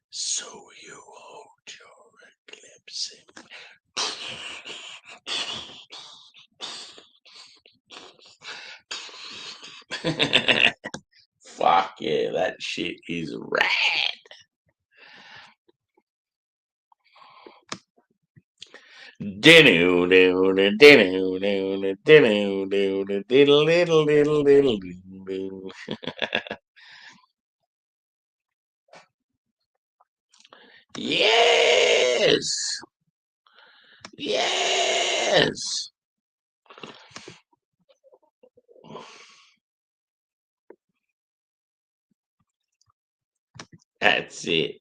So you hold your eclipse in me. Fuck yeah, that shit is rad. Yes. Yes. That's it.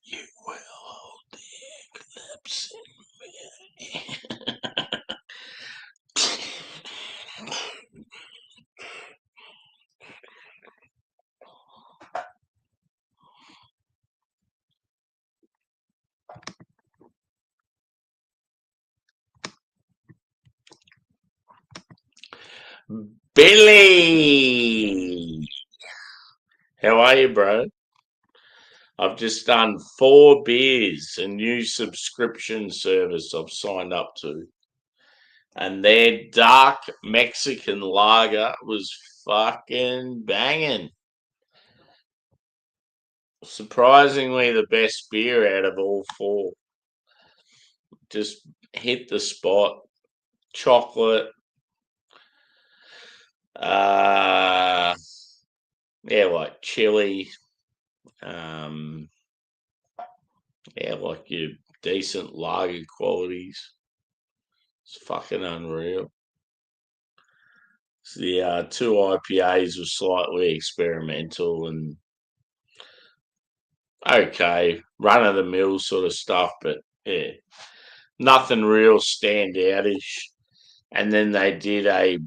You will hold the eclipse in me. Billy, how are you, bro? I've just done 4 beers, a new subscription service I've signed up to. And their dark Mexican lager was fucking banging. Surprisingly, the best beer out of all 4. Just hit the spot. Chocolate. Yeah, like chili. Yeah, like your decent lager qualities. It's fucking unreal. So the 2 IPAs were slightly experimental and okay, run of the mill sort of stuff, but yeah, Nothing real standoutish. And then they did a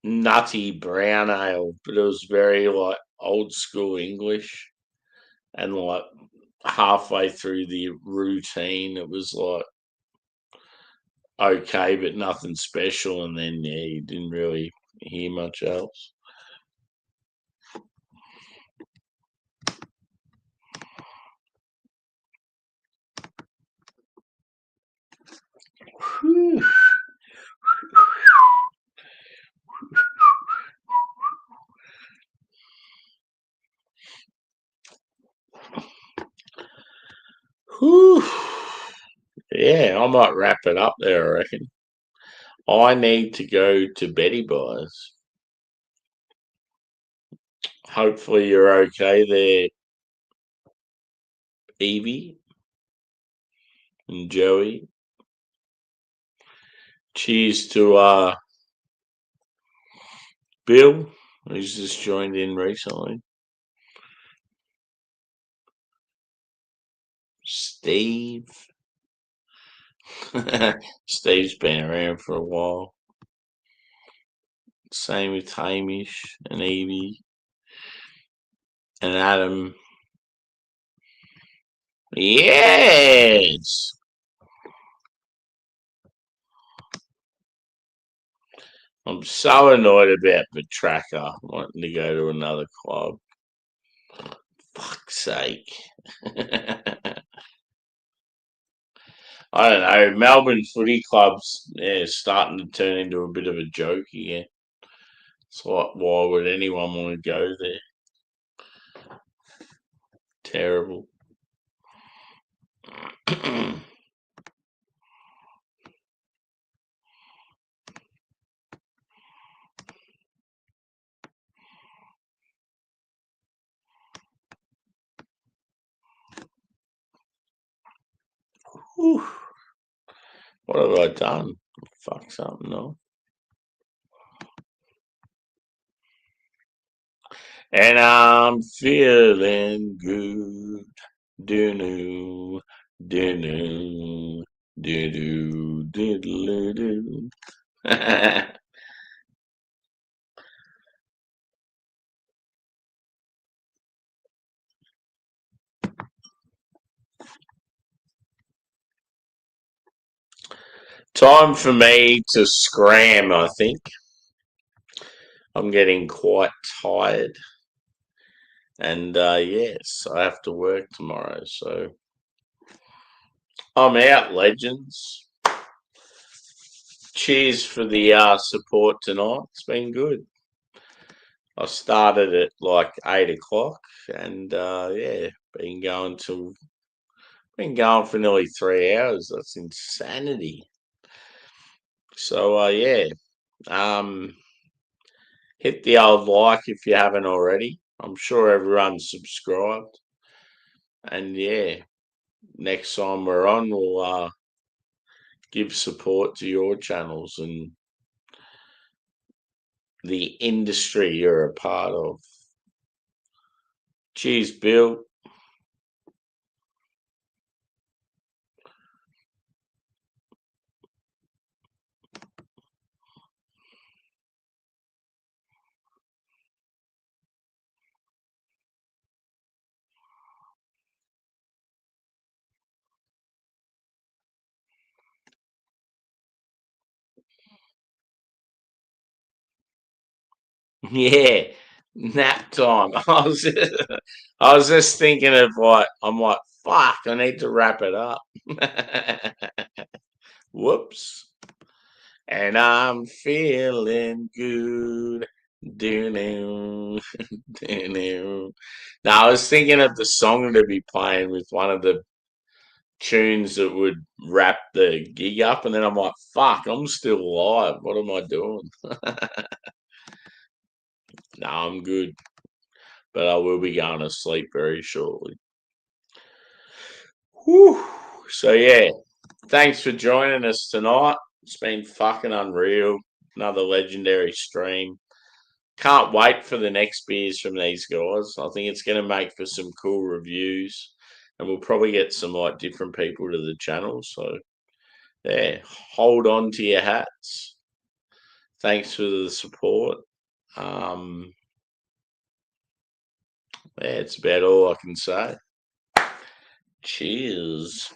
nutty brown ale, but it was very like old school English. And like halfway through the routine, it was like okay, but nothing special. And then yeah, you didn't really hear much else. Whew. Whew. Yeah, I might wrap it up there, I reckon. I need to go to Betty Buyers. Hopefully you're okay there, Evie and Joey. Cheers to Bill, who's just joined in recently. Steve. Steve's been around for a while. Same with Hamish and Evie and Adam. Yes. I'm so annoyed about Petraka wanting to go to another club. Fuck's sake. I don't know. Melbourne footy clubs, yeah, starting to turn into a bit of a joke again. It's like, why would anyone want to go there? Terrible. Whew. What have I done? Fuck something up. And I'm feeling good. Do-do, do-do, do-do, diddle-do. Time for me to scram, I think. I'm getting quite tired. And yes, I have to work tomorrow. So I'm out, legends. Cheers for the support tonight. It's been good. I started at like 8 o'clock, and yeah, been going for nearly 3 hours. That's insanity. So yeah, um, hit the old like if you haven't already. I'm sure everyone's subscribed, and yeah, next time we're on, we'll give support to your channels and the industry you're a part of. Cheers, Bill. Yeah, nap time. I was just thinking of like, I'm like, fuck, I need to wrap it up. Whoops. And I'm feeling good. Do do do. Now I was thinking of the song to be playing with one of the tunes that would wrap the gig up, and then I'm like, fuck, I'm still alive. What am I doing? No, I'm good, but I will be going to sleep very shortly. Whew. So yeah, thanks for joining us tonight. It's been fucking unreal. Another legendary stream. Can't wait for the next beers from these guys. I think it's going to make for some cool reviews, and we'll probably get some like different people to the channel. So Yeah, hold on to your hats. Thanks for the support. Yeah, it's about all I can say. Cheers.